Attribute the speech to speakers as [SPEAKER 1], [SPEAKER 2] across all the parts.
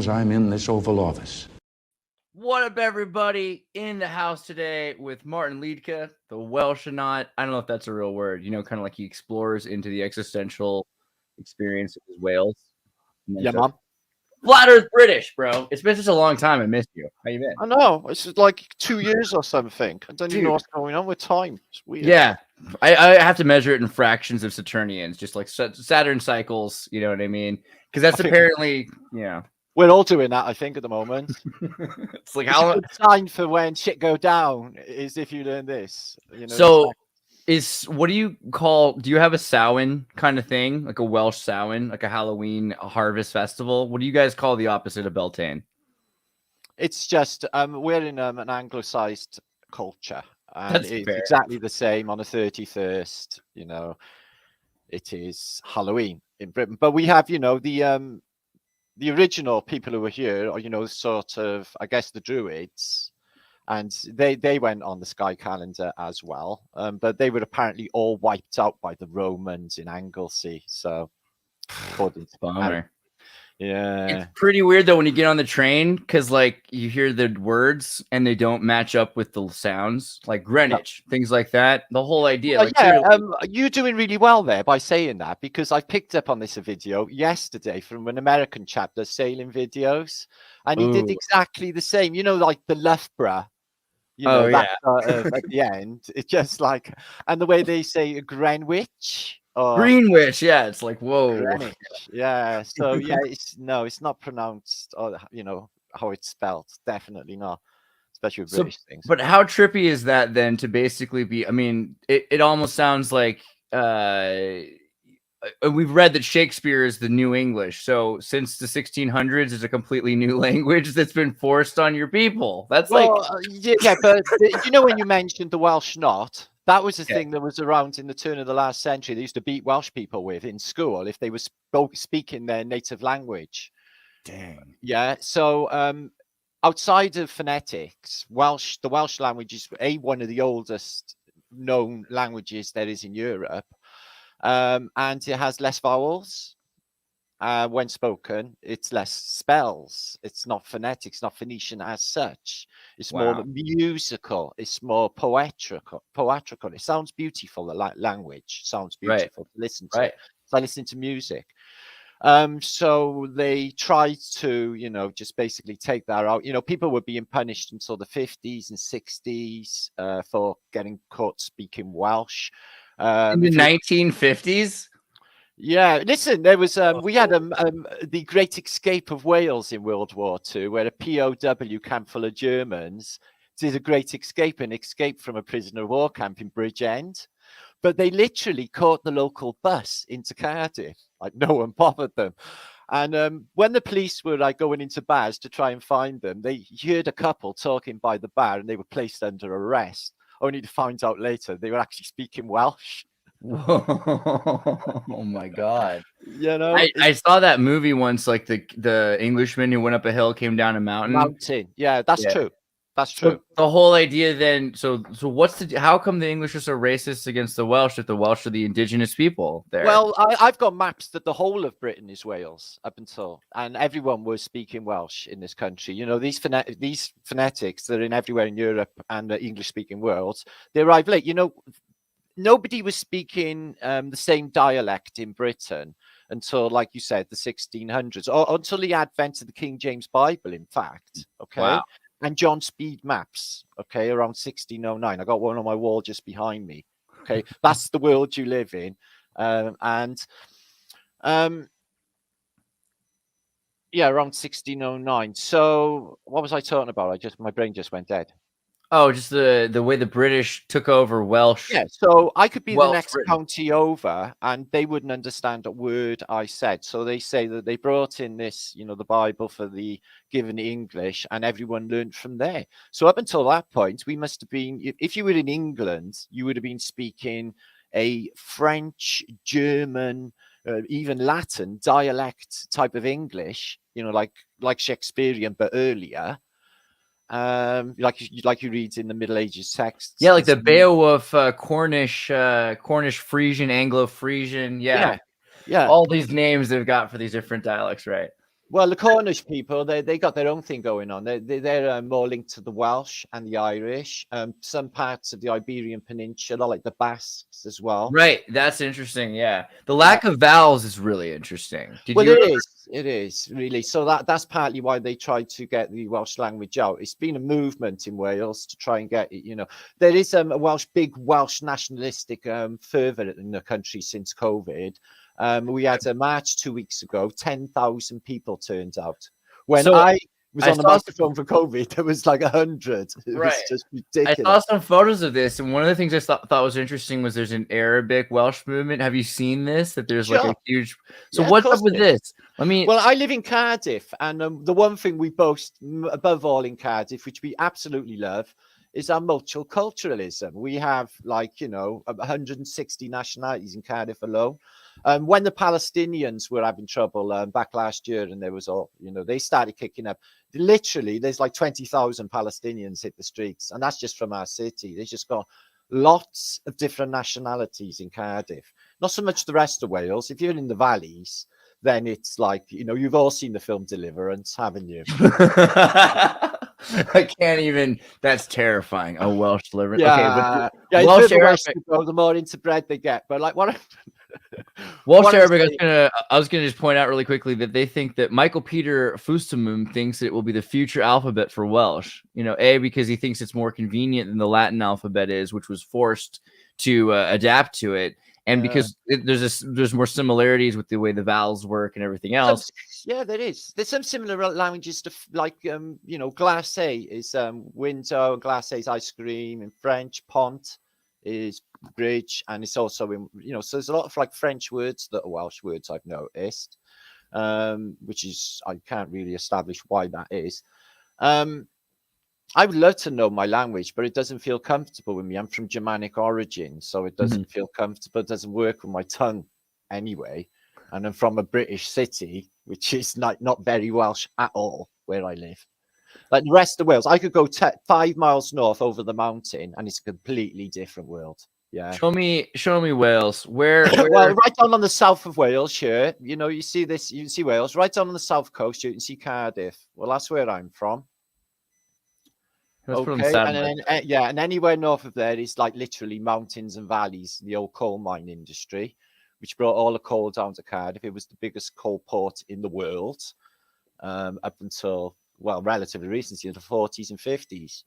[SPEAKER 1] as I'm in this Oval Office.
[SPEAKER 2] What up, everybody? In the house today with Martin Liedtke, the Welshonaut. I don't know if that's a real word. You know, kind of like he explores into the existential experience of his whales.
[SPEAKER 3] Yeah, Mom.
[SPEAKER 2] Flat Earth British, bro. It's been such a long time. I missed you. How you been?
[SPEAKER 3] I know. It's like 2 years or something. I don't even know what's going on with time. It's weird.
[SPEAKER 2] Yeah. I have to measure it in fractions of Saturnians, just like Saturn cycles. You know what I mean? Because that's apparently, yeah.
[SPEAKER 3] We're all doing that, I think, at the moment.
[SPEAKER 2] It's like
[SPEAKER 3] it's
[SPEAKER 2] how
[SPEAKER 3] a good sign for when shit go down is if you learn this. You know,
[SPEAKER 2] so what do you have a Samhain kind of thing, like a Welsh Samhain, like a Halloween harvest festival? What do you guys call the opposite of Beltane?
[SPEAKER 3] It's just we're in an anglicized culture, and
[SPEAKER 2] That's
[SPEAKER 3] it's
[SPEAKER 2] fair.
[SPEAKER 3] exactly the same on the 31st. You know, it is Halloween in Britain, but we have, you know, the original people who were here, or, you know, sort of, I guess, the Druids, and they went on the sky calendar as well, but they were apparently all wiped out by the Romans in Anglesey. So, according to
[SPEAKER 2] Bummer.
[SPEAKER 3] Yeah,
[SPEAKER 2] it's pretty weird though when you get on the train, because like you hear the words and they don't match up with the sounds, like Greenwich, things like that. The whole idea,
[SPEAKER 3] well,
[SPEAKER 2] like
[SPEAKER 3] yeah, you're doing really well there by saying that, because I picked up on this video yesterday from an American chap that's sailing videos, and he did exactly the same. You know, like the Loughborough. You know, that at the end, it's just like, and the way they say Greenwich.
[SPEAKER 2] Greenwich, yeah, it's like whoa,
[SPEAKER 3] Greenwich, yeah. So yeah, it's not pronounced, or you know how it's spelled. Definitely not, especially with British things.
[SPEAKER 2] But how trippy is that then to basically be? I mean, it almost sounds like we've read that Shakespeare is the New English. So since the 1600s is a completely new language that's been forced on your people. That's
[SPEAKER 3] yeah, but you know, when you mentioned the Welshnaut. That was the thing that was around in the turn of the last century. They used to beat Welsh people with in school if they were speaking their native language.
[SPEAKER 2] Dang.
[SPEAKER 3] Yeah. So outside of phonetics, the Welsh language is one of the oldest known languages there is in Europe, and it has less vowels. When spoken, it's less spells. It's not phonetic. It's not Phoenician as such. It's more musical. It's more poetrical. It sounds beautiful. The language sounds beautiful to listen to. It's like listening to music. So they tried to, you know, just basically take that out. You know, people were being punished until the 50s and 60s for getting caught speaking Welsh.
[SPEAKER 2] In the 1950s.
[SPEAKER 3] Yeah, listen, there was we had the Great Escape of Wales in World War II, where a POW camp full of Germans did a great escape from a prisoner of war camp in Bridgend. But they literally caught the local bus into Cardiff, like no one bothered them. And when the police were like going into bars to try and find them, they heard a couple talking by the bar, and they were placed under arrest, only to find out later they were actually speaking Welsh.
[SPEAKER 2] Whoa. Oh my god.
[SPEAKER 3] You know,
[SPEAKER 2] I saw that movie once, like the Englishman who went up a hill, came down a mountain.
[SPEAKER 3] Yeah, that's true. That's true.
[SPEAKER 2] So the whole idea then, so how come the English are so racist against the Welsh if the Welsh are the indigenous people there?
[SPEAKER 3] Well, I've got maps that the whole of Britain is Wales up until, and everyone was speaking Welsh in this country. You know, these phonetics that are in everywhere in Europe and the English-speaking worlds, they arrived late. You know, nobody was speaking the same dialect in Britain until, like you said, the 1600s, or until the advent of the King James Bible, in fact. Okay.
[SPEAKER 2] Wow.
[SPEAKER 3] And John Speed maps, okay, around 1609. I got one on my wall just behind me. Okay. That's the world you live in. Yeah, around 1609. So what was I talking about? My brain just went dead.
[SPEAKER 2] Oh, just the way the British took over Welsh.
[SPEAKER 3] Yeah, so I could be
[SPEAKER 2] Welsh
[SPEAKER 3] the next
[SPEAKER 2] Britain.
[SPEAKER 3] county over, and they wouldn't understand a word I said. So they say that they brought in this, you know, the Bible for the given English, and everyone learned from there. So up until that point, we must have been, if you were in England, you would have been speaking a French, German, even Latin dialect type of English, you know, like Shakespearean, but earlier. Like you read in the Middle Ages texts.
[SPEAKER 2] Yeah, like the Beowulf, Cornish, Frisian, Anglo-Frisian. Yeah.
[SPEAKER 3] Yeah.
[SPEAKER 2] All these names they've got for these different dialects, right?
[SPEAKER 3] Well, the Cornish people, they got their own thing going on. They're more linked to the Welsh and the Irish. Some parts of the Iberian Peninsula, like the Basques as well.
[SPEAKER 2] Right. That's interesting. Yeah. The lack of vowels is really interesting.
[SPEAKER 3] Well, it is really. So that's partly why they tried to get the Welsh language out. It's been a movement in Wales to try and get it. There is a big Welsh nationalistic fervour in the country since COVID. We had a march 2 weeks ago. 10,000 people turned out. When I was on the microphone for COVID, there was like 100. It was just ridiculous.
[SPEAKER 2] I saw some photos of this, and one of the things I thought was interesting was there's an Arabic Welsh movement. Have you seen this? That there's like a huge. So what's up with this? Well,
[SPEAKER 3] I live in Cardiff, and the one thing we boast above all in Cardiff, which we absolutely love, is our multiculturalism. We have 160 nationalities in Cardiff alone. When the Palestinians were having trouble back last year, and there was they started kicking up. Literally, there's like 20,000 Palestinians hit the streets, and that's just from our city. There's just got lots of different nationalities in Cardiff. Not so much the rest of Wales. If you're in the valleys, then it's like you've all seen the film Deliverance, haven't you?
[SPEAKER 2] I can't even. That's terrifying. A Welsh Deliverance.
[SPEAKER 3] Yeah,
[SPEAKER 2] okay, but
[SPEAKER 3] Welsh Arabic, the more into bread they get. But like what?
[SPEAKER 2] Welsh Arabic. I was gonna just point out really quickly that they think that Michael Peter Fustamum thinks that it will be the future alphabet for Welsh. Because he thinks it's more convenient than the Latin alphabet is, which was forced to adapt to it. And because there's more similarities with the way the vowels work and everything else.
[SPEAKER 3] There is. There's some similar languages to glacé is window, and glacé is ice cream in French. Pont is bridge, and it's also in so there's a lot of like French words that are Welsh words I've noticed, which is I can't really establish why that is. I would love to know my language, but it doesn't feel comfortable with me. I'm from Germanic origin, so it doesn't feel comfortable. It doesn't work with my tongue anyway. And I'm from a British city, which is not very Welsh at all, where I live. Like the rest of Wales, I could go 5 miles north over the mountain, and it's a completely different world. Yeah.
[SPEAKER 2] Show me Wales. Where?
[SPEAKER 3] Well, right down on the south of Wales here. You see this. You see Wales. Right down on the south coast, you can see Cardiff. Well, that's where I'm from. Okay, and anywhere north of there is like literally mountains and valleys, the old coal mine industry, which brought all the coal down to Cardiff. It was the biggest coal port in the world up until, relatively recently, in the 40s and 50s.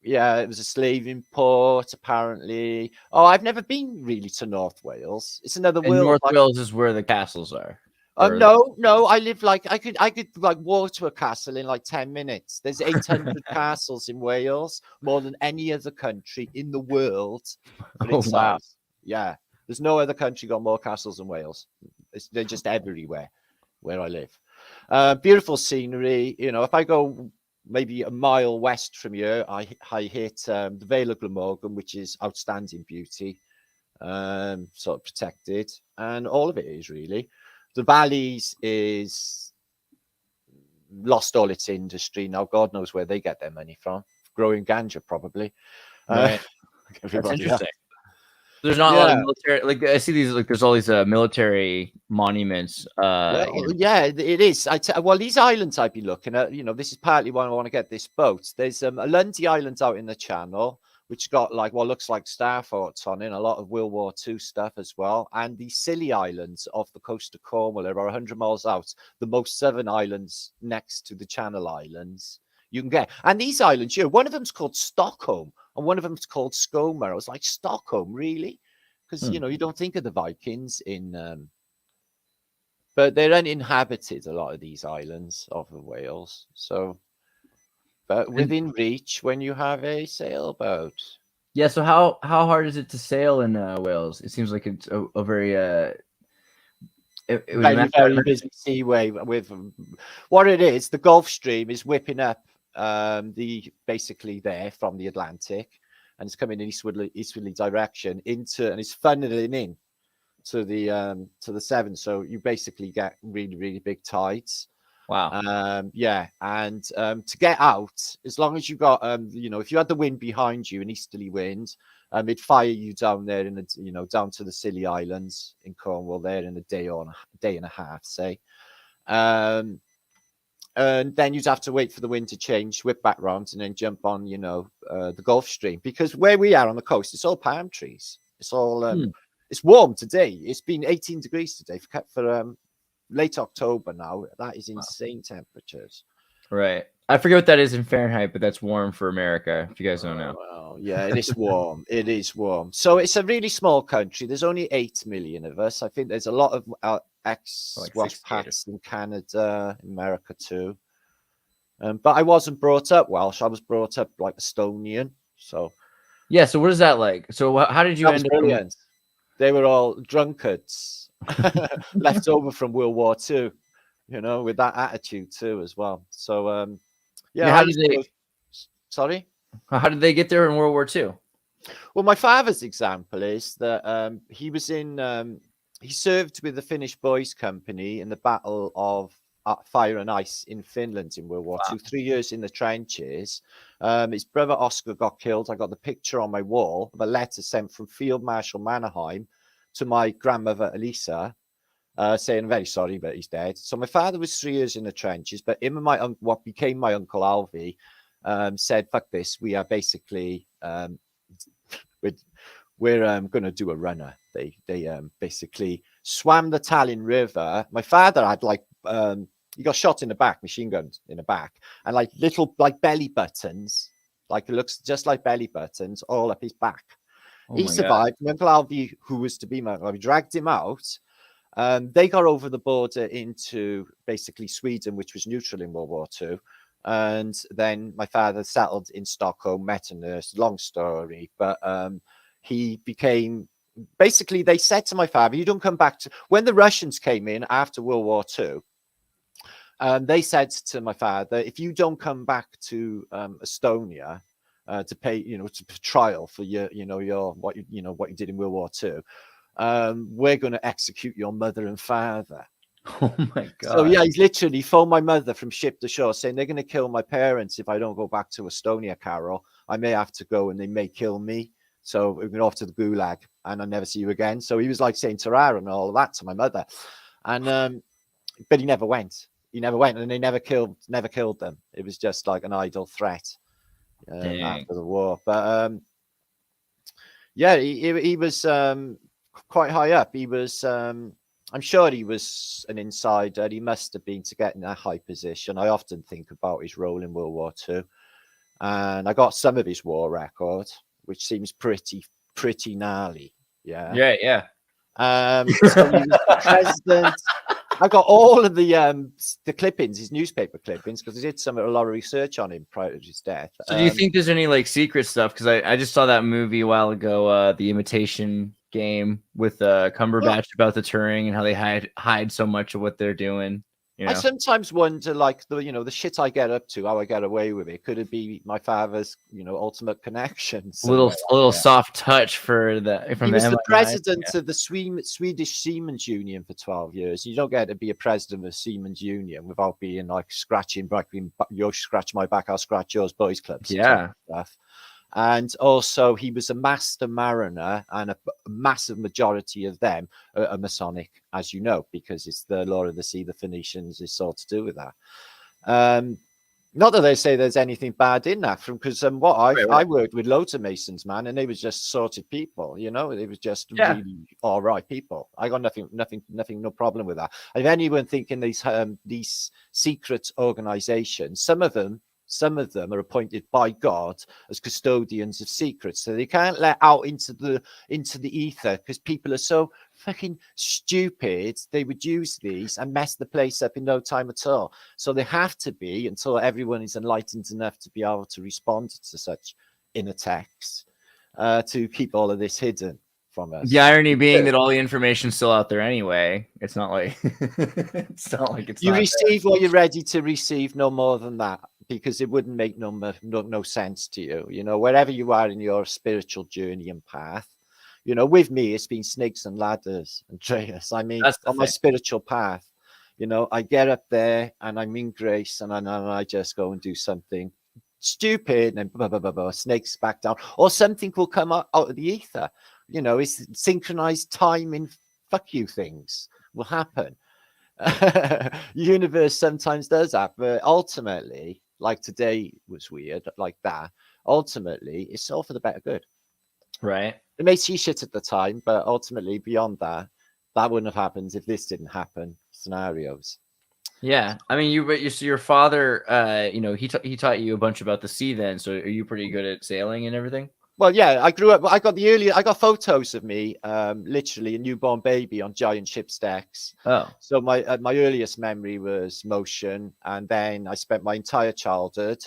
[SPEAKER 3] It was a slaving port, apparently. Oh, I've never been really to North Wales. It's another world.
[SPEAKER 2] North Wales is where the castles are.
[SPEAKER 3] No, I live I could walk to a castle in like 10 minutes. There's 800 castles in Wales, more than any other country in the world.
[SPEAKER 2] Wow.
[SPEAKER 3] Yeah, there's no other country got more castles than Wales. They're just everywhere where I live. Beautiful scenery. If I go maybe a mile west from here, I hit the Vale of Glamorgan, which is outstanding beauty, sort of protected, and all of it is really. The valleys is lost all its industry now. God knows where they get their money from. Growing ganja, probably.
[SPEAKER 2] Right. That's interesting. There's not a lot of military. Like I see these. Like there's all these military monuments.
[SPEAKER 3] It is. These islands I've been looking at. This is partly why I want to get this boat. There's a Lundy Island out in the Channel, which got like what looks like star forts on it, a lot of World War II stuff as well. And the Scilly Islands off the coast of Cornwall are 100 miles out, the most southern islands next to the Channel Islands you can get. And these islands, one of them's called Stockholm and one of them's called Skomer. I was like, Stockholm, really? Because, you don't think of the Vikings in... but they're uninhabited, a lot of these islands off of Wales. So... but within reach when you have a sailboat.
[SPEAKER 2] Yeah. So how hard is it to sail in Wales? It seems like it's a very
[SPEAKER 3] very busy seaway. With what it is, the Gulf Stream is whipping up basically there from the Atlantic, and it's coming in easterly direction into, and it's funneling in to the Severn. So you basically get really, really big tides.
[SPEAKER 2] Wow.
[SPEAKER 3] And to get out, as long as you got if you had the wind behind you, an easterly wind, it'd fire you down there in the down to the Scilly Islands in Cornwall there in a day and a half, say. And then you'd have to wait for the wind to change, whip back round, and then jump on, the Gulf Stream. Because where we are on the coast, it's all palm trees. It's all it's warm today. It's been 18 degrees today for late October now. That is insane temperatures.
[SPEAKER 2] Right. I forget what that is in Fahrenheit, but that's warm for America, if you guys don't know.
[SPEAKER 3] Well, yeah, it is warm. It is warm. So it's a really small country. There's only 8 million of us. I think there's a lot of ex-Welsh pats in Canada, America too. But I wasn't brought up Welsh. I was brought up like Estonian. So
[SPEAKER 2] yeah. So what is that like? So how did you end up?
[SPEAKER 3] Brilliant. They were all drunkards left over from World War II, with that attitude too as well. So yeah.
[SPEAKER 2] How did they?
[SPEAKER 3] Sorry.
[SPEAKER 2] How did they get there in World War II?
[SPEAKER 3] Well, my father's example is that he was he served with the Finnish Boys Company in the Battle of Fire and Ice in Finland in World War II, 3 years in the trenches. His brother Oscar got killed. I got the picture on my wall of a letter sent from Field Marshal Mannerheim to my grandmother Elisa, saying, "I'm very sorry, but he's dead." So my father was 3 years in the trenches, but him and what became my uncle Alvy said, "Fuck this, we are basically we're going to do a runner." They basically swam the Tallinn River. My father had he got shot in the back, machine guns in the back, and little belly buttons, it looks just like belly buttons all up his back. He survived. My Uncle Alvy, who was to be my uncle, dragged him out. They got over the border into basically Sweden, which was neutral in World War II. And then my father settled in Stockholm, met a nurse, long story. But he became, basically, they said to my father, "You don't come back to," when the Russians came in after World War II, they said to my father, "If you don't come back to Estonia to pay, to trial for what you did in World War II, we're going to execute your mother and father."
[SPEAKER 2] Oh my God.
[SPEAKER 3] So yeah, he's literally phoned my mother from ship to shore saying, "They're going to kill my parents if I don't go back to Estonia, Carol. I may have to go and they may kill me. So we're going off to the gulag and I'll never see you again." So he was like saying Tataria and all of that to my mother. And but he never went. He never went, and they never killed them. It was just like an idle threat after the war. But yeah, he was quite high up. He was I'm sure he was an insider. He must have been to get in that high position. I often think about his role in World War II, and I got some of his war record, which seems pretty gnarly. Yeah. So he was the president. I got all of the clippings, his newspaper clippings, because I did a lot of research on him prior to his death.
[SPEAKER 2] So do you think there's any secret stuff? Because I just saw that movie a while ago, The Imitation Game, with Cumberbatch about the Turing and how they hide so much of what they're doing.
[SPEAKER 3] I sometimes wonder, the shit I get up to, how I get away with it. Could it be my father's, ultimate connections?
[SPEAKER 2] A little soft touch for the. He was
[SPEAKER 3] the president of the Swedish Seamen's Union for 12 years. You don't get to be a president of Seamen's Union without being scratching back. You scratch my back, I'll scratch yours. Boys clubs.
[SPEAKER 2] Yeah.
[SPEAKER 3] Stuff. And also, he was a master mariner, and a massive majority of them are Masonic, as you know, because it's the law of the sea, the Phoenicians, is sort to do with that. Not that they say there's anything bad in that, because I worked with loads of Masons, man, and they were just sorted people, they was just really all right people. I got nothing, no problem with that. If anyone thinking these secret organizations, some of them are appointed by God as custodians of secrets, so they can't let out into the ether, because people are so fucking stupid. They would use these and mess the place up in no time at all. So they have to be, until everyone is enlightened enough to be able to respond to such inner texts, to keep all of this hidden from us.
[SPEAKER 2] The irony being that all the information's still out there anyway. It's not like it's
[SPEAKER 3] you receive what you're ready to receive, no more than that, because it wouldn't make no sense to you. Wherever you are in your spiritual journey and path, with me, it's been snakes and ladders, Andreas. I mean, on my spiritual path, I get up there and I'm in grace, and I just go and do something stupid, and then snakes back down, or something will come out of the ether. It's synchronized time in fuck you things will happen. Universe sometimes does that, but ultimately, like today was weird, like that. Ultimately, it's all for the better good.
[SPEAKER 2] Right.
[SPEAKER 3] It may see shit at the time, but ultimately, beyond that, that wouldn't have happened if this didn't happen. Scenarios.
[SPEAKER 2] Yeah. I mean, so your father, he taught you a bunch about the sea then. So are you pretty good at sailing and everything?
[SPEAKER 3] Well, yeah, I grew up. I got photos of me, literally a newborn baby on giant ship's decks.
[SPEAKER 2] Oh,
[SPEAKER 3] So my earliest memory was motion, and then I spent my entire childhood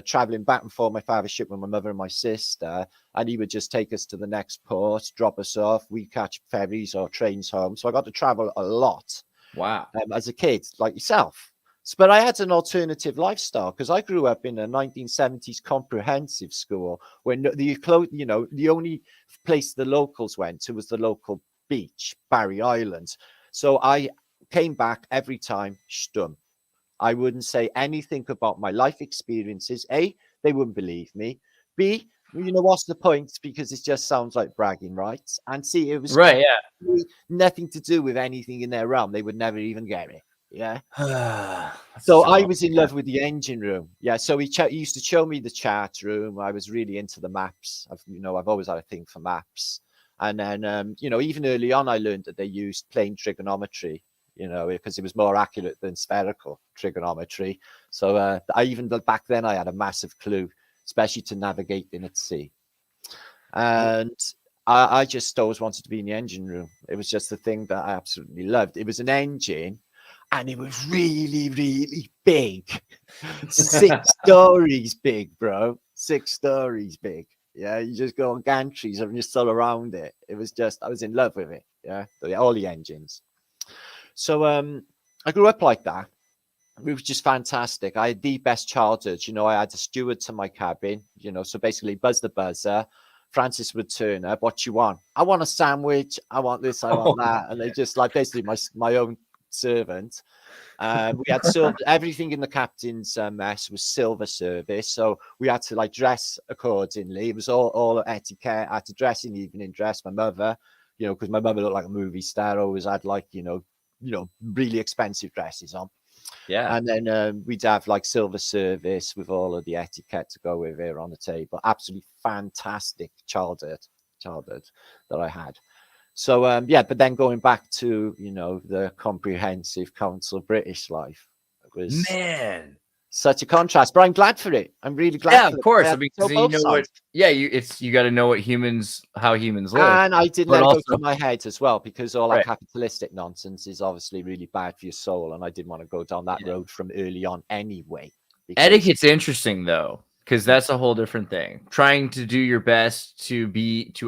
[SPEAKER 3] traveling back and forth my father's ship with my mother and my sister, and he would just take us to the next port, drop us off. We catch ferries or trains home. So I got to travel a lot
[SPEAKER 2] wow.
[SPEAKER 3] as a kid, like yourself. But I had an alternative lifestyle because I grew up in a 1970s comprehensive school where the only place the locals went to was the local beach, Barry Island. So I came back every time stum. I wouldn't say anything about my life experiences. A, they wouldn't believe me. B, what's the point? Because it just sounds like bragging rights. And C, it was
[SPEAKER 2] Right. Yeah.
[SPEAKER 3] nothing to do with anything in their realm. They would never even get it. Yeah.
[SPEAKER 2] That's
[SPEAKER 3] So
[SPEAKER 2] such a
[SPEAKER 3] I
[SPEAKER 2] bummer.
[SPEAKER 3] was in love with the engine room. Yeah. So he used to show me the chart room. I was really into the maps. I've always had a thing for maps. And then, even early on, I learned that they used plane trigonometry, because it was more accurate than spherical trigonometry. So back then I had a massive clue, especially to navigating at sea. And I just always wanted to be in the engine room. It was just the thing that I absolutely loved. It was an engine. And it was really, really big. 6 stories big, bro. 6 stories big. Yeah, you just go on gantries and you're still around it. It was just, I was in love with it. Yeah, all the engines. So I grew up like that. It was just fantastic. I had the best childhood. I had a steward to my cabin, so basically buzz the buzzer. Francis would turn up. What you want? I want a sandwich. I want this. I want that. And they just like basically my own servant. We had everything in the captain's mess was silver service, so we had to dress accordingly. It was all etiquette. I had to dress in evening dress. My mother, because my mother looked like a movie star, always had really expensive dresses on.
[SPEAKER 2] Yeah.
[SPEAKER 3] And then we'd have silver service with all of the etiquette to go with it on the table. Absolutely fantastic childhood that I had. So but then going back to the comprehensive council British life, it was such a contrast. But I'm glad for it. I'm really glad.
[SPEAKER 2] Yeah,
[SPEAKER 3] for
[SPEAKER 2] of course.
[SPEAKER 3] it.
[SPEAKER 2] Because you know what? Yeah, you got to know how humans live.
[SPEAKER 3] And I didn't let it go to my head as well, because all that capitalistic nonsense is obviously really bad for your soul, and I didn't want to go down that road from early on anyway.
[SPEAKER 2] Etiquette's interesting though, because that's a whole different thing. Trying to do your best to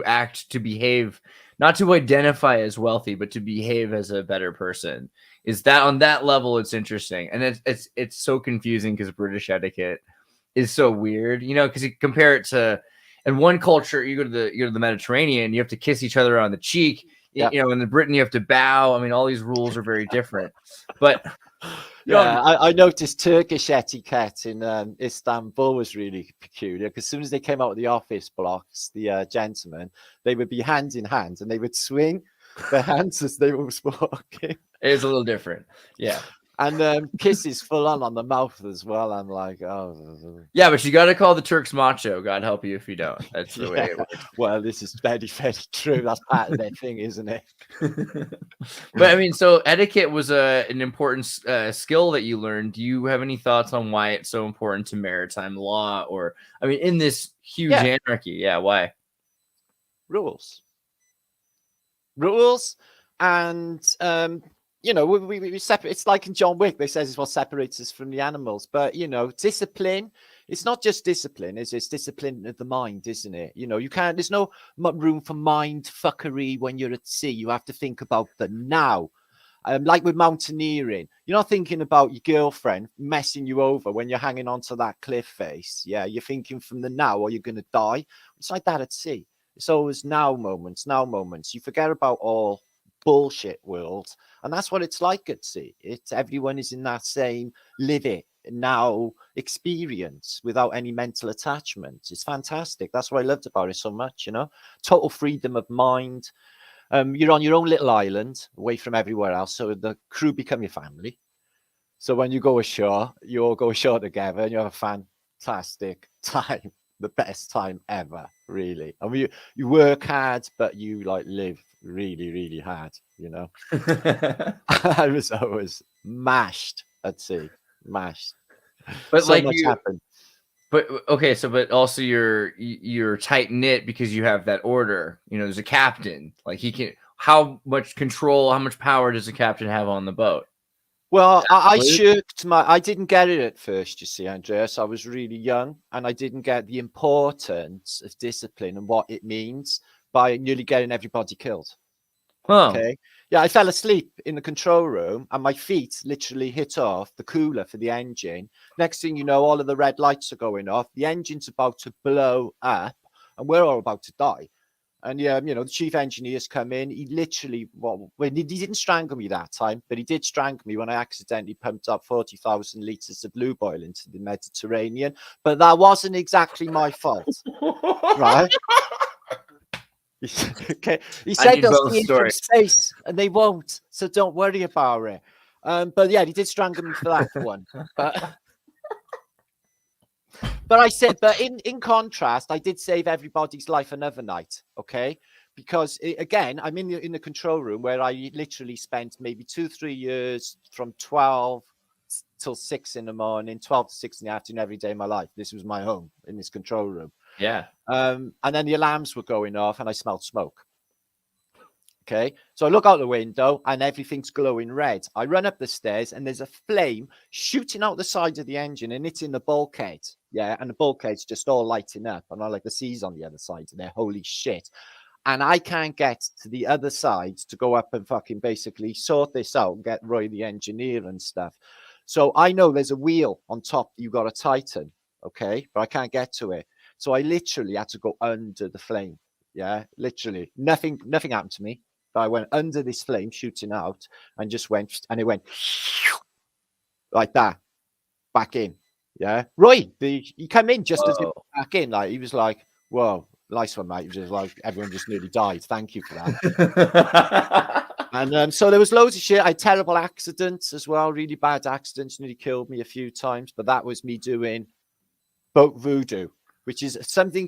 [SPEAKER 2] act, to behave, not to identify as wealthy, but to behave as a better person. Is that on that level? It's interesting, and it's so confusing because British etiquette is so weird, because you compare it to, in one culture, you go to the Mediterranean, you have to kiss each other on the cheek.
[SPEAKER 3] Yeah.
[SPEAKER 2] In the Britain, you have to bow. I mean, all these rules are very different, but.
[SPEAKER 3] Yeah, I noticed Turkish etiquette in Istanbul was really peculiar, because as soon as they came out of the office blocks, the gentlemen, they would be hand in hand and they would swing their hands as they were walking.
[SPEAKER 2] It is a little different. Yeah.
[SPEAKER 3] And kisses full on the mouth as well. I'm like, oh.
[SPEAKER 2] Yeah, but you got to call the Turks macho. God help you if you don't. That's the way it works.
[SPEAKER 3] Well, this is very, very true. That's part of their thing, isn't it?
[SPEAKER 2] But I mean, so etiquette was an important skill that you learned. Do you have any thoughts on why it's so important to maritime law, or, I mean, in this huge anarchy? Yeah, why?
[SPEAKER 3] Rules. And we separate. It's like in John Wick, they says it's what separates us from the animals. But discipline, it's not just discipline, it's discipline of the mind, isn't it? You can't, there's no room for mind fuckery when you're at sea. You have to think about the now. Like with mountaineering, you're not thinking about your girlfriend messing you over when you're hanging onto that cliff face. Yeah, you're thinking from the now, or you're going to die. It's like that at sea. It's always now moments. You forget about all bullshit world, and that's what it's like at sea. Everyone is in that same live it now experience without any mental attachment. It's fantastic. That's what I loved about it so much. Total freedom of mind. You're on your own little island, away from everywhere else. So the crew become your family. So when you go ashore, you all go ashore together, and you have a fantastic time, the best time ever, really. I mean, you work hard, but you like live really, really hard. You know, I was mashed at sea, mashed.
[SPEAKER 2] But
[SPEAKER 3] So
[SPEAKER 2] like
[SPEAKER 3] much happened.
[SPEAKER 2] But okay, so but also you're tight knit because you have that order. You know, there's a captain. Like he can. How much control? How much power does the captain have on the boat?
[SPEAKER 3] Well, I
[SPEAKER 2] Absolute?
[SPEAKER 3] shirked I didn't get it at first, you see, Andreas. I was really young and I didn't get the importance of discipline and what it means by nearly getting everybody killed.
[SPEAKER 2] Huh.
[SPEAKER 3] Okay. Yeah, I fell asleep in the control room and my feet literally hit off the cooler for the engine. Next thing you know, all of the red lights are going off. The engine's about to blow up and we're all about to die. And yeah, you know, the chief engineer's come in. He literally, well, he didn't strangle me that time, but he did strangle me when I accidentally pumped up 40,000 litres of lube oil into the Mediterranean. But that wasn't exactly my fault, right? Okay, he said they'll see it from space, and they won't. So don't worry about it. But yeah, he did strangle me for that one. But I said, but in contrast, I did save everybody's life another night, okay? Because again, I'm in the control room where I literally spent maybe 2-3 years from 12 till 6 in the morning, 12 to 6 in the afternoon every day of my life. This was my home in this control room.
[SPEAKER 2] Yeah.
[SPEAKER 3] And then the alarms were going off and I smelled smoke. Okay, so I look out the window and everything's glowing red. I run up the stairs and there's a flame shooting out the side of the engine and it's in the bulkhead. Yeah, and the bulkhead's just all lighting up. And I like the sea's on the other side and they're holy shit. And I can't get to the other side to go up and fucking basically sort this out and get Roy the engineer and stuff. So I know there's a wheel on top you got to tighten. Okay, but I can't get to it. So I literally had to go under the flame. Yeah, literally nothing happened to me. I went under this flame shooting out and just went, and it went like that back in. Yeah. Roy, he came in just as it back in. Like he was like, whoa, nice one, mate. He was just like, everyone just nearly died. Thank you for that. And so there was loads of shit. I had terrible accidents as well, really bad accidents, nearly killed me a few times. But that was me doing boat voodoo, which is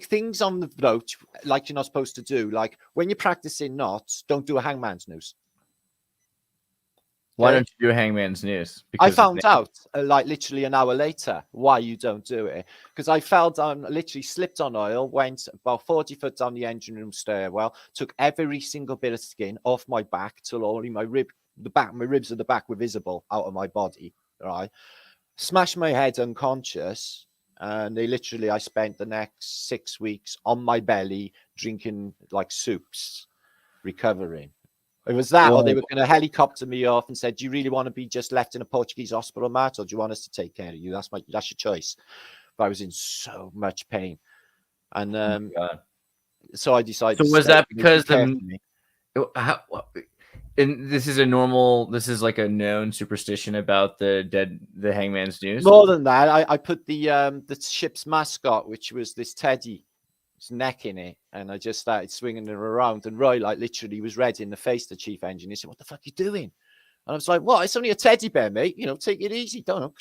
[SPEAKER 3] things on the boat like you're not supposed to do. Like when you're practicing knots, don't do a hangman's noose.
[SPEAKER 2] Why don't you do a hangman's noose?
[SPEAKER 3] Because I found out like literally an hour later why you don't do it. Because I fell down, literally slipped on oil, went about 40 foot down the engine room stairwell, took every single bit of skin off my back till only my ribs at the back were visible out of my body. Right, smashed my head unconscious. And I spent the next 6 weeks on my belly, drinking like soups, recovering. It was that, or they were going to helicopter me off and said, do you really want to be just left in a Portuguese hospital, Matt, or do you want us to take care of you? That's your choice. But I was in so much pain. And so I decided.
[SPEAKER 2] So was that because and this is like a known superstition about the hangman's noose?
[SPEAKER 3] More than that, I put the ship's mascot, which was this teddy, his neck in it, and I just started swinging it around. And Roy, like literally, was red in the face. The chief engineer said, "What the fuck are you doing?" And I was like, "What? It's only a teddy bear, mate. You know, take it easy. Don't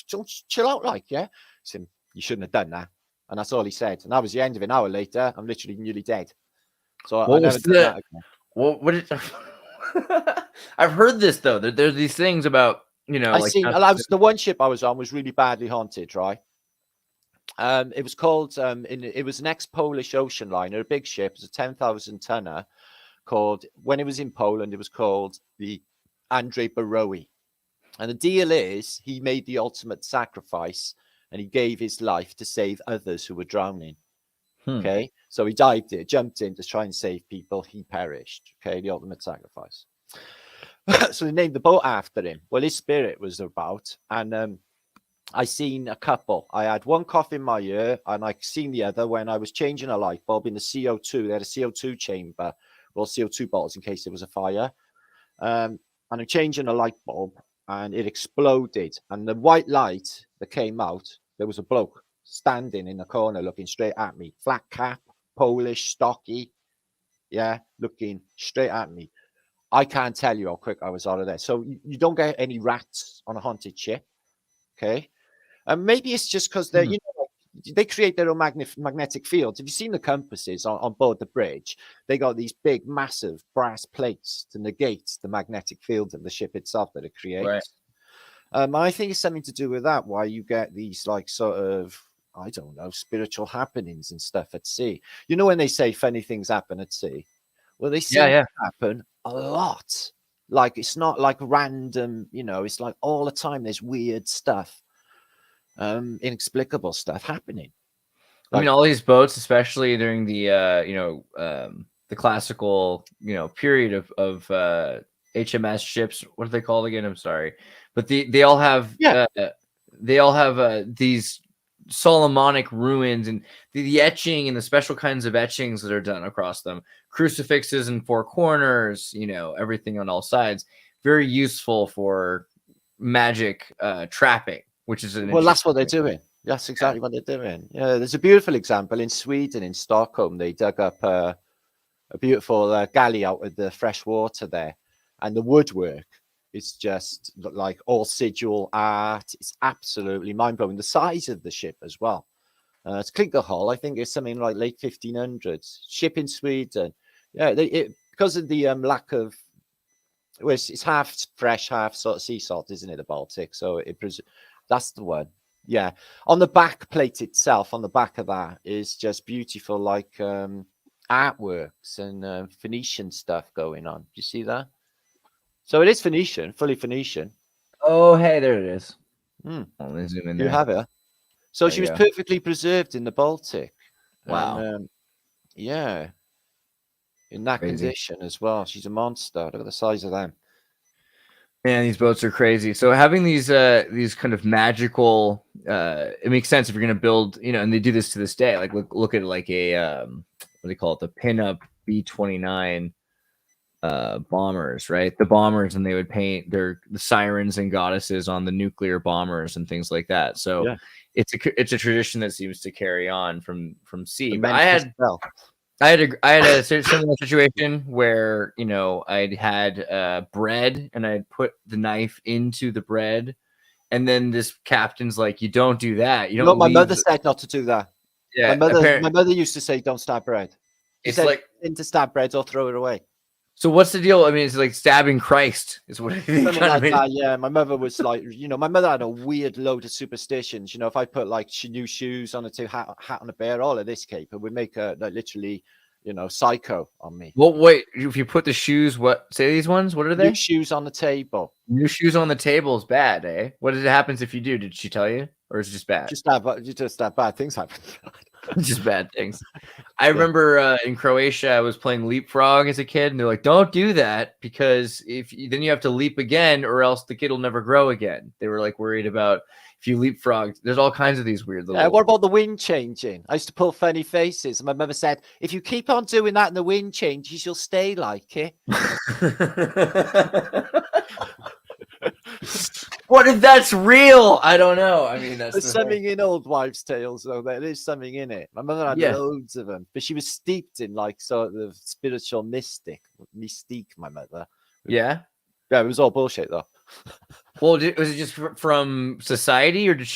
[SPEAKER 3] chill out, like, yeah." He said, "You shouldn't have done that." And that's all he said. And that was the end of it. An hour later, I'm literally nearly dead. So I never did that again.
[SPEAKER 2] What did I've heard this though. There's these things about, you know,
[SPEAKER 3] the one ship I was on was really badly haunted, right? It was called it was an ex-Polish ocean liner, a big ship. It was a 10,000 tonner called, when it was in Poland, it was called the Andrzej Barowi. And the deal is he made the ultimate sacrifice and he gave his life to save others who were drowning. Okay, so he dived in, jumped in to try and save people. He perished. Okay, the ultimate sacrifice. So they named the boat after him. Well, his spirit was about, and I seen a couple. I had one cough in my ear, and I seen the other when I was changing a light bulb in the CO2. They had a CO2 chamber, well, CO2 bottles in case there was a fire. And I'm changing a light bulb, and it exploded. And the white light that came out, there was a bloke standing in the corner looking straight at me, flat cap, Polish, stocky, yeah, looking straight at me. I can't tell you how quick I was out of there. So you don't get any rats on a haunted ship, okay? And maybe it's just because they're, they create their own magnetic fields. Have you seen the compasses on board the bridge? They got these big, massive brass plates to negate the magnetic field of the ship itself that it creates.
[SPEAKER 2] Right.
[SPEAKER 3] I think it's something to do with that, why you get these like sort of, I don't know, spiritual happenings and stuff at sea. You know when they say funny things happen at sea? Well, they seem to happen a lot. Like it's not like random, it's like all the time there's weird stuff, inexplicable stuff happening.
[SPEAKER 2] I mean, all these boats, especially during the the classical period of HMS ships. What are they called again? I'm sorry, but they all have these Solomonic ruins and the etching and the special kinds of etchings that are done across them. Crucifixes in four corners, everything on all sides. Very useful for magic trapping, which is
[SPEAKER 3] that's what they're doing. That's exactly what they're doing. Yeah, there's a beautiful example in Sweden, in Stockholm. They dug up a beautiful galley out of the fresh water there, and the woodwork is just like all sigil art. It's absolutely mind-blowing. The size of the ship as well. It's clinker hull. I think it's something like late 1500s. Ship in Sweden. Yeah, because of the lack of, well, it's half fresh, half sort of sea salt, isn't it? The Baltic. So that's the one. Yeah. On the back plate itself, on the back of that is just beautiful, like artworks and Phoenician stuff going on. Do you see that? So it is Phoenician, fully Phoenician.
[SPEAKER 2] Oh, hey, there it is.
[SPEAKER 3] Let
[SPEAKER 2] me zoom in there.
[SPEAKER 3] You have it. So she was perfectly preserved in the Baltic.
[SPEAKER 2] Wow.
[SPEAKER 3] And, yeah. In that condition as well. She's a monster. Look at the size of them.
[SPEAKER 2] Man, these boats are crazy. So having these kind of magical, it makes sense if you're going to build, and they do this to this day. Like look at like a what do they call it? The pinup B-29 bombers, right? The bombers, and they would paint the sirens and goddesses on the nuclear bombers and things like that. So it's a tradition that seems to carry on from sea. But I had a similar situation where I'd had bread, and I'd put the knife into the bread, and then this captain's like, "You don't do that. You don't."
[SPEAKER 3] My mother said not to do that. Yeah, my mother used to say, "Don't stab bread." She said, like to stab bread or throw it away.
[SPEAKER 2] So what's the deal? I mean, it's like stabbing Christ is what it is.
[SPEAKER 3] Yeah, my mother was like, my mother had a weird load of superstitions. If I put like new shoes on a hat on a bear, all of this cape, it would make her like literally, psycho on me.
[SPEAKER 2] Well, wait, if you put the shoes, say these ones? What are they?
[SPEAKER 3] New shoes on the table.
[SPEAKER 2] New shoes on the table is bad, eh? What happens if you do? Did she tell you? Or is it just bad?
[SPEAKER 3] Just that bad things happen.
[SPEAKER 2] Just bad things. I remember in Croatia, I was playing leapfrog as a kid, and they're like, "Don't do that because then you have to leap again, or else the kid will never grow again." They were like worried about if you leapfrog. There's all kinds of these weird little.
[SPEAKER 3] Yeah, what about the wind changing? I used to pull funny faces, and my mother said, "If you keep on doing that and the wind changes, you'll stay like it."
[SPEAKER 2] What if that's real? I don't know. I mean, there's
[SPEAKER 3] something in old wives' tales, though. There is something in it. My mother had loads of them, but she was steeped in like sort of spiritual mystique. My mother.
[SPEAKER 2] Yeah,
[SPEAKER 3] it was all bullshit though.
[SPEAKER 2] Well, was it just from society, or did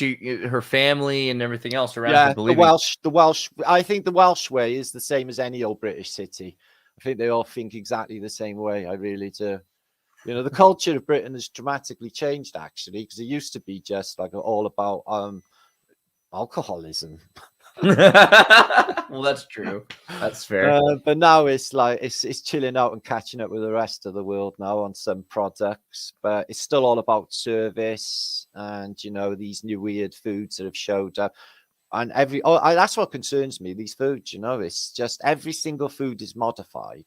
[SPEAKER 2] her family and everything else around her believing?
[SPEAKER 3] The Welsh. I think the Welsh way is the same as any old British city. I think they all think exactly the same way. I really do. The culture of Britain has dramatically changed, actually, because it used to be just like all about alcoholism.
[SPEAKER 2] Well, that's true. That's fair.
[SPEAKER 3] But now it's like it's chilling out and catching up with the rest of the world now on some products. But it's still all about service and these new weird foods that have showed up. And that's what concerns me. These foods, it's just every single food is modified.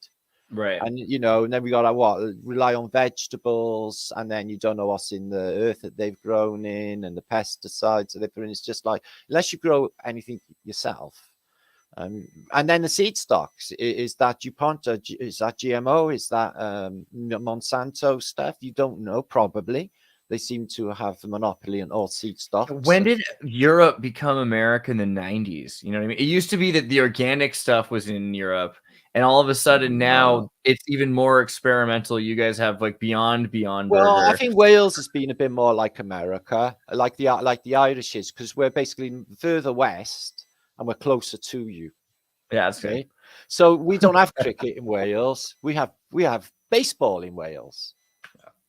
[SPEAKER 2] Right.
[SPEAKER 3] And and then we got rely on vegetables, and then you don't know what's in the earth that they've grown in and the pesticides that they put in. It's just like, unless you grow anything yourself. And then the seed stocks, is that DuPont, is that GMO, is that Monsanto stuff? You don't know, probably. They seem to have a monopoly on all seed stocks.
[SPEAKER 2] When did Europe become America in the 90s? You know what I mean? It used to be that the organic stuff was in Europe, and all of a sudden now it's even more experimental. You guys have like Beyond
[SPEAKER 3] Well,
[SPEAKER 2] Burger.
[SPEAKER 3] I think Wales has been a bit more like America, like the Irish is, because we're basically further west and we're closer to you.
[SPEAKER 2] Yeah, that's
[SPEAKER 3] Okay?
[SPEAKER 2] good.
[SPEAKER 3] So we don't have cricket in Wales. We have baseball in Wales.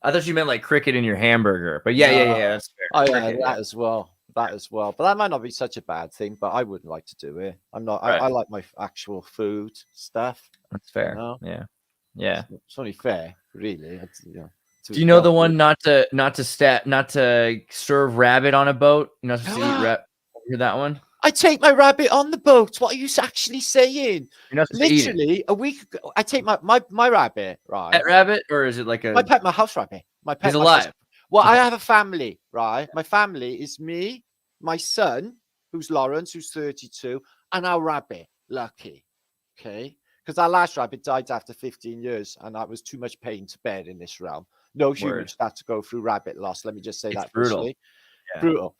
[SPEAKER 2] I thought you meant like cricket in your hamburger, but yeah, that's fair.
[SPEAKER 3] Oh yeah,
[SPEAKER 2] Cricket,
[SPEAKER 3] that as well. That as well. But that might not be such a bad thing. But I wouldn't like to do it. I'm not.
[SPEAKER 2] Right.
[SPEAKER 3] I like my actual food stuff.
[SPEAKER 2] That's fair.
[SPEAKER 3] You know?
[SPEAKER 2] Yeah.
[SPEAKER 3] It's only fair, really. It's, you know,
[SPEAKER 2] Do you know the one not to serve rabbit on a boat? Not to eat rabbit. Hear that one?
[SPEAKER 3] I take my rabbit on the boat. What are you actually saying?
[SPEAKER 2] You're not supposed to eat it.
[SPEAKER 3] Literally a week ago, I take my rabbit, right?
[SPEAKER 2] Pet rabbit, or is it like a
[SPEAKER 3] my house rabbit? My pet.
[SPEAKER 2] He's alive.
[SPEAKER 3] Well, I have a family, right? My family is me, my son, who's Lawrence, who's 32, and our rabbit, Lucky. Okay, because our last rabbit died after 15 years, and that was too much pain to bear in this realm. No human should have to go through rabbit loss. Let me just say that
[SPEAKER 2] brutal.
[SPEAKER 3] Yeah. Brutal.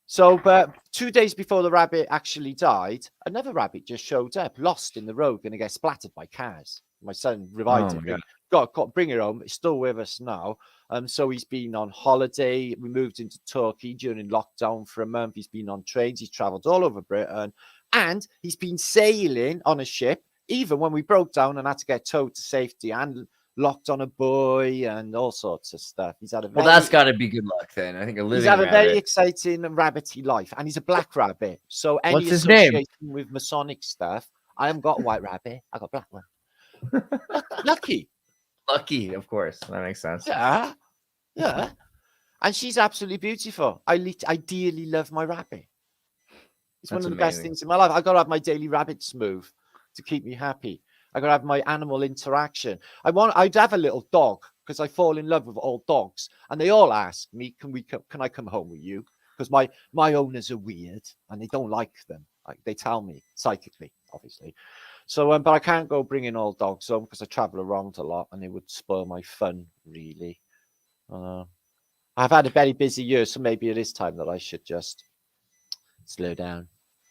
[SPEAKER 3] So, but 2 days before the rabbit actually died, another rabbit just showed up, lost in the road, going to get splattered by cars. My son revived it. Got bring it home. It's still with us now. So he's been on holiday. We moved into Turkey during lockdown for a month. He's been on trains. He's traveled all over Britain, and he's been sailing on a ship. Even when we broke down and had to get towed to safety and locked on a buoy and all sorts of stuff. He's had a
[SPEAKER 2] that's got to be good luck then. I think
[SPEAKER 3] he's had a very exciting and rabbity life, and he's a black rabbit. So any
[SPEAKER 2] What's his name?
[SPEAKER 3] with Masonic stuff, I haven't got a white rabbit. I got a black one. Lucky,
[SPEAKER 2] of course. That makes sense.
[SPEAKER 3] Yeah. And she's absolutely beautiful. I dearly love my rabbit. It's one of the best things in my life. I got to have my daily rabbit smooth to keep me happy. I got to have my animal interaction. I'd have a little dog because I fall in love with all dogs, and they all ask me, "Can I come home with you?" Because my owners are weird and they don't like them. Like they tell me psychically, obviously. So, but I can't go bringing all dogs home because I travel around a lot, and it would spoil my fun. Really, I've had a very busy year, so maybe it is time that I should just slow down.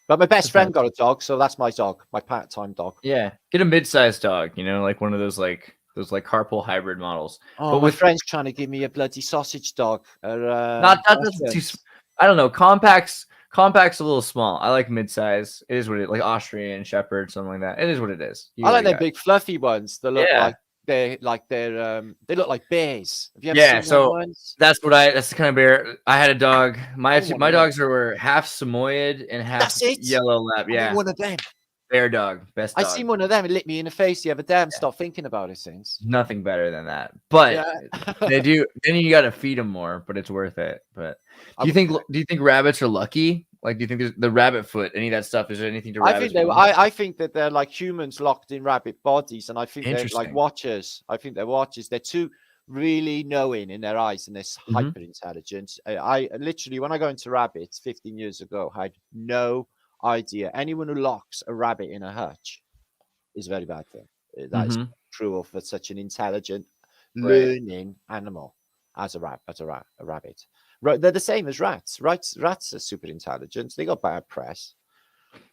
[SPEAKER 3] But my best friend got a dog, so that's my dog, my part-time dog.
[SPEAKER 2] Yeah, get a mid-sized dog, like one of those carpool hybrid models.
[SPEAKER 3] Oh, but my friend's trying to give me a bloody sausage dog.
[SPEAKER 2] I don't know. Compact's a little small. I like mid-size. It is what it is, like Austrian Shepherd, something like that. It is what it is.
[SPEAKER 3] I like their big fluffy ones. They look they look like bears. Have you ever seen those ones?
[SPEAKER 2] That's the kind of bear. I had a dog. My dogs were half Samoyed and half yellow lab. Yeah,
[SPEAKER 3] one of them.
[SPEAKER 2] Bear dog, best dog.
[SPEAKER 3] I seen one of them. It lit me in the face the other day. And stopped thinking about it since.
[SPEAKER 2] Nothing better than that. But they do. Then you got to feed them more, but it's worth it. But do you think rabbits are lucky? Like, do you think there's the rabbit foot, any of that stuff? Is there anything to rabbits?
[SPEAKER 3] I think that they're like humans locked in rabbit bodies, and I think they're like watchers. I think they're watchers. They're too really knowing in their eyes, and they're hyper intelligent. I literally, when I go into rabbits 15 years ago, had no idea. Anyone who locks a rabbit in a hutch is a very bad thing. That is cruel for such an intelligent, learning animal as a rabbit. Right, they're the same as rats. Rats are super intelligent. They got bad press,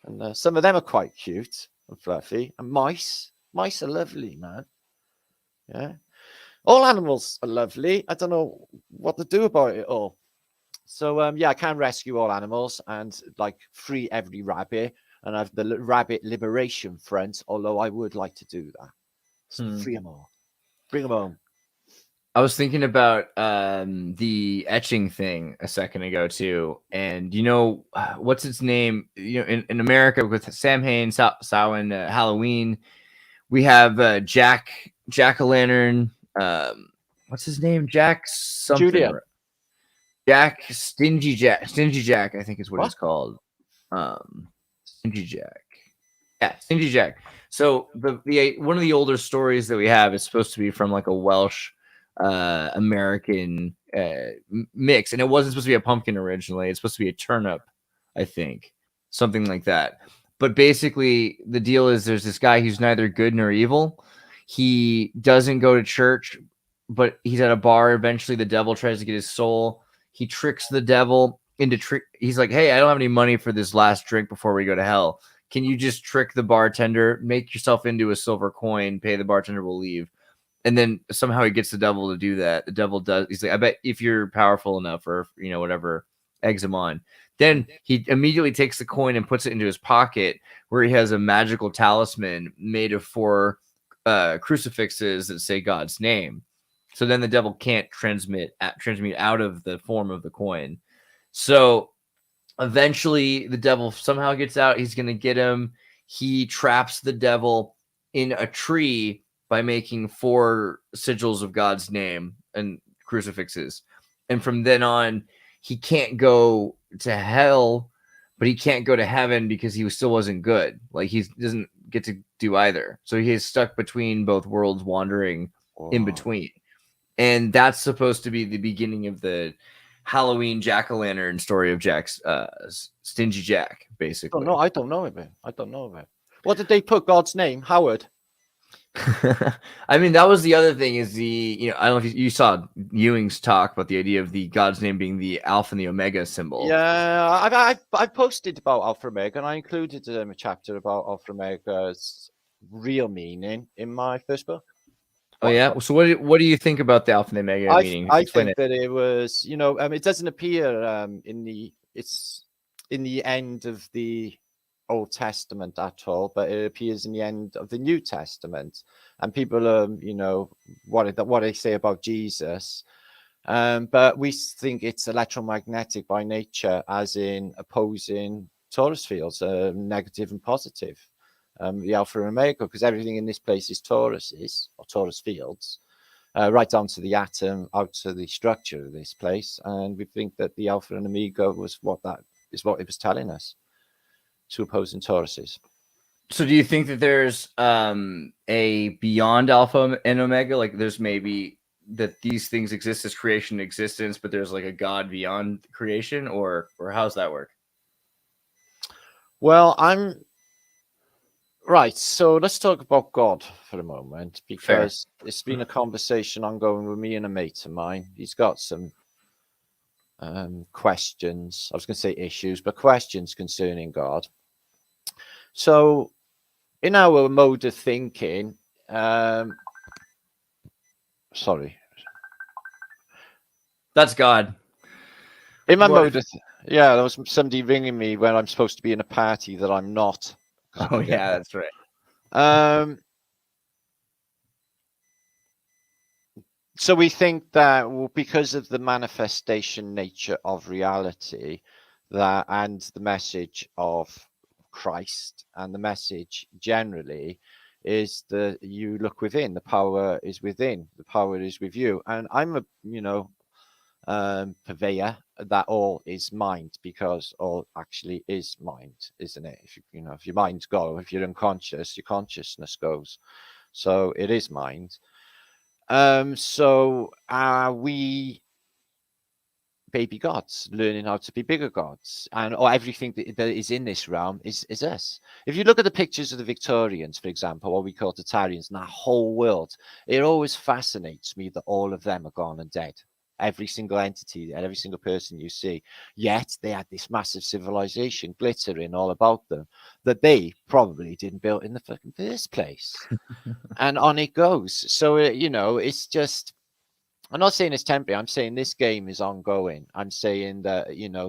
[SPEAKER 3] and some of them are quite cute and fluffy. And mice are lovely, man. Yeah, all animals are lovely. I don't know what to do about it all. So I can rescue all animals and like free every rabbit, and have the Rabbit Liberation Front. Although I would like to do that. So free them all, bring them home.
[SPEAKER 2] I was thinking about the etching thing a second ago too, and what's its name? In America with Samhain, Samhain, Halloween, we have Jack-o'-lantern. What's his name? Jack something.
[SPEAKER 3] Julia.
[SPEAKER 2] Jack Stingy Jack. I think is what it's called. Stingy Jack. Yeah, Stingy Jack. So the one of the older stories that we have is supposed to be from like a Welsh American mix, and it wasn't supposed to be a pumpkin originally. It's supposed to be a turnip, I think, something like that. But basically the deal is there's this guy who's neither good nor evil. He doesn't go to church but he's at a bar. Eventually, the devil tries to get his soul. He tricks the devil into He's like, "Hey, I don't have any money for this last drink before we go to hell. Can you just trick the bartender, make yourself into a silver coin, pay the bartender, we'll leave." And then somehow he gets the devil to do that. The devil does. He's like, "I bet if you're powerful enough, or whatever, eggs him on." Then he immediately takes the coin and puts it into his pocket, where he has a magical talisman made of 4 crucifixes that say God's name. So then the devil can't transmute out of the form of the coin. So eventually the devil somehow gets out. He's going to get him. He traps the devil in a tree by making 4 sigils of God's name and crucifixes. And from then on, he can't go to hell, but he can't go to heaven because he still wasn't good. Like, he doesn't get to do either. So he is stuck between both worlds, wandering in between. And that's supposed to be the beginning of the Halloween jack-o'-lantern story of Jack's Stingy Jack, basically.
[SPEAKER 3] No, I don't know about. What did they put God's name? Howard.
[SPEAKER 2] I mean, that was the other thing is I don't know if you saw Ewing's talk about the idea of the God's name being the Alpha and the Omega symbol.
[SPEAKER 3] Yeah, I posted about Alpha Omega, and I included a chapter about Alpha Omega's real meaning in my first book.
[SPEAKER 2] Oh yeah. So what do you think about the Alpha and the Omega meaning?
[SPEAKER 3] I think that it was, it doesn't appear in the end of the Old Testament at all, but it appears in the end of the New Testament, and people what they say about Jesus, but we think it's electromagnetic by nature, as in opposing torus fields, negative and positive. The Alpha and Omega, because everything in this place is toruses or torus fields, right down to the atom, out to the structure of this place, and we think that the Alpha and Omega was what it was telling us, to opposing toruses.
[SPEAKER 2] So do you think that there's a beyond Alpha and Omega? Like, there's maybe that these things exist as creation and existence, but there's like a God beyond creation, or how's that work?
[SPEAKER 3] Well, right, so let's talk about God for a moment, because it's been a conversation ongoing with me and a mate of mine. He's got some questions. I was going to say issues, but questions concerning God. So, in our mode of thinking, sorry,
[SPEAKER 2] that's God.
[SPEAKER 3] In my mode of there was somebody ringing me when I'm supposed to be in a party that I'm not.
[SPEAKER 2] Oh yeah, that's right.
[SPEAKER 3] So we think that because of the manifestation nature of reality, and the message of Christ, and the message generally is that you look within, the power is within, the power is with you. And I'm a purveyor that all is mind, because all actually is mind, isn't it? If your mind's go, if you're unconscious, your consciousness goes. So it is mind. So are we baby gods learning how to be bigger gods, or everything that is in this realm is us? If you look at the pictures of the Victorians, for example, what we call Tatarians, and that whole world, it always fascinates me that all of them are gone and dead. Every single entity and every single person you see, yet they had this massive civilization glittering all about them that they probably didn't build in the fucking first place. And on it goes. So it's just, I'm not saying it's temporary. I'm saying this game is ongoing. I'm saying that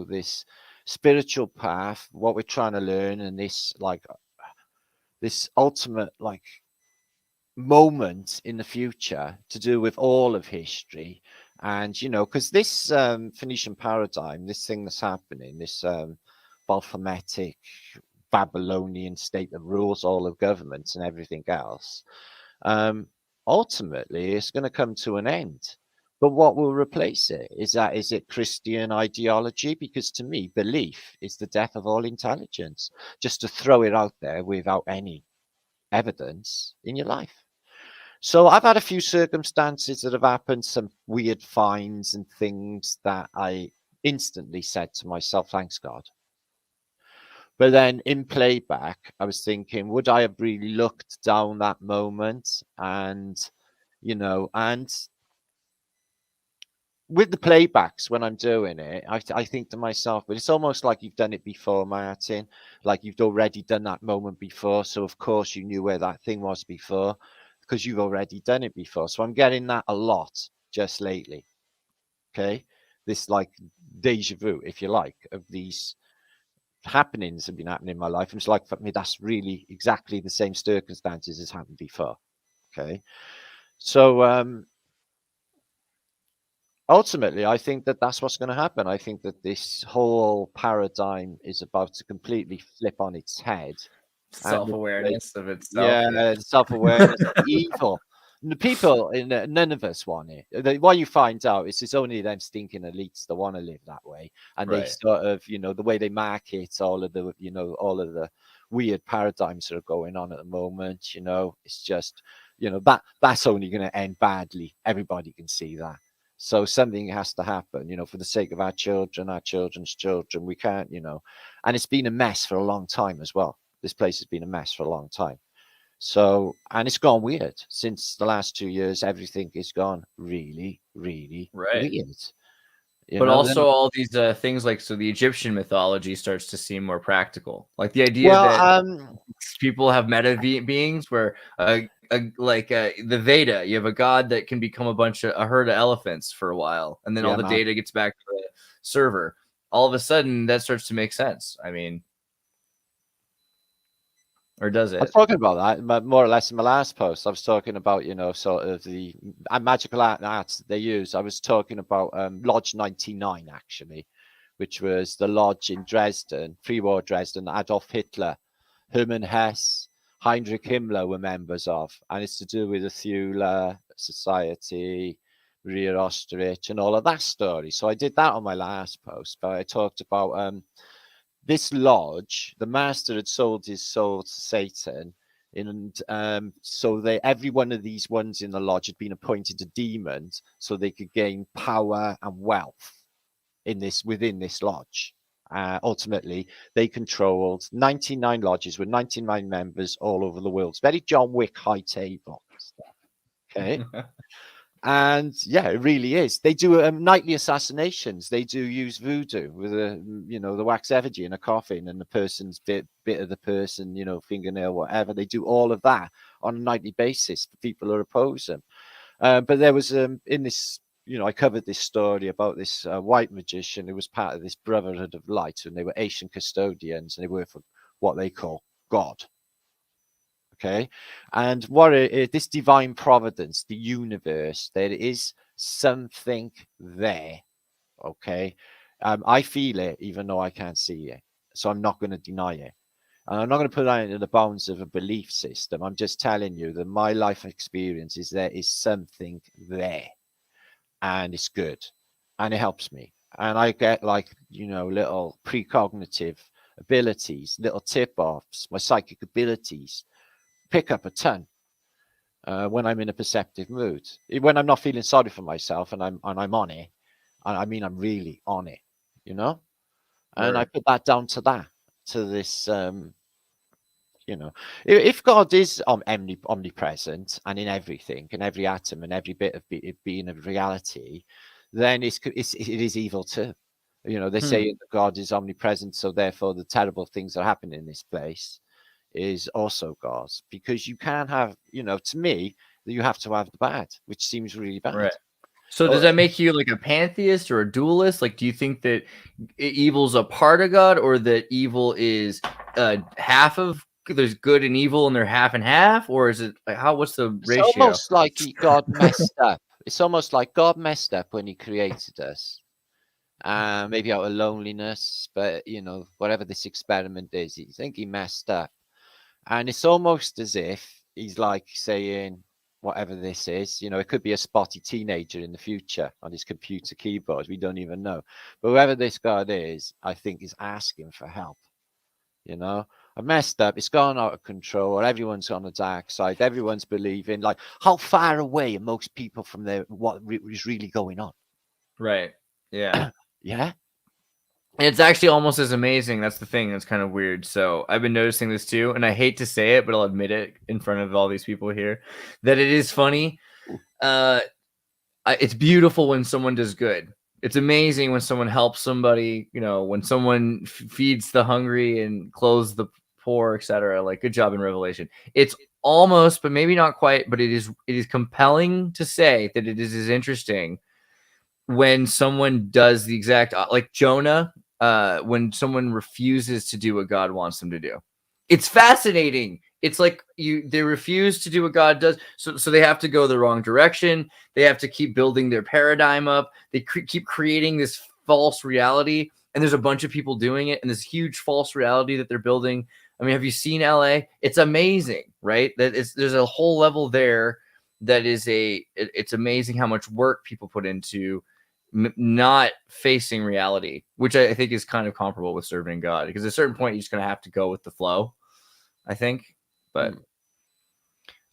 [SPEAKER 3] this spiritual path, what we're trying to learn, and this ultimate moment in the future to do with all of history. And because this Phoenician paradigm, this thing that's happening, this Baphometic Babylonian state that rules all of governments and everything else, ultimately it's going to come to an end. But what will replace it? Is it Christian ideology? Because to me, belief is the death of all intelligence. Just to throw it out there without any evidence in your life. So I've had a few circumstances that have happened, some weird finds and things that I instantly said to myself, thanks God. But then in playback, I was thinking, would I have really looked down that moment and with the playbacks when I'm doing it, I think to myself, but it's almost like you've done it before, Martin. Like you've already done that moment before, so of course you knew where that thing was before, because you've already done it before. So I'm getting that a lot just lately. Okay, this like deja vu, if you like, of these happenings have been happening in my life. And it's like, for me, that's really exactly the same circumstances as happened before. Okay, so ultimately, I think that that's what's going to happen. I think that this whole paradigm is about to completely flip on its head. And
[SPEAKER 2] Self-awareness of itself.
[SPEAKER 3] yeah, self-awareness, the evil. And the people, none of us want it. What you find out is it's only them stinking elites that want to live that way. And they
[SPEAKER 2] Right.
[SPEAKER 3] sort of, the way they market all of the, all of the weird paradigms that are going on at the moment, it's just, that's only going to end badly. Everybody can see that. So something has to happen, for the sake of our children, our children's children. We can't, and it's been a mess for a long time as well. This place has been a mess for a long time. So, and it's gone weird since the last 2 years. Everything has gone really, really
[SPEAKER 2] Right.
[SPEAKER 3] weird.
[SPEAKER 2] But also all these things like, so the Egyptian mythology starts to seem more practical. Like the idea that people have meta beings where the Veda, you have a god that can become a herd of elephants for a while. And then all the data gets back to the server. All of a sudden that starts to make sense. I mean, or does it?
[SPEAKER 3] I was talking about that more or less in my last post. I was talking about, sort of the magical arts they use. I was talking about Lodge 99, actually, which was the lodge in Dresden, pre-war Dresden, Adolf Hitler, Hermann Hesse, Heinrich Himmler were members of. And it's to do with the Thule Society, Maria Ostrich, and all of that story. So I did that on my last post, but I talked about this lodge. The master had sold his soul to Satan, and so every one of these ones in the lodge had been appointed a demon, so they could gain power and wealth within this lodge. Ultimately, they controlled 99 lodges with 99 members all over the world. It's very John Wick high table stuff. Okay. And yeah, it really is. They do nightly assassinations. They do use voodoo with the wax effigy in a coffin and the person's bit of the person, fingernail, whatever. They do all of that on a nightly basis for people who oppose them. But there was in this, I covered this story about this white magician who was part of this Brotherhood of Light, and they were Asian custodians, and they were for what they call God. Okay, and this divine providence, the universe, there is something there. Okay, I feel it even though I can't see it, so I'm not going to deny it, and I'm not going to put that into the bounds of a belief system. I'm just telling you that my life experience is there is something there, and it's good, and it helps me, and I get little precognitive abilities, little tip-offs, my psychic abilities pick up a ton when I'm in a perceptive mood. When I'm not feeling sorry for myself and I'm on it, I mean I'm really on it, and I put that down to this, if God is omnipresent and in everything, in every atom and every bit of being of reality, then it is evil too. They say that God is omnipresent, so therefore the terrible things that happen in this place is also God's, because you can't have, to me, you have to have the bad, which seems really bad.
[SPEAKER 2] Right. So does that make you like a pantheist or a dualist? Like, do you think that evil's a part of God, or that evil is half of, there's good and evil and they're half and half, or is it like what's the ratio?
[SPEAKER 3] It's almost like God messed up. It's almost like God messed up when he created us. Maybe out of loneliness, but whatever this experiment is, I think he messed up. And it's almost as if he's like saying, whatever this is, it could be a spotty teenager in the future on his computer keyboard. We don't even know. But whoever this God is, I think is asking for help. I messed up. It's gone out of control. Everyone's on the dark side. Everyone's believing. Like, how far away are most people from what is really going on?
[SPEAKER 2] Right. Yeah.
[SPEAKER 3] Yeah.
[SPEAKER 2] It's actually almost as amazing. That's the thing. That's kind of weird. So I've been noticing this too, and I hate to say it, but I'll admit it in front of all these people here, that it is funny. it's beautiful when someone does good. It's amazing when someone helps somebody, you know, when someone feeds the hungry and clothes the poor, etc. Like, good job in Revelation. It's almost, but maybe not quite, but it is compelling to say that it is as interesting when someone does the exact, like Jonah, when someone refuses to do what God wants them to do. It's fascinating. It's like they refuse to do what God does, so they have to go the wrong direction. They have to keep building their paradigm up. They keep creating this false reality, and there's a bunch of people doing it, and this huge false reality that they're building. I mean, have you seen LA? It's amazing, right? There's a whole level there that is it's amazing how much work people put into not facing reality, which I think is kind of comparable with serving God, because at a certain point you're just going to have to go with the flow, I think. But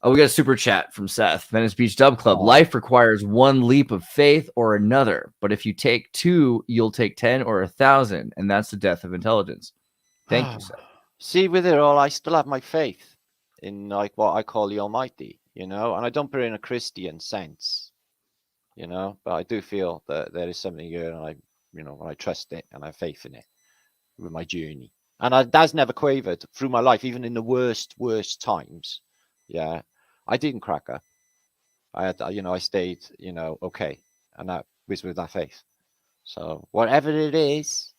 [SPEAKER 2] we got a super chat from Seth. Venice Beach Dub Club. Life requires one leap of faith or another, but if you take 2, you'll take 10 or 1,000, and that's the death of intelligence. Thank you, Seth.
[SPEAKER 3] See, with it all, I still have my faith in like what I call the Almighty, you know, and I don't put it in a Christian sense, you know, but I do feel that there is something here, and I, you know, I trust it and I have faith in it with my journey. And that's never quavered through my life, even in the worst times. Yeah, I didn't crack up. I had, you know, I stayed, you know, okay, and that was with that faith. So whatever it is,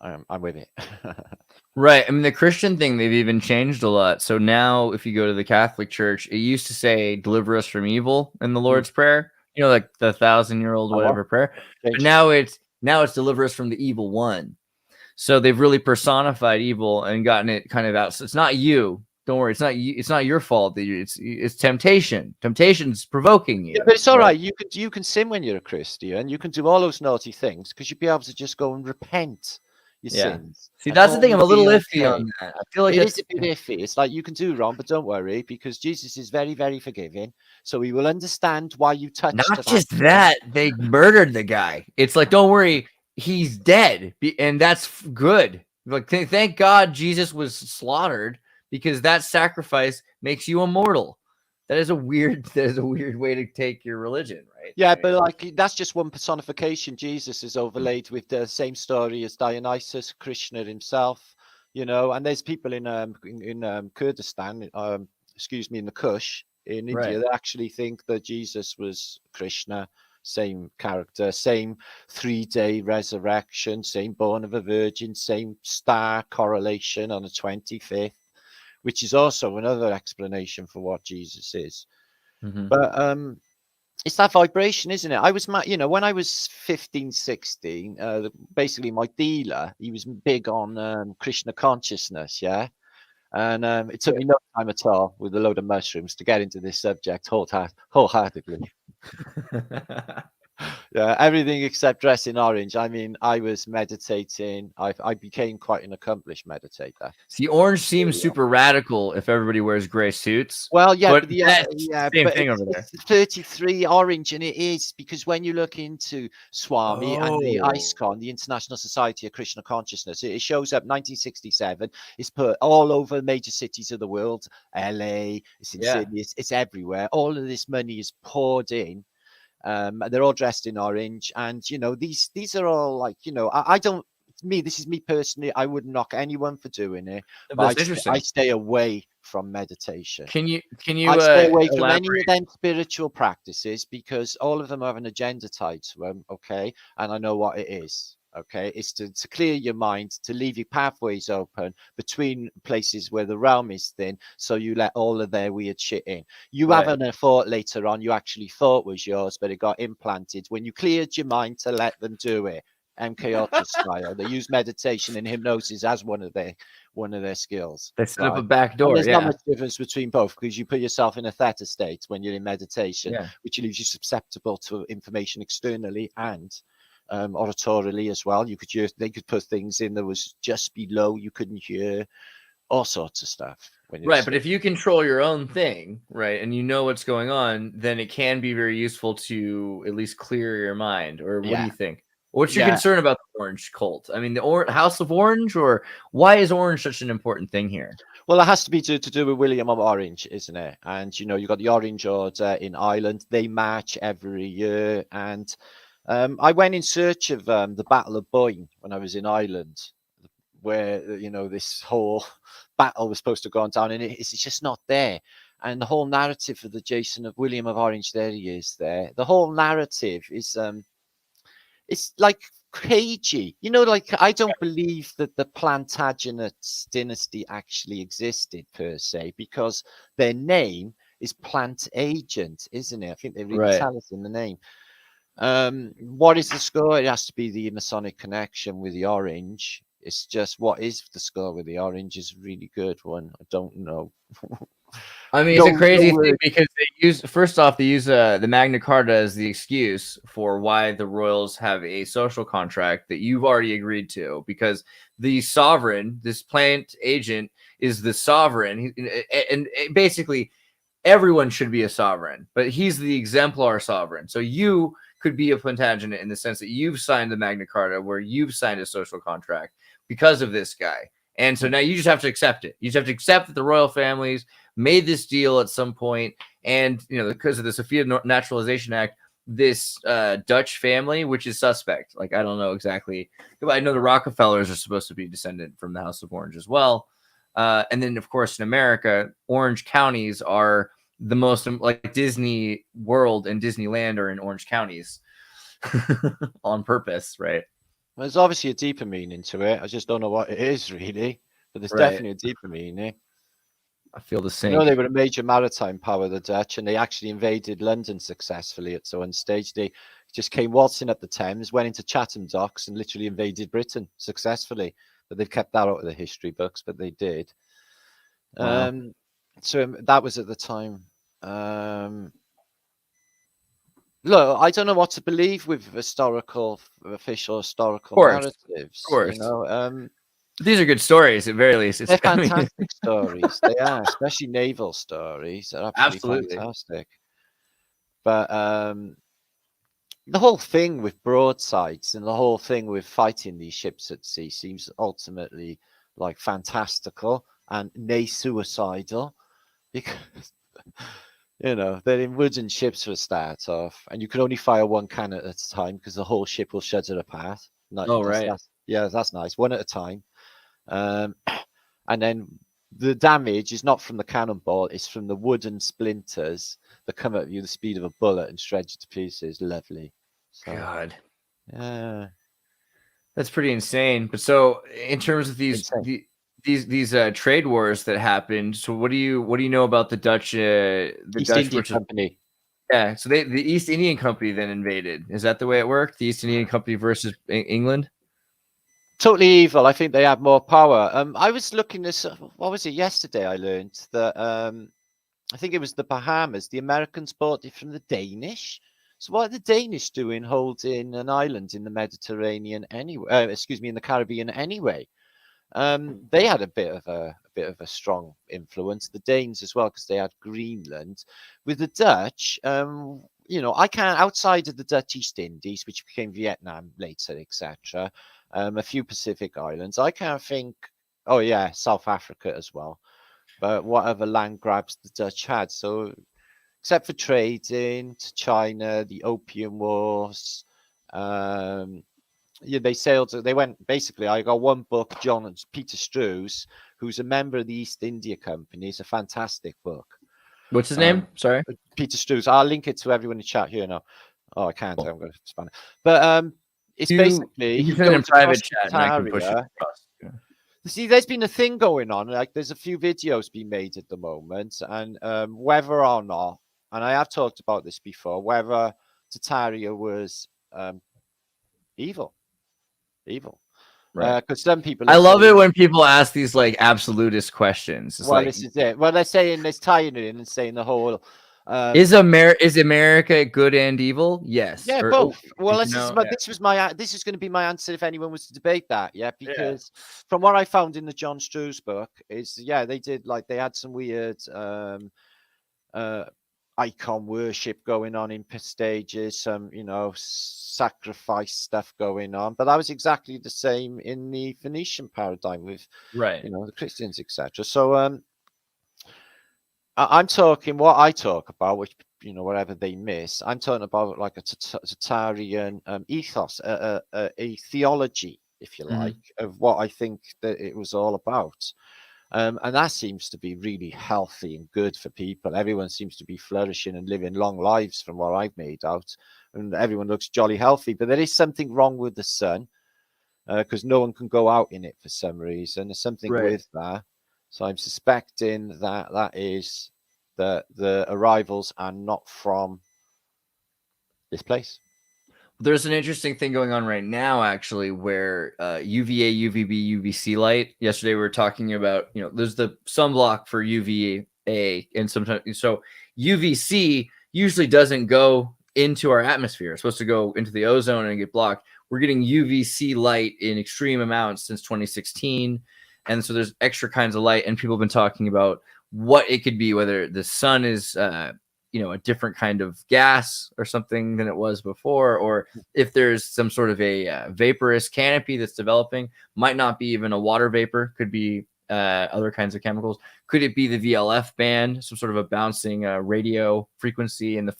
[SPEAKER 3] I'm with it.
[SPEAKER 2] Right. I mean, the Christian thing, they've even changed a lot. So now, if you go to the Catholic Church, it used to say "Deliver us from evil" in the Lord's Prayer. You know, like the 1,000-year-old whatever prayer. But now it's "Deliver us from the evil one." So they've really personified evil and gotten it kind of out. So it's not you. Don't worry. It's not you. It's not your fault. It's temptation. Temptation's provoking you.
[SPEAKER 3] Yeah, but it's all right. You can sin when you're a Christian. You can do all those naughty things because you'll be able to just go and repent your sins.
[SPEAKER 2] See, that's the thing. I'm a little iffy on that. I feel like
[SPEAKER 3] it is a bit iffy. It's like you can do wrong, but don't worry, because Jesus is very, very forgiving. So he will understand why you touched.
[SPEAKER 2] Not just that, they murdered the guy. It's like, don't worry, he's dead, and that's good. Like, thank God Jesus was slaughtered, because that sacrifice makes you immortal. That is a weird way to take your religion, right?
[SPEAKER 3] Yeah, but like that's just one personification. Jesus is overlaid with the same story as Dionysus, Krishna himself, you know. And there's people in Kurdistan, in the Kush in India, that actually think that Jesus was Krishna, same character, same 3-day resurrection, same born of a virgin, same star correlation on the 25th. Which is also another explanation for what Jesus is. But it's that vibration, isn't it? I was, you know, when I was 15, 16, basically my dealer, he was big on Krishna consciousness, yeah? And it took me no time at all with a load of mushrooms to get into this subject wholeheartedly. Yeah, everything except dressing orange. I mean, I was meditating. I became quite an accomplished meditator.
[SPEAKER 2] See, orange seems super radical if everybody wears gray suits.
[SPEAKER 3] Well, yeah,
[SPEAKER 2] but
[SPEAKER 3] same thing over there. It's 33 orange, and it is because when you look into Swami and the ISKCON, the International Society of Krishna Consciousness, it shows up 1967. It's put all over major cities of the world. LA, it's in Sydney, it's everywhere. All of this money is poured in. They're all dressed in orange, and you know these are all like, you know, I don't. This is me personally. I wouldn't knock anyone for doing it, but I stay away from meditation.
[SPEAKER 2] Can you?
[SPEAKER 3] I stay away from any of them spiritual practices because all of them have an agenda tied to them. Okay, and I know what it is. Okay, it's to clear your mind, to leave your pathways open between places where the realm is thin, so you let all of their weird shit in. You haven't a thought later on you actually thought was yours, but it got implanted when you cleared your mind to let them do it. MK Ultra style. They use meditation and hypnosis as one of their skills.
[SPEAKER 2] They set up a back door.
[SPEAKER 3] There's not much difference between both because you put yourself in a theta state when you're in meditation, which leaves you susceptible to information externally and oratorily as well. They could put things in that was just below, you couldn't hear, all sorts of stuff.
[SPEAKER 2] But if you control your own thing, right, and you know what's going on, then it can be very useful to at least clear your mind. Or what do you think? What's your
[SPEAKER 3] Yeah.
[SPEAKER 2] concern about the orange cult? I mean, the House of Orange, or why is orange such an important thing here?
[SPEAKER 3] Well, it has to be to do with William of Orange, isn't it? And you've got the Orange Order in Ireland. They march every year. And I went in search of the Battle of Boyne when I was in Ireland, where this whole battle was supposed to go on down, and it's just not there. And the whole narrative of the Jason of William of Orange, there he is there. The whole narrative is it's like cagey. Like, I don't believe that the Plantagenet dynasty actually existed per se, because their name is Plant Agent, isn't it? I think they really tell us in the name. What is the score? It has to be the Masonic connection with the orange. It's just, what is the score with the orange is a really good one. I don't know.
[SPEAKER 2] I mean, it's a crazy thing because they use the Magna Carta as the excuse for why the royals have a social contract that you've already agreed to, because the sovereign, this plant agent, is the sovereign, and basically everyone should be a sovereign, but he's the exemplar sovereign. So you could be a Plantagenet in the sense that you've signed the Magna Carta, where you've signed a social contract because of this guy. And so now you just have to accept it. You just have to accept that the royal families made this deal at some point. And, because of the Sophia Naturalization Act, this Dutch family, which is suspect. Like, I don't know exactly. I know the Rockefellers are supposed to be descendant from the House of Orange as well. And then, of course, in America, orange counties are the most, like Disney World and Disneyland are in orange counties on purpose, right?
[SPEAKER 3] Well, there's obviously a deeper meaning to it. I just don't know what it is, really. But there's definitely a deeper meaning.
[SPEAKER 2] I feel the same.
[SPEAKER 3] They were a major maritime power, the Dutch, and they actually invaded London successfully at one stage. They just came waltzing up the Thames, went into Chatham Docks, and literally invaded Britain successfully. But they've kept that out of the history books, but they did.
[SPEAKER 2] Wow.
[SPEAKER 3] So that was at the time. Look, I don't know what to believe with official historical narratives.
[SPEAKER 2] Of course. These are good stories, at very least.
[SPEAKER 3] They're fantastic stories. They are, especially naval stories. They're absolutely fantastic. But the whole thing with broadsides and the whole thing with fighting these ships at sea seems ultimately like fantastical and nay suicidal, because they're in wooden ships for a start off, and you can only fire one cannon at a time because the whole ship will shudder apart. That's nice. One at a time. And then the damage is not from the cannonball, it's from the wooden splinters that come at you the speed of a bullet and shred you to pieces. Lovely. So,
[SPEAKER 2] God.
[SPEAKER 3] Yeah.
[SPEAKER 2] That's pretty insane. But so in terms of these trade wars that happened, so what do you know about the Dutch
[SPEAKER 3] East India Company?
[SPEAKER 2] Yeah, so the East Indian Company then invaded. Is that the way it worked? The East Indian Company versus England?
[SPEAKER 3] Totally evil. I think they have more power. I was looking this. What was it yesterday? I learned that I think it was the Bahamas. The Americans bought it from the Danish. So what are the Danish doing holding an island in the Mediterranean anyway? In the Caribbean anyway. They had a bit of a strong influence. The Danes as well, because they had Greenland. With the Dutch, I can't, outside of the Dutch East Indies, which became Vietnam later, etc. A few Pacific islands. I can't think. Oh yeah, South Africa as well. But whatever land grabs the Dutch had, so except for trading to China, the Opium Wars. They sailed. They went basically. I got one book, Peter Strues, who's a member of the East India Company. It's a fantastic book.
[SPEAKER 2] What's his name? Sorry,
[SPEAKER 3] Peter Strues. I'll link it to everyone in chat here now. Oh, I can't. I'm going to span it. But it's basically
[SPEAKER 2] you send in private chat and I can push it across. Yeah.
[SPEAKER 3] See, there's been a thing going on. Like, there's a few videos being made at the moment, and whether or not, and I have talked about this before, whether Tataria was evil. Right. Because some people.
[SPEAKER 2] I love it when people ask these like absolutist questions.
[SPEAKER 3] Well, this is it. Well, they're saying, they're tying it in and saying the whole.
[SPEAKER 2] Is America good and evil? Yes.
[SPEAKER 3] Yeah, both. Well, this is going to be my answer if anyone was to debate that. Yeah, because from what I found in the John Strues book is, they did, like, they had some weird icon worship going on in stages, some, you know, sacrifice stuff going on. But that was exactly the same in the Phoenician paradigm with, you know, the Christians, etc. So I'm talking what I talk about, which, you know, whatever they miss, I'm talking about like a Tatarian ethos, a theology, if you like, of what I think that it was all about. And that seems to be really healthy and good for people. Everyone seems to be flourishing and living long lives from what I've made out. And everyone looks jolly healthy. But there is something wrong with the sun because no one can go out in it for some reason. There's something with that. So I'm suspecting that that is that the arrivals are not from this place.
[SPEAKER 2] There's an interesting thing going on right now, actually, where UVA, UVB, UVC light. Yesterday we were talking about, you know, there's the sunblock for UVA, and sometimes so UVC usually doesn't go into our atmosphere. It's supposed to go into the ozone and get blocked. We're getting UVC light in extreme amounts since 2016, and so there's extra kinds of light, and people have been talking about what it could be, whether the sun is you know, a different kind of gas or something than it was before, or if there's some sort of a vaporous canopy that's developing. Might not be even a water vapor, could be other kinds of chemicals. Could it be the VLF band, some sort of a bouncing radio frequency in the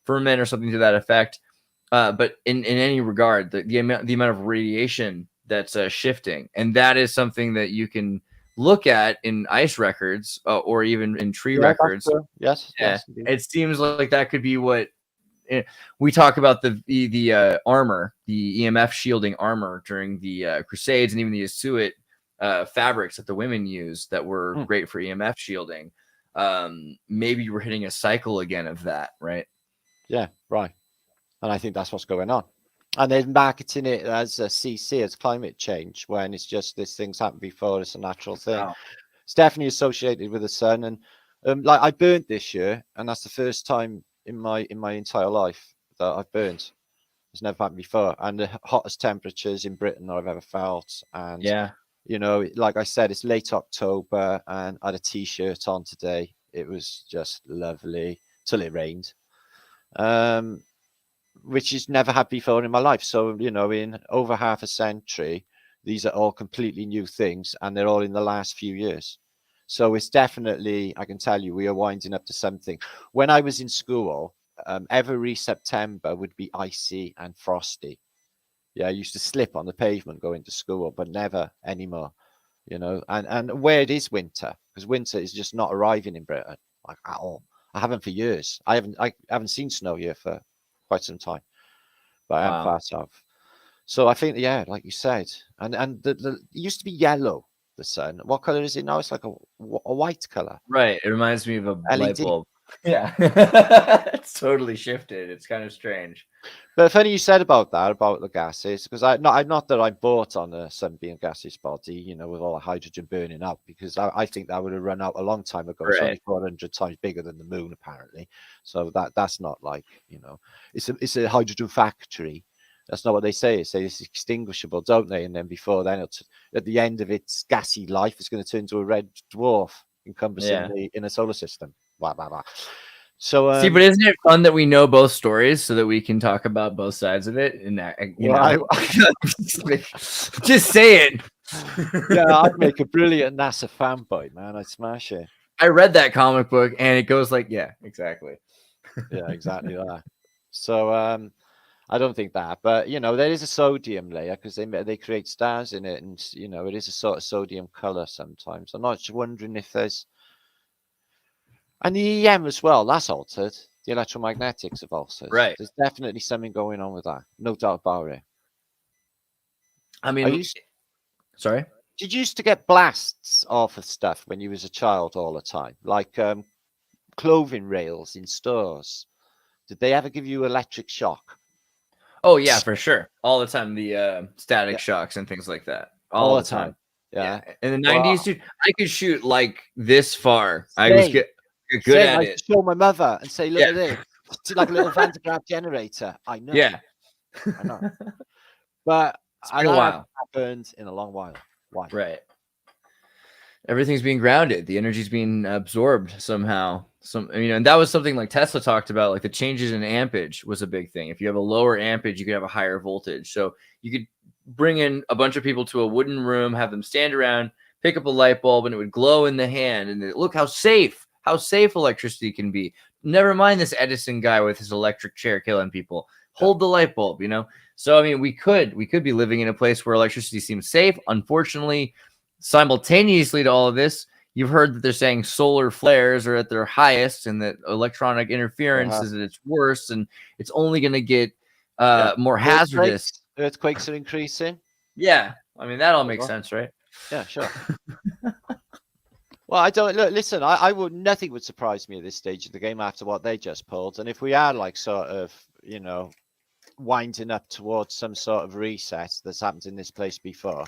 [SPEAKER 2] firmament or something to that effect? But in any regard, the amount of radiation that's shifting, and that is something that you can look at in ice records or even in tree records.
[SPEAKER 3] Yes.
[SPEAKER 2] It seems like that could be what we talk about, the armor, the EMF shielding armor during the Crusades, and even the Asuit fabrics that the women used that were great for EMF shielding. Maybe we're hitting a cycle again of that, right?
[SPEAKER 3] Yeah, right. And I think that's what's going on. And they're marketing it as a CC, as climate change, when it's just this thing's happened before. It's a natural thing. Wow. It's definitely associated with the sun. And like I burnt this year, and that's the first time in my entire life that I've burnt. It's never happened before. And the hottest temperatures in Britain that I've ever felt. And you know, like I said, it's late October, and I had a t-shirt on today. It was just lovely till it rained. Which has never had before in my life. So, you know, in over half a century, these are all completely new things, and they're all in the last few years. So it's definitely, I can tell you, we are winding up to something. When I was in school, every September would be icy and frosty. Yeah, I used to slip on the pavement going to school, but never anymore, you know. And where it is winter, because winter is just not arriving in Britain, like at all. I haven't for years. I haven't seen snow here for quite some time, but I am far south. So I think, yeah, like you said, and it used to be yellow, the sun. What color is it now? It's like a white color.
[SPEAKER 2] Right. It reminds me of a
[SPEAKER 3] LED
[SPEAKER 2] light bulb. Yeah. It's totally shifted. It's kind of strange.
[SPEAKER 3] But funny you said about that, about the gases, because not that I bought on a sun being gaseous body, you know, with all the hydrogen burning out, because I think that would have run out a long time ago. It's only 400 times bigger than the moon, apparently. So that's not like, you know, it's a hydrogen factory. That's not what they say. They say it's extinguishable, don't they? And then before then, at the end of its gassy life, it's going to turn into a red dwarf encompassing the inner solar system. Blah, blah, blah. So
[SPEAKER 2] see, but isn't it fun that we know both stories so that we can talk about both sides of it? And that, you know, just say it.
[SPEAKER 3] Yeah, I'd make a brilliant NASA fanboy, man. I'd smash it.
[SPEAKER 2] I read that comic book, and it goes like, yeah, exactly.
[SPEAKER 3] Yeah, exactly that. So I don't think that, but you know, there is a sodium layer because they create stars in it, and you know, it is a sort of sodium color sometimes. I'm not wondering if there's. And the EM as well, that's altered. The electromagnetics have altered.
[SPEAKER 2] Right.
[SPEAKER 3] There's definitely something going on with that. No doubt about it.
[SPEAKER 2] I mean, sorry?
[SPEAKER 3] Did you used to get blasts off of stuff when you was a child all the time? Like clothing rails in stores. Did they ever give you electric shock?
[SPEAKER 2] Oh, yeah, for sure. All the time. The static shocks and things like that. All the time.
[SPEAKER 3] Yeah.
[SPEAKER 2] In the 90s, dude, I could shoot like this far. I was good at it.
[SPEAKER 3] Show my mother and say, look at this. It's like a little Van de Graaff generator. I know.
[SPEAKER 2] Yeah.
[SPEAKER 3] I know. But
[SPEAKER 2] it's been a while.
[SPEAKER 3] Happened in a long while. Why?
[SPEAKER 2] Right. everything's being grounded. The energy's being absorbed somehow. And that was something like Tesla talked about, like the changes in ampage was a big thing. If you have a lower ampage, you could have a higher voltage. So you could bring in a bunch of people to a wooden room, have them stand around, pick up a light bulb, and it would glow in the hand. And look how safe electricity can be. Never mind this Edison guy with his electric chair killing people. Hold the light bulb, So, I mean, we could be living in a place where electricity seems safe. Unfortunately, simultaneously to all of this, you've heard that they're saying solar flares are at their highest and that electronic interference is at its worst, and it's only going to get more hazardous.
[SPEAKER 3] Earthquakes are increasing.
[SPEAKER 2] Yeah. I mean, that all makes sense, right?
[SPEAKER 3] Yeah, sure. Well, listen, nothing would surprise me at this stage of the game after what they just pulled. And if we are like sort of, winding up towards some sort of reset that's happened in this place before,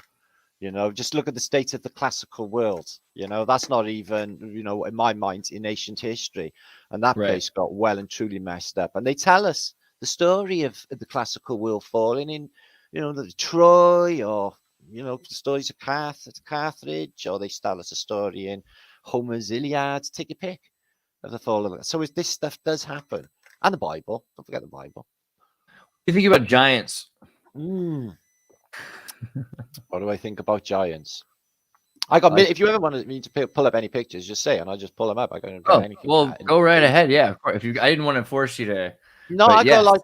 [SPEAKER 3] just look at the state of the classical world. That's not even, in my mind, in ancient history. And that place got well and truly messed up. And they tell us the story of the classical world falling in, the Troy, or, the stories of Carthage, or they tell us a story in Homer's Iliad. Take a pick of the fall of it. So this stuff does happen. And the Bible. Don't forget the Bible.
[SPEAKER 2] You think about giants?
[SPEAKER 3] What do I think about giants? If you ever wanted me to pull up any pictures, just say, and I'll just pull them up. I got anything.
[SPEAKER 2] Well, go right ahead. Yeah, of course. I didn't want to force you to.
[SPEAKER 3] No, I got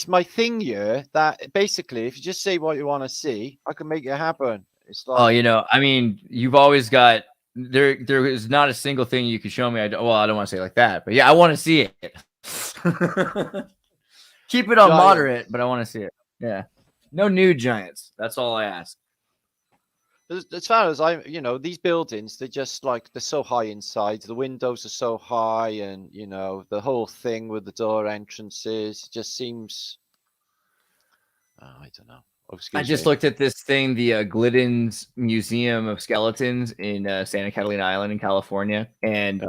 [SPEAKER 3] my thing here. That basically, if you just say what you want to see, I can make it happen. It's like,
[SPEAKER 2] I mean, you've always got there. There is not a single thing you can show me. I don't want to say it like that, but yeah, I want to see it. Keep it on moderate, but I want to see it. Yeah. No new giants. That's all I ask.
[SPEAKER 3] As far as these buildings, they're just like, they're so high inside. The windows are so high, and, the whole thing with the door entrances just seems, I don't know.
[SPEAKER 2] I just looked at this thing, the Glidden's Museum of Skeletons in Santa Catalina Island in California. And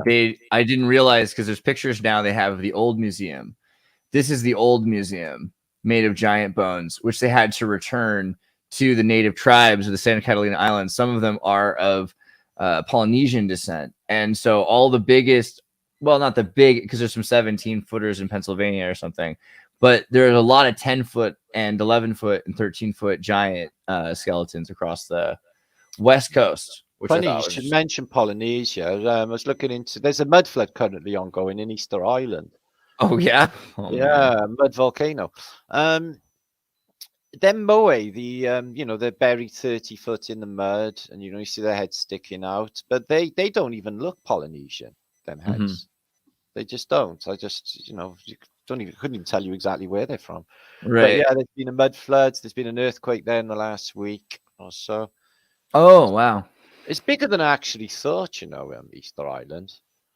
[SPEAKER 2] I didn't realize, because there's pictures now they have of the old museum. This is the old museum made of giant bones, which they had to return to the native tribes of the Santa Catalina Islands. Some of them are of Polynesian descent. And so all the biggest, well, not the big, because there's some 17-footers in Pennsylvania or something, but there's a lot of 10-foot and 11-foot and 13-foot giant skeletons across the West Coast.
[SPEAKER 3] Funny you should mention Polynesia. I was looking into, there's a mud flood currently ongoing in Easter Island.
[SPEAKER 2] Oh, yeah?
[SPEAKER 3] Mud volcano. Then Moe, they're buried 30 foot in the mud, and you see their heads sticking out, but they don't even look Polynesian, them heads. Mm-hmm. They just don't. I just, couldn't even tell you exactly where they're from.
[SPEAKER 2] Right.
[SPEAKER 3] But yeah, there's been a mud flood. There's been an earthquake there in the last week or so.
[SPEAKER 2] Oh, wow.
[SPEAKER 3] It's bigger than I actually thought, Easter Island.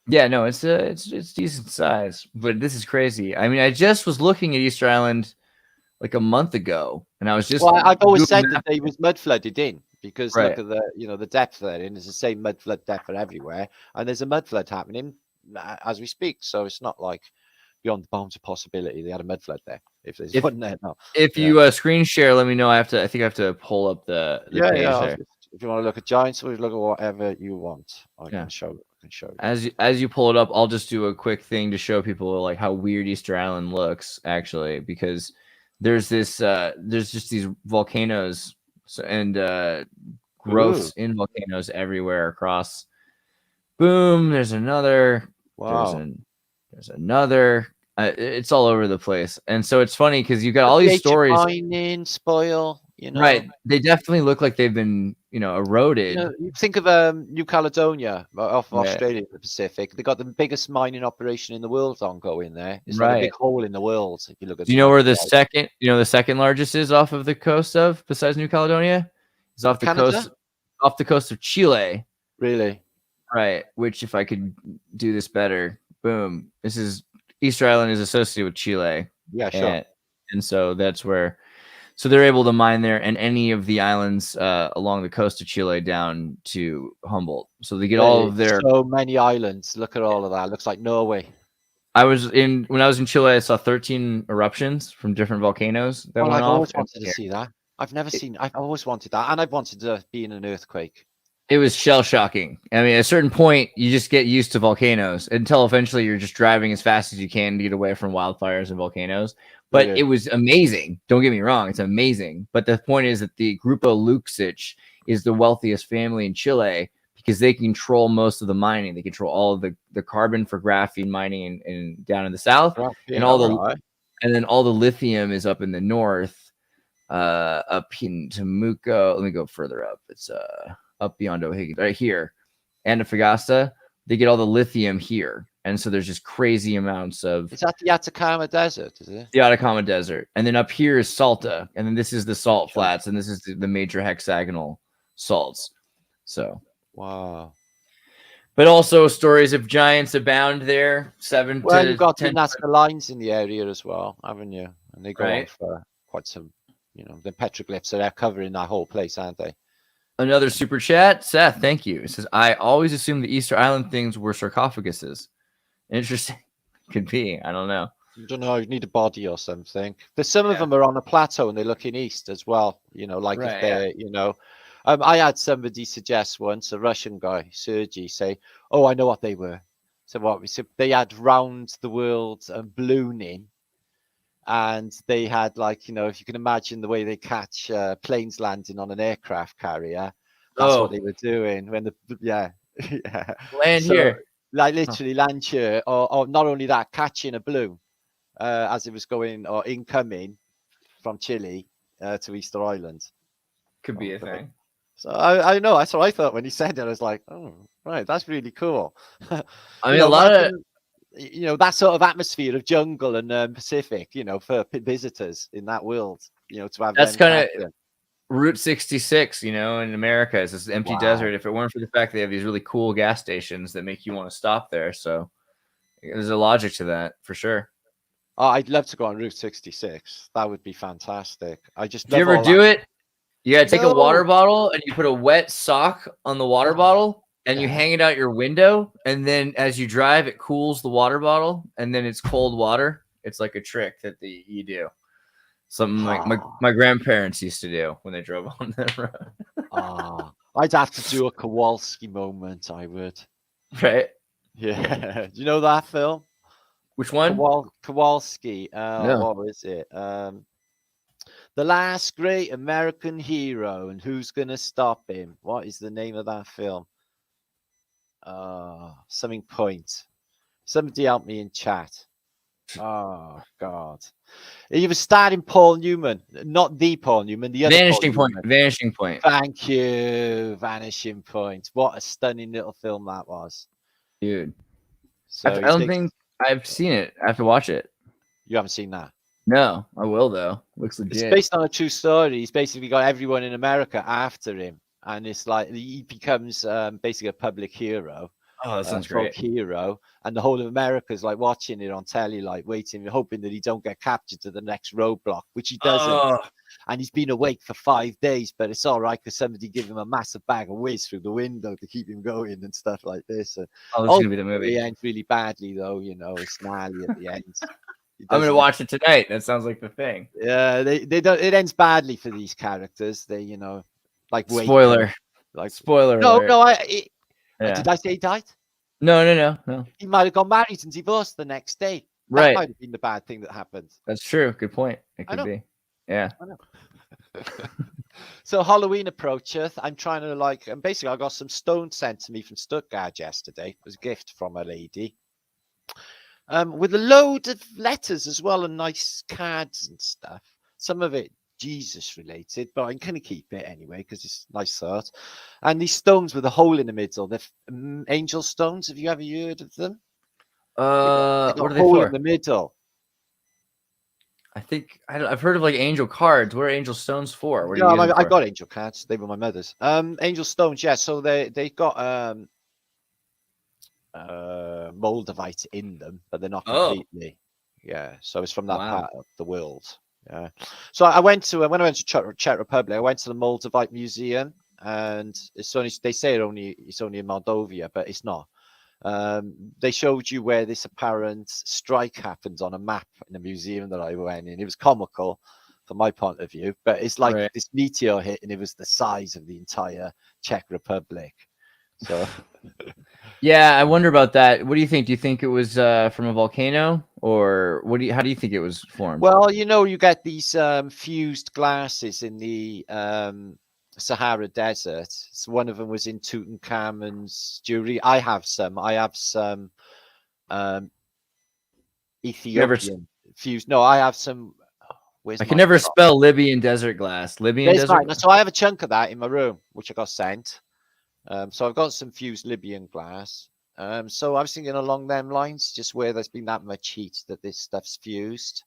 [SPEAKER 2] Yeah, no, it's decent size, but this is crazy. I mean, I just was looking at Easter Island like a month ago, and I was just.
[SPEAKER 3] Well, I've always said that they was mud flooded in, because look at the the depth there, and it's the same mud flood depth everywhere, and there's a mud flood happening as we speak. So it's not like beyond the bounds of possibility they had a mud flood there. If there's one there now.
[SPEAKER 2] If you screen share, let me know. I think I have to pull up the page there.
[SPEAKER 3] If you want to look at giants, or look at whatever you want, I can show you.
[SPEAKER 2] As you pull it up, I'll just do a quick thing to show people like how weird Easter Island looks, actually, because there's just these volcanoes and growths in volcanoes everywhere across. Boom! There's another. Wow. There's another. It's all over the place, and so it's funny because you got all these stories.
[SPEAKER 3] Mining, spoil.
[SPEAKER 2] Right? They definitely look like they've been, eroded.
[SPEAKER 3] You think of New Caledonia off Australia in the Pacific. They got the biggest mining operation in the world ongoing there. It's like a big hole in the world. If you look at.
[SPEAKER 2] Do you know where the second largest is off of the coast of, besides New Caledonia? It's off the coast of Chile.
[SPEAKER 3] Really?
[SPEAKER 2] Right. Which, if I could do this better, boom. This is Easter Island is associated with Chile.
[SPEAKER 3] Yeah, sure.
[SPEAKER 2] And so that's where. So they're able to mine there, and any of the islands along the coast of Chile down to Humboldt. So they get all of their.
[SPEAKER 3] So many islands. Look at all of that. It looks like Norway.
[SPEAKER 2] When I was in Chile, I saw 13 eruptions from different volcanoes that went off.
[SPEAKER 3] I've always wanted to see that. I've never seen. I've always wanted that, and I've wanted to be in an earthquake.
[SPEAKER 2] It was shell shocking. I mean, at a certain point, you just get used to volcanoes until eventually you're just driving as fast as you can to get away from wildfires and volcanoes. But
[SPEAKER 3] Really?
[SPEAKER 2] it was amazing. Don't get me wrong. It's amazing. But the point is that the Grupo Luxich is the wealthiest family in Chile because they control most of the mining. They control all of the carbon for graphene mining in down in the south. And and then all the lithium is up in the north, up in Temuco. Let me go further up. It's up beyond O'Higgins, right here. Antofagasta, they get all the lithium here. And so there's just crazy amounts of...
[SPEAKER 3] Is that the Atacama Desert, is it?
[SPEAKER 2] The Atacama Desert. And then up here is Salta. And then this is the salt flats. And this is the major hexagonal salts. So...
[SPEAKER 3] Wow.
[SPEAKER 2] But also stories of giants abound there.
[SPEAKER 3] Well, you've got the Nazca lines in the area as well, haven't you? And they go on for quite some, the petroglyphs are covering that whole place, aren't they?
[SPEAKER 2] Another super chat. Seth, thank you. It says, I always assumed the Easter Island things were sarcophaguses. Interesting. Could be. I don't know.
[SPEAKER 3] I don't know. You need a body or something. There's some of them are on a plateau and they're looking east as well. If they're, I had somebody suggest once, a Russian guy, Sergey, say, "Oh, I know what they were." So what? So they had round the world ballooning, and they had if you can imagine the way they catch planes landing on an aircraft carrier, that's what they were doing when
[SPEAKER 2] land here,
[SPEAKER 3] like literally land here, or not only that, catching a balloon as it was going or incoming from Chile to Easter Island.
[SPEAKER 2] Could be a thing.
[SPEAKER 3] So I know that's what I thought when he said it. I was like, oh, right, that's really cool.
[SPEAKER 2] I mean, a lot of
[SPEAKER 3] that sort of atmosphere of jungle and Pacific, for visitors in that world, to have.
[SPEAKER 2] That's kind of Route 66, in America is this empty desert. If it weren't for the fact they have these really cool gas stations that make you want to stop there, so there's a logic to that for sure.
[SPEAKER 3] Oh, I'd love to go on Route 66. That would be fantastic.
[SPEAKER 2] If you ever do it, you gotta take a water bottle and you put a wet sock on the water bottle and you hang it out your window. And then as you drive, it cools the water bottle and then it's cold water. It's like a trick that you do. Something like my grandparents used to do when they drove on the road.
[SPEAKER 3] I'd have to do a Kowalski moment. I would.
[SPEAKER 2] Right?
[SPEAKER 3] Yeah. Do you know that film?
[SPEAKER 2] Which one?
[SPEAKER 3] Kowalski.
[SPEAKER 2] No.
[SPEAKER 3] What was it? The Last Great American Hero, and Who's Gonna Stop Him? What is the name of that film? Something point. Somebody help me in chat. Oh God! You were starting Paul Newman, not the Paul Newman, the other
[SPEAKER 2] Vanishing Point. Vanishing Point.
[SPEAKER 3] Thank you, Vanishing Point. What a stunning little film that was,
[SPEAKER 2] dude.
[SPEAKER 3] So
[SPEAKER 2] I don't think I've seen it. I have to watch it.
[SPEAKER 3] You haven't seen that?
[SPEAKER 2] No, I will though. Looks legit.
[SPEAKER 3] It's based on a true story. He's basically got everyone in America after him, and it's like he becomes basically a public hero.
[SPEAKER 2] Oh, that sounds great.
[SPEAKER 3] Hero, and the whole of America's like watching it on telly, like waiting, hoping that he don't get captured to the next roadblock, which he doesn't. And he's been awake for 5 days, but it's all right because somebody give him a massive bag of whiz through the window to keep him going and stuff like this. And
[SPEAKER 2] this is gonna be the movie.
[SPEAKER 3] It ends really badly though, it's gnarly at the end.
[SPEAKER 2] I'm gonna watch it tonight. That sounds like the thing.
[SPEAKER 3] Yeah, they don't. It ends badly for these characters. They, like
[SPEAKER 2] spoiler, spoiler.
[SPEAKER 3] No,
[SPEAKER 2] alert.
[SPEAKER 3] No. Did I say he died?
[SPEAKER 2] No.
[SPEAKER 3] He might have got married and divorced the next day. That might have been the bad thing that happened.
[SPEAKER 2] That's true. Good point. It could be. Yeah.
[SPEAKER 3] I know. So Halloween approacheth. I'm trying to and basically I got some stones sent to me from Stuttgart yesterday. It was a gift from a lady. With a load of letters as well and nice cards and stuff. Some of it Jesus related, but I'm going to keep it anyway because it's nice thought. And these stones with a hole in the middle, they're angel stones. Have you ever heard of them?
[SPEAKER 2] What are they
[SPEAKER 3] hole
[SPEAKER 2] for?
[SPEAKER 3] In the middle.
[SPEAKER 2] I think I've heard of angel cards. What are angel stones for? What
[SPEAKER 3] I got angel cards. They were my mother's. Angel stones, yeah. So they got moldavite in them, but they're not completely. Yeah. So it's from that part of the world. Yeah. So I went to when I went to Czech Republic, I went to the Moldavite Museum, and it's only they say it's only in Moldavia, but it's not. They showed you where this apparent strike happened on a map in the museum that I went in. It was comical from my point of view. But it's like
[SPEAKER 2] Right.
[SPEAKER 3] this meteor hit, and it was the size of the entire Czech Republic. So
[SPEAKER 2] Yeah, I wonder about that. What do you think? Do you think it was from a volcano, or how do you think it was formed?
[SPEAKER 3] well, you get these fused glasses in the Sahara Desert. So one of them was in Tutankhamun's jewelry. I have some Ethiopian fused. No, I have some. Where's
[SPEAKER 2] I can
[SPEAKER 3] my
[SPEAKER 2] never
[SPEAKER 3] top?
[SPEAKER 2] spell Libyan desert glass. Libyan
[SPEAKER 3] There's
[SPEAKER 2] desert
[SPEAKER 3] mine.
[SPEAKER 2] glass?
[SPEAKER 3] So I have a chunk of that in my room, which I got sent. So I've got some fused Libyan glass. So I was thinking along them lines, just where there's been that much heat that this stuff's fused.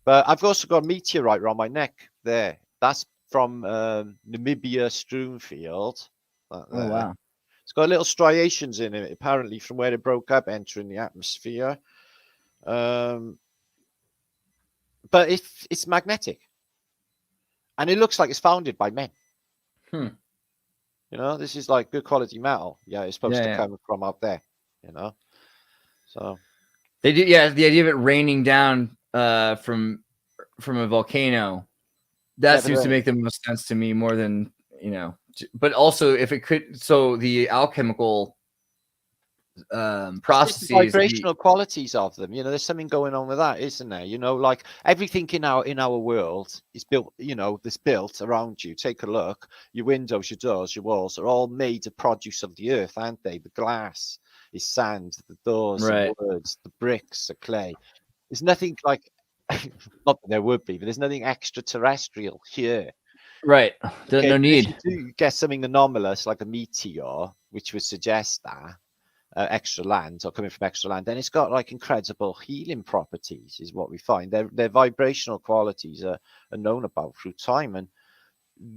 [SPEAKER 3] But I've also got a meteorite around my neck there. That's from Namibia Stroomfield.
[SPEAKER 2] Oh, wow.
[SPEAKER 3] It's got little striations in it, apparently from where it broke up entering the atmosphere. But it's magnetic. And it looks like it's founded by men. This is like good quality metal. Yeah, it's supposed to come from out there, So
[SPEAKER 2] they do, yeah. The idea of it raining down from a volcano, that seems to make the most sense to me more than But also, if it could, so the alchemical processes,
[SPEAKER 3] the vibrational qualities of them. There's something going on with that, isn't there? Like everything in our world is built. That's built around you. Take a look. Your windows, your doors, your walls are all made of produce of the earth, aren't they? The glass is sand. The doors are words. The bricks are clay. There's nothing like. Not that there would be, but there's nothing extraterrestrial here.
[SPEAKER 2] Right.
[SPEAKER 3] Okay,
[SPEAKER 2] No need.
[SPEAKER 3] If you do get something anomalous like a meteor, which would suggest that. Extra land or coming from extra land, then it's got like incredible healing properties, is what we find. Their vibrational qualities are known about through time, and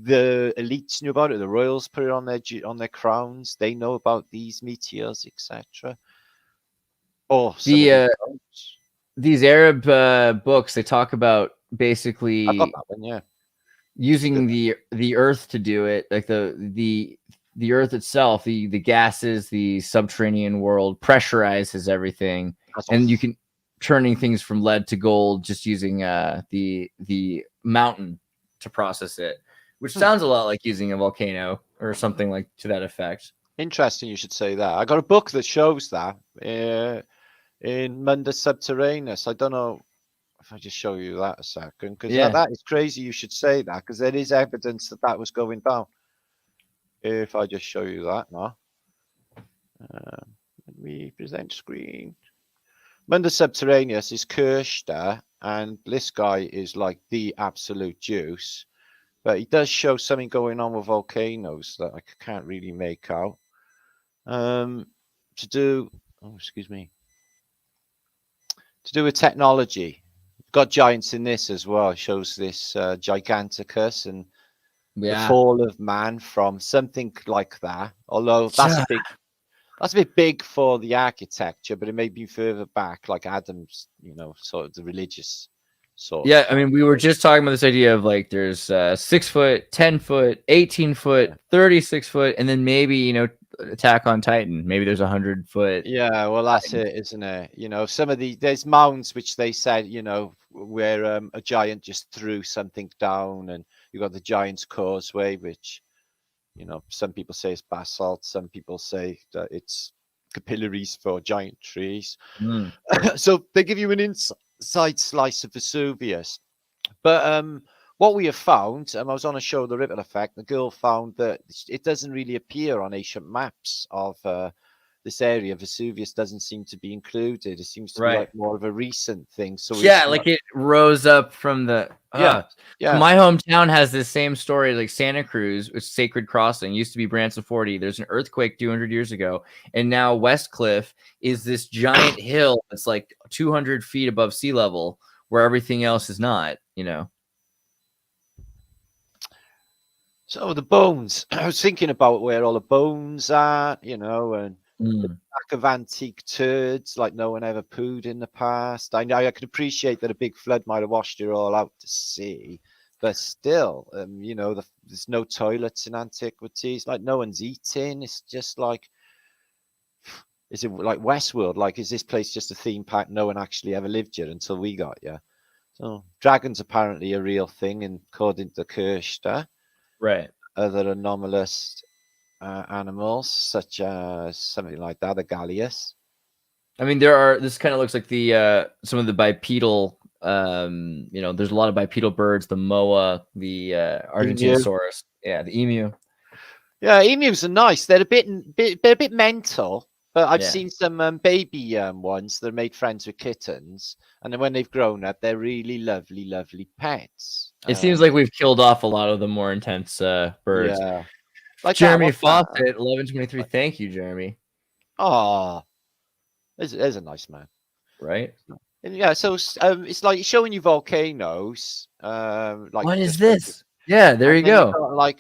[SPEAKER 3] the elites knew about it. The royals put it on their crowns. They know about these meteors, etc. Or
[SPEAKER 2] these Arab books, they talk about basically
[SPEAKER 3] I've got that one, yeah,
[SPEAKER 2] using the earth to do it, like the earth itself, the gases, the subterranean world pressurizes everything. And you can turning things from lead to gold just using the mountain to process it, which sounds a lot like using a volcano or something like to that effect.
[SPEAKER 3] Interesting you should say that. I got a book that shows that in Munda Subterraneous. I don't know if I just show you that a second, because that is crazy you should say that, because there is evidence that was going down. If I just show you that now, let me present screen. Munda Subterraneous is Kirshter, and this guy is like the absolute juice. But he does show something going on with volcanoes that I can't really make out. To do with technology. Got giants in this as well. It shows this Giganticus and the fall of man from something like that. Although that's a bit big for the architecture, but it may be further back, like Adam's, sort of the religious sort.
[SPEAKER 2] Yeah, I mean, we were just talking about this idea of like there's 6 foot, 10 foot, 18 foot, 36 foot, and then maybe Attack on Titan. Maybe there's 100 foot.
[SPEAKER 3] Yeah, well, that's it, isn't it? Some of there's mounds which they said, where a giant just threw something down, and you got the Giant's Causeway, which, some people say it's basalt, some people say that it's capillaries for giant trees. So they give you an inside slice of Vesuvius. But what we have found, I was on a show, The Ripple Effect, the girl found that it doesn't really appear on ancient maps of this area. Vesuvius doesn't seem to be included. It seems to be like more of a recent thing. So
[SPEAKER 2] like it rose up from the
[SPEAKER 3] yeah.
[SPEAKER 2] My hometown has this same story, like Santa Cruz, which Sacred Crossing used to be Branson 40. There's an earthquake 200 years ago, and now Westcliff is this giant hill that's like 200 feet above sea level, where everything else is not.
[SPEAKER 3] So the bones. I was thinking about where all the bones are, and the back of antique turds like no one ever pooed in the past. I know I could appreciate that a big flood might have washed it all out to sea, but still, there's no toilets in antiquities. Like no one's eating. It's just like, is it like Westworld? Like, is this place just a theme park? No one actually ever lived here until we got here. So dragons apparently a real thing, according to Kirsta.
[SPEAKER 2] Right.
[SPEAKER 3] Other anomalous animals, such as something like that, the Gallius.
[SPEAKER 2] I mean, this kind of looks like the some of the bipedal. There's a lot of bipedal birds. The moa, the Argentinosaurus, yeah, the emu.
[SPEAKER 3] Yeah, emus are nice. They're a bit mental, but I've
[SPEAKER 2] Yeah.
[SPEAKER 3] seen some baby ones that are made friends with kittens, and then when they've grown up, they're really lovely, lovely pets.
[SPEAKER 2] It seems like we've killed off a lot of the more intense birds.
[SPEAKER 3] Yeah, like
[SPEAKER 2] Jeremy
[SPEAKER 3] that,
[SPEAKER 2] Fawcett, 1123. Thank you, Jeremy.
[SPEAKER 3] Oh, there's a nice man,
[SPEAKER 2] right?
[SPEAKER 3] And yeah, so it's like showing you volcanoes. Like
[SPEAKER 2] what is this? Yeah, there you go.
[SPEAKER 3] Got, like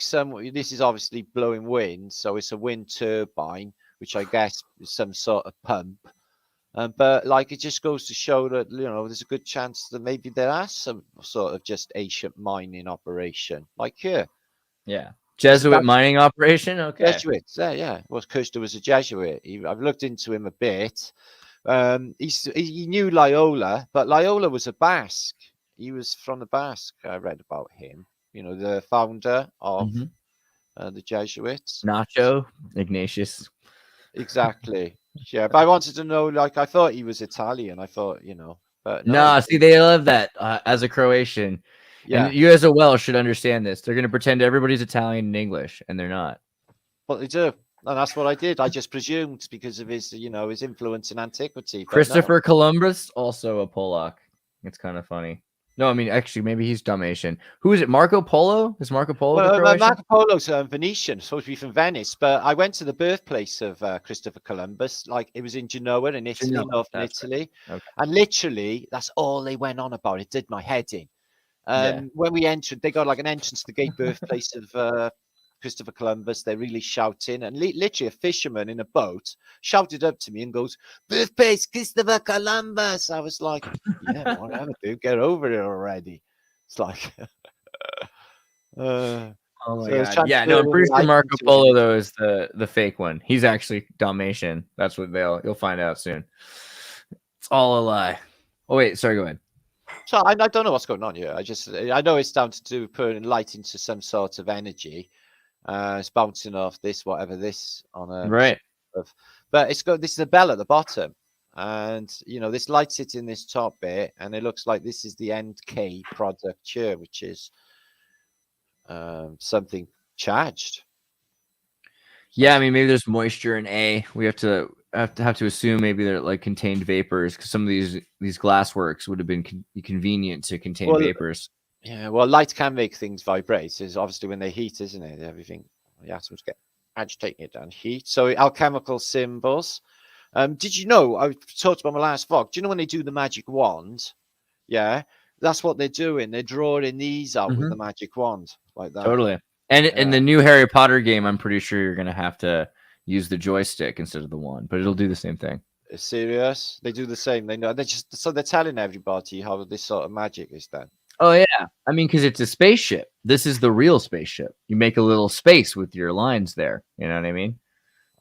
[SPEAKER 3] this is obviously blowing wind, so it's a wind turbine, which I guess is some sort of pump. But like it just goes to show that there's a good chance that maybe there are some sort of just ancient mining operation, like here.
[SPEAKER 2] Yeah, Jesuit mining operation. Okay,
[SPEAKER 3] Jesuits. Yeah. Well, Custer was a Jesuit. I've looked into him a bit. He knew Loyola, but Loyola was a Basque. He was from the Basque. I read about him. The founder of the Jesuits.
[SPEAKER 2] Nacho Ignatius.
[SPEAKER 3] Exactly. Yeah, but I wanted to know. Like, I thought he was Italian. I thought, but no.
[SPEAKER 2] Nah, see, they love that as a Croatian. Yeah. And you as a Welsh should understand this. They're going to pretend everybody's Italian and English, and they're not.
[SPEAKER 3] Well, they do. And that's what I did. I just presumed because of his, his influence in antiquity.
[SPEAKER 2] Christopher Columbus, also a Polak. It's kind of funny. No, I mean, actually, maybe he's Dalmatian. Who is it? Marco Polo? Is Marco Polo?
[SPEAKER 3] Marco Polo's Venetian, supposed to be from Venice. But I went to the birthplace of Christopher Columbus. Like, it was in Genoa in Italy, northern Italy. Right. Okay. And literally, that's all they went on about. It did my head in. When we entered, they got like an entrance to the gate birthplace of Christopher Columbus. They're really shouting, and literally a fisherman in a boat shouted up to me and goes, "Birthplace Christopher Columbus." I was like, "Yeah, whatever, dude, get over it already." It's like,
[SPEAKER 2] oh my god, yeah, no, I'm pretty sure Marco Polo though is the fake one. He's actually Dalmatian. That's what you'll find out soon. It's all a lie. Oh wait, sorry, go ahead.
[SPEAKER 3] So I don't know what's going on here. I know it's down to do putting light into some sort of energy. It's bouncing off this, whatever this on a
[SPEAKER 2] right.
[SPEAKER 3] But this is a bell at the bottom, and this light sits in this top bit, and it looks like this is the end K product here, which is something charged.
[SPEAKER 2] Yeah, I mean maybe there's moisture in A. We have to assume maybe they're like contained vapors, because some of these glass works would have been convenient to contain vapors.
[SPEAKER 3] Yeah, well, light can make things vibrate. It's obviously when they heat, isn't it? Everything, the atoms get agitating it down heat. So alchemical symbols. Did you know? I talked about my last vlog. Do you know when they do the magic wand? Yeah, that's what they're doing. They're drawing these out with the magic wand, like that.
[SPEAKER 2] Totally. And in the new Harry Potter game, I'm pretty sure you're gonna have to use the joystick instead of the wand, but it'll do the same thing.
[SPEAKER 3] Serious? They do the same. They know. They're telling everybody how this sort of magic is done.
[SPEAKER 2] Oh yeah, I mean, because it's a spaceship. This is the real spaceship. You make a little space with your lines there. You know what I mean?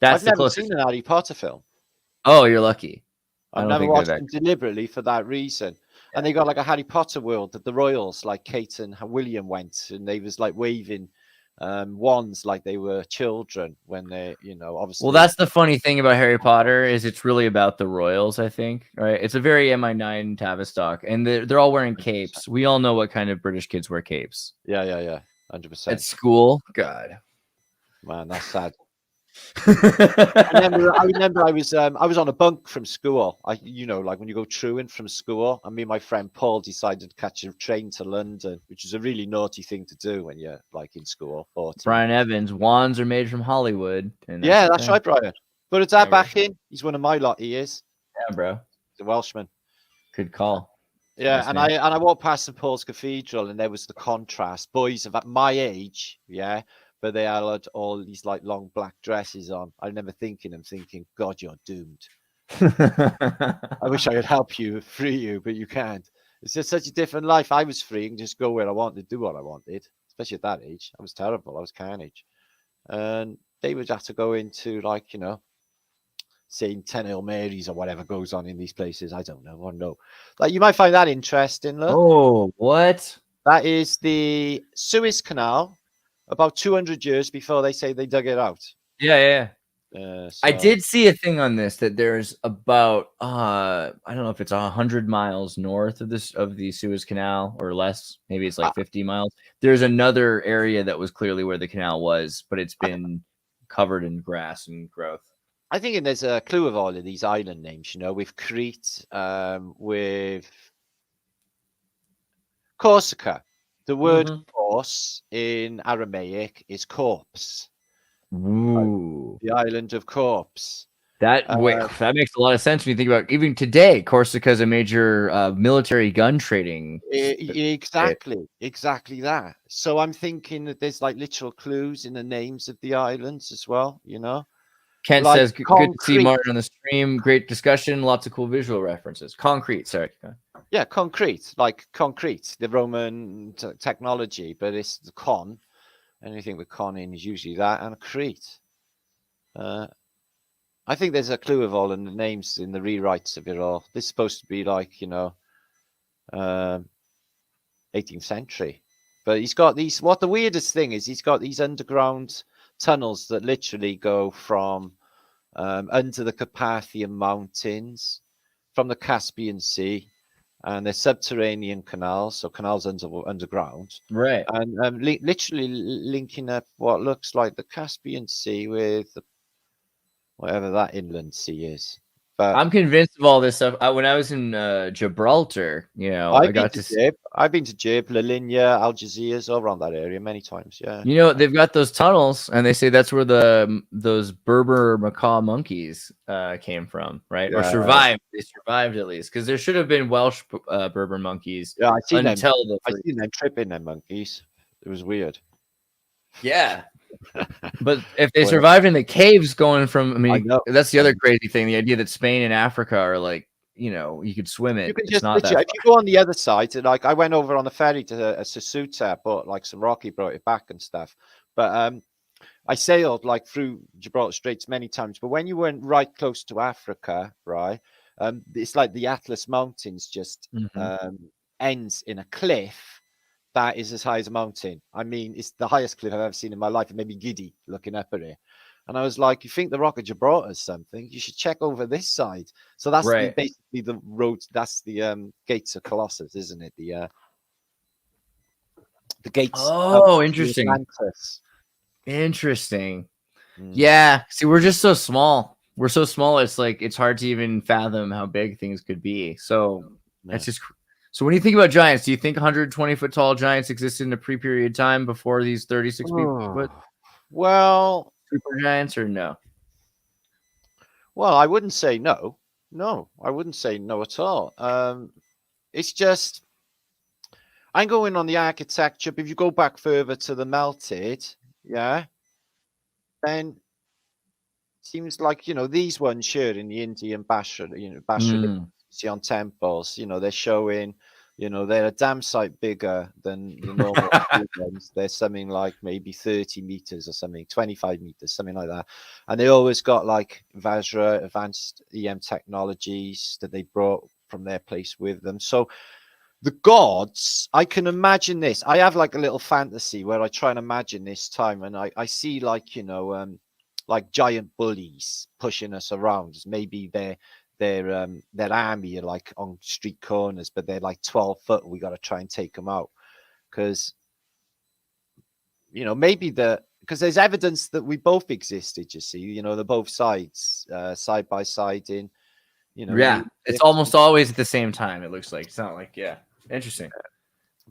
[SPEAKER 3] I've never seen an Harry Potter film.
[SPEAKER 2] Oh, you're lucky.
[SPEAKER 3] I've never watched them deliberately for that reason. Yeah. And they got like a Harry Potter world that the royals, like Kate and William, went, and they was like waving wands like they were children when they, obviously.
[SPEAKER 2] Well, that's the funny thing about Harry Potter is it's really about the royals, I think, right? It's a very MI9 Tavistock, and they're all wearing capes. We all know what kind of British kids wear capes.
[SPEAKER 3] Yeah, 100%.
[SPEAKER 2] At school, God,
[SPEAKER 3] man, that's sad. I remember I was on a bunk from school. Like when you go truant from school, and me and my friend Paul decided to catch a train to London, which is a really naughty thing to do when you're like in school. 14.
[SPEAKER 2] Brian Evans, wands are made from Hollywood.
[SPEAKER 3] Yeah, that's right, Brian. But it's that back in. He's one of my lot. He is.
[SPEAKER 2] Yeah, bro.
[SPEAKER 3] He's a Welshman.
[SPEAKER 2] Good call.
[SPEAKER 3] Yeah, and I walked past St Paul's Cathedral, and there was the contrast. Boys of my age, yeah. But they had all these like long black dresses on. I remember thinking, God, you're doomed. I wish I could help you, free you, but you can't. It's just such a different life. I was free and just go where I wanted, do what I wanted, especially at that age. I was terrible. I was carnage. And they would have to go into like, saying 10 Hail Marys or whatever goes on in these places. I don't know. I know. Like, you might find that interesting. Look.
[SPEAKER 2] Oh, what?
[SPEAKER 3] That is the Suez Canal about 200 years before they say they dug it out.
[SPEAKER 2] Yeah.
[SPEAKER 3] So...
[SPEAKER 2] I did see a thing on this that there's about I don't know if it's 100 miles north of the Suez Canal or less. Maybe it's like 50 miles. There's another area that was clearly where the canal was, but it's been covered in grass and growth.
[SPEAKER 3] I think there's a clue of all of these island names, you know, with Crete, with Corsica. The word corse in Aramaic is corpse.
[SPEAKER 2] Ooh.
[SPEAKER 3] The island of Corpse.
[SPEAKER 2] That makes a lot of sense when you think about even today. Corsica is a major military gun trading.
[SPEAKER 3] Exactly that. So I'm thinking that there's like literal clues in the names of the islands as well, you know.
[SPEAKER 2] Kent
[SPEAKER 3] like
[SPEAKER 2] says, good to see Martin on the stream. Great discussion. Lots of cool visual references. Concrete, sorry.
[SPEAKER 3] Yeah, concrete, like concrete, the Roman technology, but it's the con. Anything with con in is usually that, and Crete. I think there's a clue of all in the names in the rewrites of it all. This is supposed to be like, you know, 18th century. But he's got these, what the weirdest thing is, he's got these underground tunnels that literally go from under the Carpathian Mountains, from the Caspian Sea, and they're subterranean canals, so canals underground.
[SPEAKER 2] Right.
[SPEAKER 3] And literally linking up what looks like the Caspian Sea with whatever that inland sea is. But
[SPEAKER 2] I'm convinced of all this stuff. When I was in Gibraltar, you know,
[SPEAKER 3] I've been to Gib, La Linea, Algeciras, all around that area many times. Yeah,
[SPEAKER 2] you know, they've got those tunnels, and they say that's where those Berber macaw monkeys came from, right? Or survived. They survived at least, because there should have been Welsh Berber monkeys.
[SPEAKER 3] Yeah, I seen them.
[SPEAKER 2] I
[SPEAKER 3] seen them tripping them monkeys. It was weird.
[SPEAKER 2] Yeah. But if they survived in the caves going from, I mean, that's the other crazy thing. The idea that Spain and Africa are like, you know, you could swim it.
[SPEAKER 3] You can
[SPEAKER 2] it's
[SPEAKER 3] just,
[SPEAKER 2] not that
[SPEAKER 3] if you go on the other side, like I went over on the ferry to Sasuta, bought like some rocky, brought it back and stuff. But I sailed like through Gibraltar Straits many times. But when you went right close to Africa, right, it's like the Atlas Mountains just ends in a cliff that is as high as a mountain. I mean, it's the highest cliff I've ever seen in my life. It made me giddy looking up at it. And I was like, you think the Rock of Gibraltar is something? You should check over this side. So that's basically the road. That's the Gates of Colossus, isn't it? The gates.
[SPEAKER 2] Oh, interesting.
[SPEAKER 3] Atlantis.
[SPEAKER 2] Interesting. Yeah. See, we're just so small. We're so small. It's like, it's hard to even fathom how big things could be. So that's just... So when you think about giants, do you think 120-foot tall giants existed in a pre-period time before these 36-foot?
[SPEAKER 3] Well,
[SPEAKER 2] super giants, or no?
[SPEAKER 3] Well, I wouldn't say no. No, I wouldn't say no at all. It's just I'm going on the architecture. But if you go back further to the melted, then it seems like, you know, these ones here in the Indian Bastion temples, you know, they're showing, you know, they're a damn sight bigger than the normal ones. They're something like maybe 30 meters or something, 25 meters, something like that. And they always got like Vajra, advanced EM technologies that they brought from their place with them. So the gods, I can imagine this. I have like a little fantasy where I try and imagine this time, and I see like, you know, like giant bullies pushing us around. Maybe their army are like on street corners, but they're like 12 foot. We got to try and take them out because, you know, maybe because there's evidence that we both existed. You see, you know, the both sides side by side in, you know.
[SPEAKER 2] Yeah, it's almost always at the same time. It looks like it's not like interesting.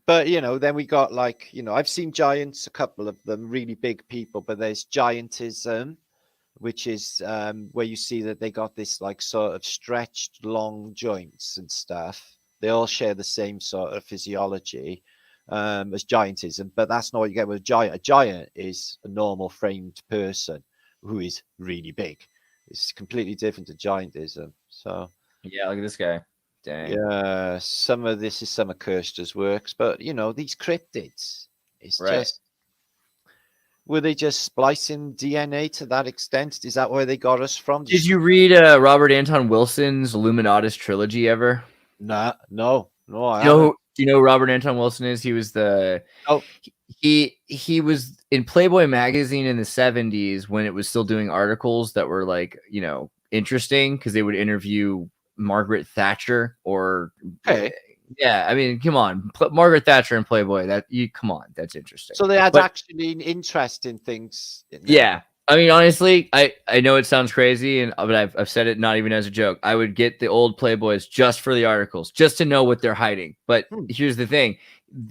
[SPEAKER 3] But you know, then we got like, you know, I've seen giants, a couple of them, really big people, but there's giantism, which is where you see that they got this like sort of stretched long joints and stuff. They all share the same sort of physiology as giantism, but that's not what you get with a giant. A giant is a normal framed person who is really big. It's completely different to giantism. So
[SPEAKER 2] yeah, look at this guy. Dang.
[SPEAKER 3] Yeah, some of this is some of Kirster's works, but you know, these cryptids, it's just Were they just splicing DNA to that extent? Is that where they got us from?
[SPEAKER 2] Did you read Robert Anton Wilson's Illuminatus trilogy ever?
[SPEAKER 3] Nah, no, I
[SPEAKER 2] Do you know
[SPEAKER 3] haven't.
[SPEAKER 2] do you know who Robert Anton Wilson is? He was
[SPEAKER 3] Oh,
[SPEAKER 2] he was in Playboy magazine in the 70s when it was still doing articles that were like, interesting because they would interview Margaret Thatcher or
[SPEAKER 3] okay.
[SPEAKER 2] yeah, I mean, come on, Margaret Thatcher and Playboy. Come on, that's interesting.
[SPEAKER 3] So they had
[SPEAKER 2] But
[SPEAKER 3] actually interesting things. In there.
[SPEAKER 2] yeah, I mean, honestly, I know it sounds crazy, but I've said it not even as a joke. I would get the old Playboys just for the articles, just to know what they're hiding. But here's the thing: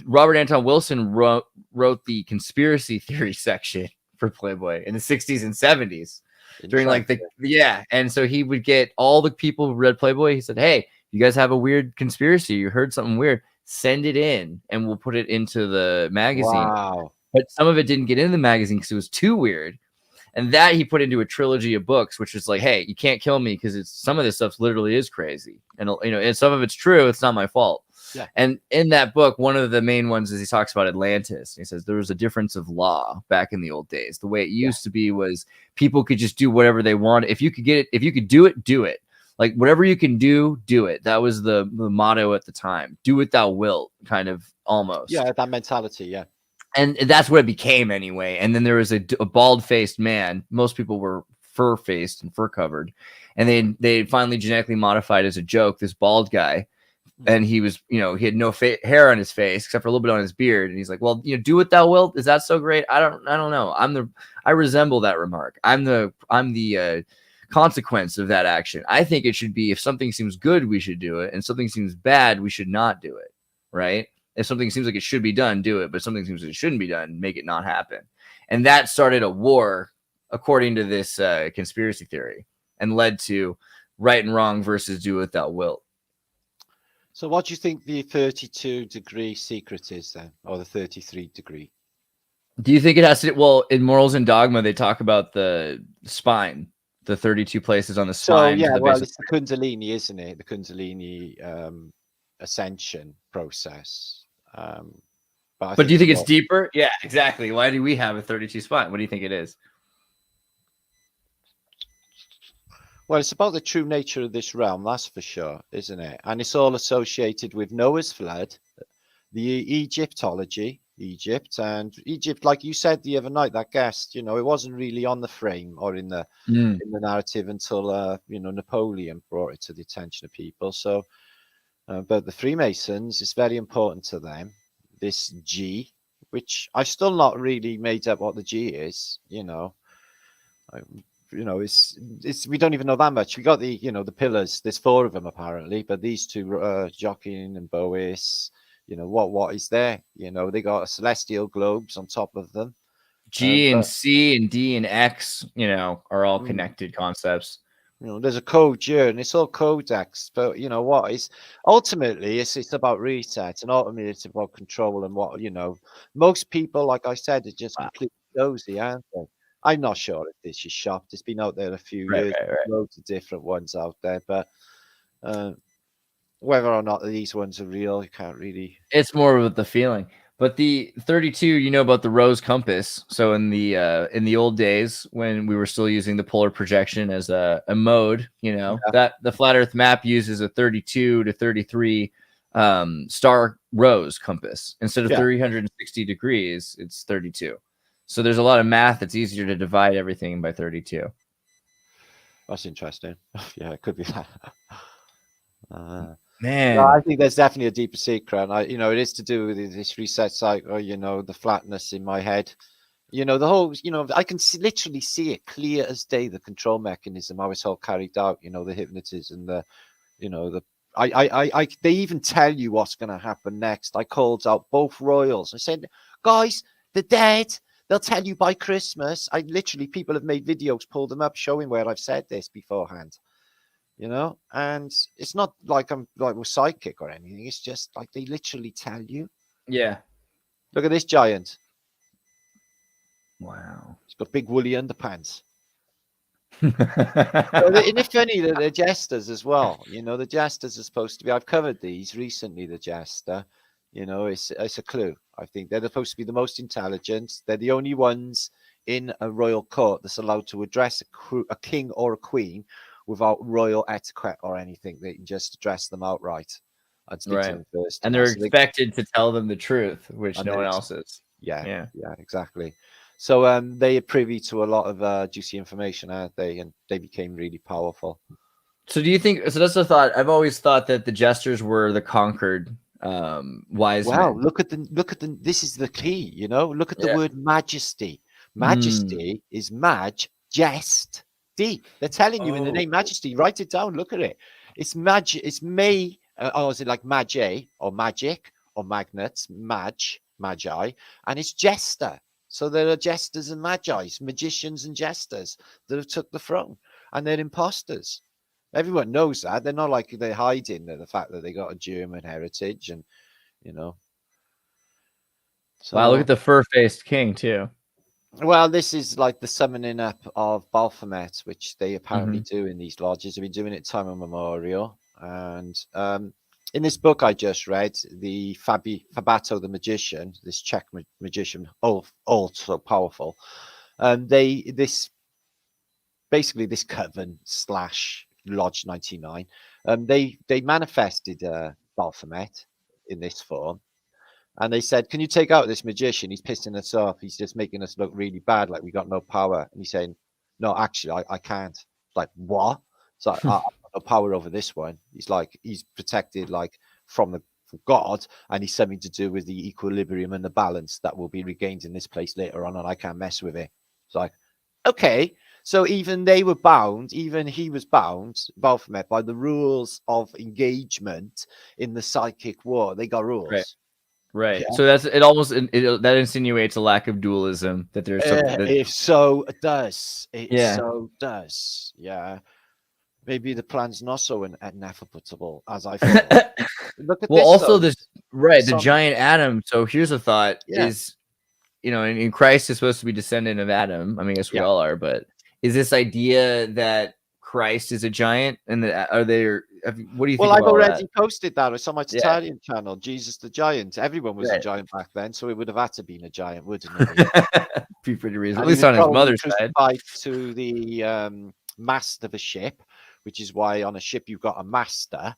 [SPEAKER 2] Robert Anton Wilson wrote the conspiracy theory section for Playboy in the 60s and 70s during like and so he would get all the people who read Playboy. He said, "Hey, you guys have a weird conspiracy. You heard something weird. Send it in, and we'll put it into the magazine."
[SPEAKER 3] Wow.
[SPEAKER 2] But some of it didn't get in the magazine because it was too weird. And that he put into a trilogy of books, which is like, hey, you can't kill me because some of this stuff literally is crazy. And, and some of it's true. It's not my fault.
[SPEAKER 3] Yeah.
[SPEAKER 2] And in that book, one of the main ones is he talks about Atlantis. He says there was a difference of law back in the old days. The way it used to be was people could just do whatever they want. If you could get it, if you could do it, do it. Like whatever you can do, do it. That was the motto at the time. Do what thou wilt, kind of almost.
[SPEAKER 3] Yeah, that mentality. Yeah.
[SPEAKER 2] And that's what it became anyway. And then there was a bald-faced man. Most people were fur-faced and fur-covered. And they finally genetically modified as a joke this bald guy. And he was, he had no hair on his face except for a little bit on his beard. And he's like, well, do what thou wilt. Is that so great? I don't know. I resemble that remark. I'm the consequence of that action. I think it should be if something seems good, we should do it. And something seems bad, we should not do it. Right? If something seems like it should be done, do it. But if something seems like it shouldn't be done, make it not happen. And that started a war, according to this conspiracy theory, and led to right and wrong versus do what thou wilt.
[SPEAKER 3] So what do you think the 32-degree secret is then, or the 33-degree?
[SPEAKER 2] Do you think it has to? Well, in Morals and Dogma, they talk about the spine, the 32 places on the spine.
[SPEAKER 3] So yeah, well, it's the Kundalini, isn't it? The Kundalini ascension process. But
[SPEAKER 2] do you think it's deeper? Yeah, exactly. Why do we have a 32 spine? What do you think it is?
[SPEAKER 3] Well, it's about the true nature of this realm, that's for sure, isn't it? And it's all associated with Noah's flood, the Egyptology, Egypt, like you said the other night, that guest, it wasn't really on the frame or in the narrative until Napoleon brought it to the attention of people. So, but the Freemasons, it's very important to them. This G, which I still not really made up what the G is, it's we don't even know that much. We got the the pillars. There's 4 of them apparently, but these 2, Joachim and Bois, what is there? They got celestial globes on top of them.
[SPEAKER 2] G and C and D and X, are all connected concepts.
[SPEAKER 3] There's a code here, and it's all codex. But what is ultimately it's about reset, and ultimately it's about control and what most people, like I said, are just completely dozy, aren't they? I'm not sure if this is shopped. It's been out there a few years.
[SPEAKER 2] Right.
[SPEAKER 3] Loads of different ones out there, but whether or not these ones are real, you can't really.
[SPEAKER 2] It's more of the feeling. But the 32, about the rose compass. So in the old days when we were still using the polar projection as a mode, that the flat Earth map uses a 32 to 33 star rose compass instead of 360 degrees. It's 32. So there's a lot of math. It's easier to divide everything by 32.
[SPEAKER 3] That's interesting. Yeah, it could be that.
[SPEAKER 2] Man,
[SPEAKER 3] no, I think there's definitely a deeper secret. And it is to do with this reset cycle, the flatness in my head. The whole, I can literally see it clear as day, the control mechanism, how it's all carried out, the hypnotism, they even tell you what's going to happen next. I called out both royals. I said, guys, the dead. They'll tell you by Christmas. People have made videos, pulled them up, showing where I've said this beforehand, and it's not like I'm we're psychic or anything. It's just like they literally tell you. Yeah. Look at this giant.
[SPEAKER 2] Wow.
[SPEAKER 3] He's got big woolly underpants. Isn't it funny that they're jesters as well? The jesters are supposed to be, I've covered these recently, the jester. It's a clue. I think they're supposed to be the most intelligent. They're the only ones in a royal court that's allowed to address a king or a queen without royal etiquette or anything. They can just address them outright and speak to them first.
[SPEAKER 2] And they're expected to tell them the truth, which no one else is.
[SPEAKER 3] Yeah, exactly. So they are privy to a lot of juicy information, aren't they? And they became really powerful.
[SPEAKER 2] So do you think, so that's the thought. I've always thought that the jesters were the conquered wise men.
[SPEAKER 3] Look at the, this is the key, you know, look at the word majesty. Majesty is jest. They're telling you in the name majesty. Write it down. Look at it. It's it's may. Is it like magi or magic or magnets? Magi, and it's jester. So there are jesters and magi, magicians and jesters that have took the throne, and they're imposters. Everyone knows that. They're not like they're hiding the fact that they got a German heritage, and you know. So,
[SPEAKER 2] wow, look at the fur-faced king too.
[SPEAKER 3] Well, this is like the summoning up of Baphomet, which they apparently do in these lodges. They've been doing it time immemorial. And in this book I just read, the Fabato the magician, this Czech magician, also powerful. This coven / Lodge 99. They manifested Baphomet in this form. And they said, can you take out this magician? He's pissing us off. He's just making us look really bad, like we got no power. And he's saying, no, actually, I can't. It's like, what? It's like, I've got no power over this one. He's like, he's protected like from God, and he's something to do with the equilibrium and the balance that will be regained in this place later on, and I can't mess with it. It's like, okay. So even they were bound, even he was bound, Baphomet, by the rules of engagement in the psychic war. They got rules.
[SPEAKER 2] Right. Yeah. So that's it. Almost that insinuates a lack of dualism. That there's something.
[SPEAKER 3] It so does. So does. Yeah. Maybe the plan's not so inevitable as I thought. Look at
[SPEAKER 2] this. The giant Adam. So here's a thought: is in Christ is supposed to be descendant of Adam. I mean, I guess we all are, but is this idea that Christ is a giant, and that what do you think? Well,
[SPEAKER 3] I've already posted that. It's on my Tataria channel, Jesus the Giant. Everyone was a giant back then, so it would have had to been a giant, wouldn't it?
[SPEAKER 2] Be pretty reasonable. At least on his mother's side.
[SPEAKER 3] To the mast of a ship, which is why on a ship you've got a master.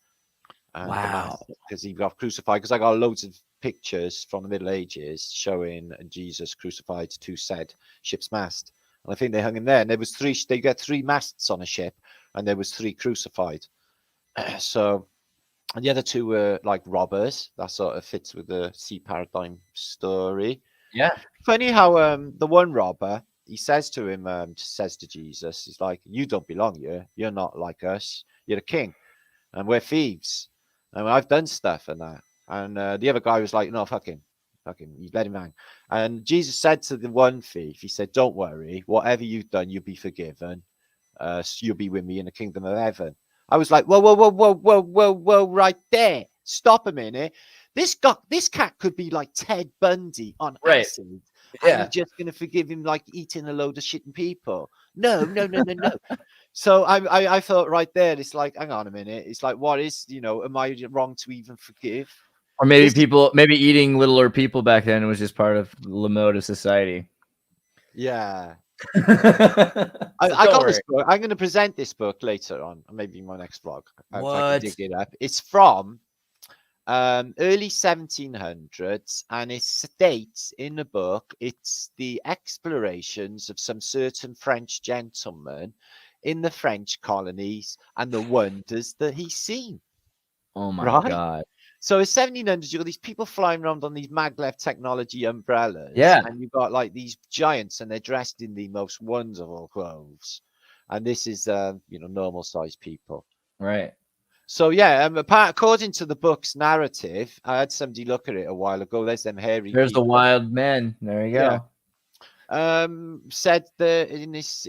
[SPEAKER 2] Wow.
[SPEAKER 3] Because he got crucified. Because I got loads of pictures from the Middle Ages showing Jesus crucified to said ship's mast. And I think they hung him there. And there was they got 3 masts on a ship, and there was 3 crucified. So, and the other 2 were like robbers. That sort of fits with the sea paradigm story.
[SPEAKER 2] Yeah.
[SPEAKER 3] Funny how the one robber, he says to him, says to Jesus, he's like, you don't belong here. You're not like us. You're a king. And we're thieves. And I've done stuff and that. And the other guy was like, no, fuck him. You let him hang. And Jesus said to the one thief, he said, don't worry. Whatever you've done, you'll be forgiven. You'll be with me in the kingdom of heaven. I was like, whoa, right there. Stop a minute. This cat could be like Ted Bundy on acid. Yeah. And you're just going to forgive him like eating a load of shitting people. No. So I thought right there, it's like, hang on a minute. It's like, what is, am I wrong to even forgive?
[SPEAKER 2] Or maybe maybe eating littler people back then was just part of the mode of society.
[SPEAKER 3] Yeah. I got this book. I'm going to present this book later on, maybe in my next vlog. If I can dig it up. It's from early 1700s, and it states in the book it's the explorations of some certain French gentleman in the French colonies and the wonders that he's seen.
[SPEAKER 2] Oh my God.
[SPEAKER 3] So in 1700s, you've got these people flying around on these maglev technology umbrellas.
[SPEAKER 2] Yeah.
[SPEAKER 3] And you've got like these giants, and they're dressed in the most wonderful clothes. And this is, normal sized people.
[SPEAKER 2] Right.
[SPEAKER 3] So, yeah, according to the book's narrative, I had somebody look at it a while ago. There's them hairy.
[SPEAKER 2] There's people. The wild men. There you go.
[SPEAKER 3] Yeah. Said that in his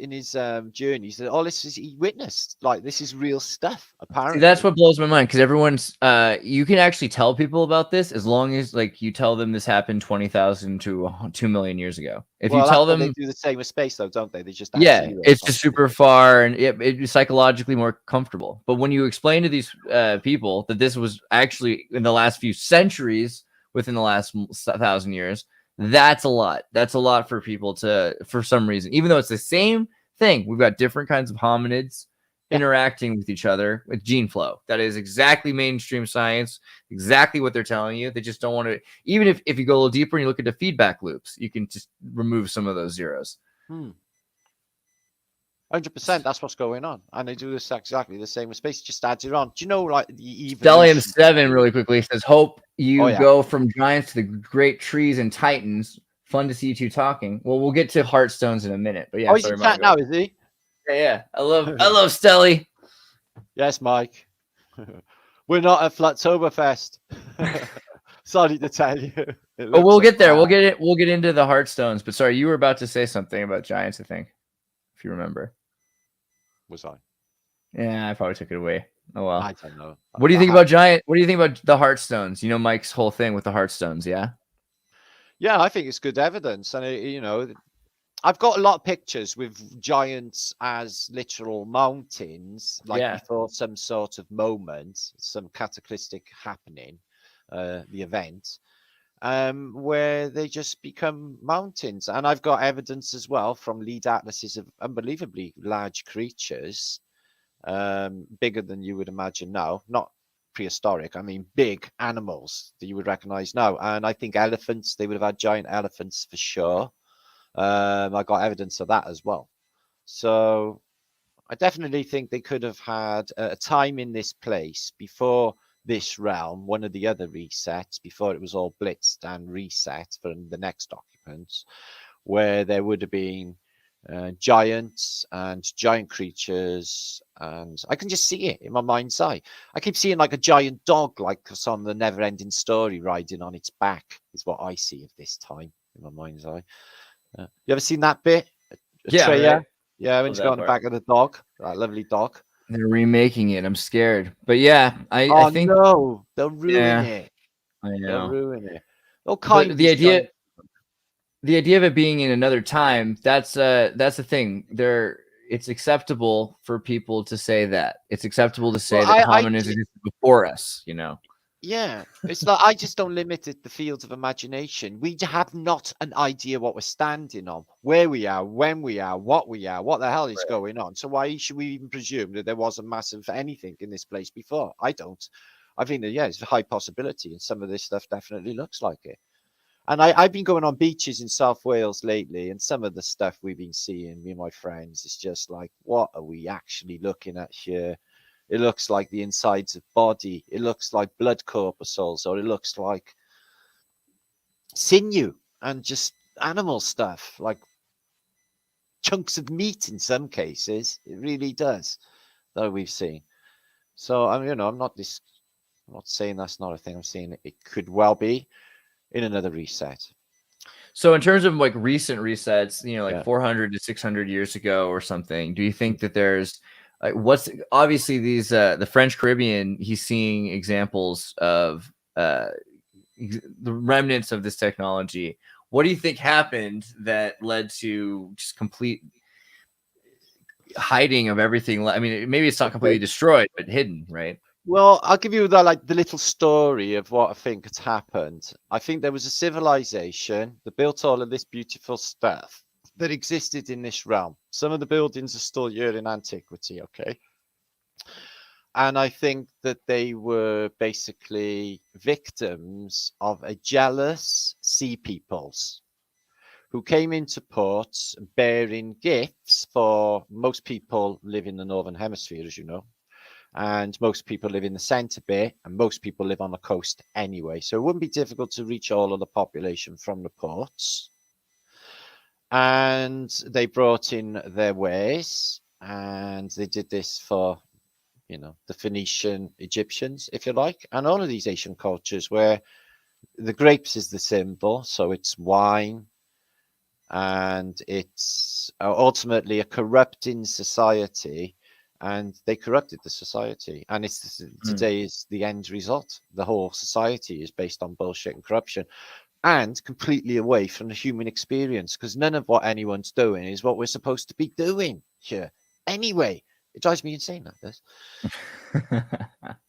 [SPEAKER 3] journey, he said, "Oh, this is he witnessed. Like this is real stuff." Apparently,
[SPEAKER 2] see, that's what blows my mind, because everyone's you can actually tell people about this as long as like you tell them this happened 20,000 to 2 million years ago. If you tell them,
[SPEAKER 3] they do the same with space, though, don't they? They just
[SPEAKER 2] it's just super far, and it's psychologically more comfortable. But when you explain to these people that this was actually in the last few centuries, within the last 1,000 years, That's a lot. That's a lot for people to, for some reason, even though it's the same thing. We've got different kinds of hominids interacting with each other with gene flow. That is exactly mainstream science, exactly what they're telling you. They just don't want to, even if you go a little deeper and you look at the feedback loops, you can just remove some of those zeros.
[SPEAKER 3] 100%, that's what's going on. And they do this exactly the same with space, just adds it on. Do you know, like, the
[SPEAKER 2] Stellium
[SPEAKER 3] evolution?
[SPEAKER 2] 7 really quickly says, hope you
[SPEAKER 3] Oh, yeah.
[SPEAKER 2] go from giants to the great trees and titans. Fun to see you two talking. Well, we'll get to Heartstones in a minute, but yeah.
[SPEAKER 3] Oh, he's in chat now, is he?
[SPEAKER 2] Yeah. I love Stelly.
[SPEAKER 3] Yes, Mike. We're not at Flattoberfest. Sorry to tell you.
[SPEAKER 2] But we'll get there. We'll get into the Heartstones. But sorry, you were about to say something about giants, I think, if you remember.
[SPEAKER 3] Was I?
[SPEAKER 2] Yeah, I probably took it away. Oh well.
[SPEAKER 3] I don't know.
[SPEAKER 2] What do you think about giant? What do you think about the Heartstones? You know Mike's whole thing with the Heartstones, yeah?
[SPEAKER 3] Yeah, I think it's good evidence, and you know, I've got a lot of pictures with giants as literal mountains, like before some sort of moment, some cataclysmic happening, the event, where they just become mountains. And I've got evidence as well from lead atlases of unbelievably large creatures, bigger than you would imagine now, not prehistoric, I mean big animals that you would recognize now. And I think elephants, they would have had giant elephants for sure. I got evidence of that as well. So I definitely think they could have had a time in this place before this realm, one of the other resets, before it was all blitzed and reset for the next occupants, where there would have been giants and giant creatures, and I can just see it in my mind's eye. I keep seeing like a giant dog, like it's on the Never-Ending Story, riding on its back, is what I see of this time in my mind's eye. You ever seen that bit?
[SPEAKER 2] Yeah, right.
[SPEAKER 3] Yeah, when he's got on the back of the dog, that lovely dog.
[SPEAKER 2] They're remaking it. I'm scared, but yeah, I think.
[SPEAKER 3] No, they'll ruin it.
[SPEAKER 2] I know.
[SPEAKER 3] They'll ruin it. All kinds.
[SPEAKER 2] The idea of it being in another time, that's the thing. It's acceptable for people to say that. It's acceptable to say that hominids existed before us, you know.
[SPEAKER 3] Yeah, it's like I just don't limit it the fields of imagination. We have not an idea what we're standing on, where we are, when we are, what the hell is going on. So why should we even presume that there was a massive anything in this place before? I don't. I think that, it's a high possibility, and some of this stuff definitely looks like it. And I've been going on beaches in South Wales lately, and some of the stuff we've been seeing, me and my friends, is just like, what are we actually looking at here? It looks like the insides of body. It looks like blood corpuscles, or it looks like sinew and just animal stuff, like chunks of meat in some cases. It really does, that we've seen. So I'm not saying that's not a thing. I'm saying it could well be in another reset.
[SPEAKER 2] So in terms of like recent resets, 400 to 600 years ago or something, do you think that there's what's obviously these the French Caribbean, he's seeing examples of the remnants of this technology. What do you think happened that led to just complete hiding of everything? I mean, maybe it's not completely destroyed, but hidden, right?
[SPEAKER 3] Well, I'll give you the little story of what I think has happened. I think there was a civilization that built all of this beautiful stuff that existed in this realm. Some of the buildings are still here in antiquity, okay? And I think that they were basically victims of a jealous sea peoples who came into port bearing gifts, for most people live in the Northern Hemisphere, as you know. And most people live in the center bit, and most people live on the coast anyway. So it wouldn't be difficult to reach all of the population from the ports. And they brought in their wares, and they did this for, the Phoenician Egyptians, if you like, and all of these Asian cultures where the grapes is the symbol. So it's wine, and it's ultimately a corrupting society. And they corrupted the society, and today is the end result. The whole society is based on bullshit and corruption, and completely away from the human experience, because none of what anyone's doing is what we're supposed to be doing here. Anyway, It drives me insane like this.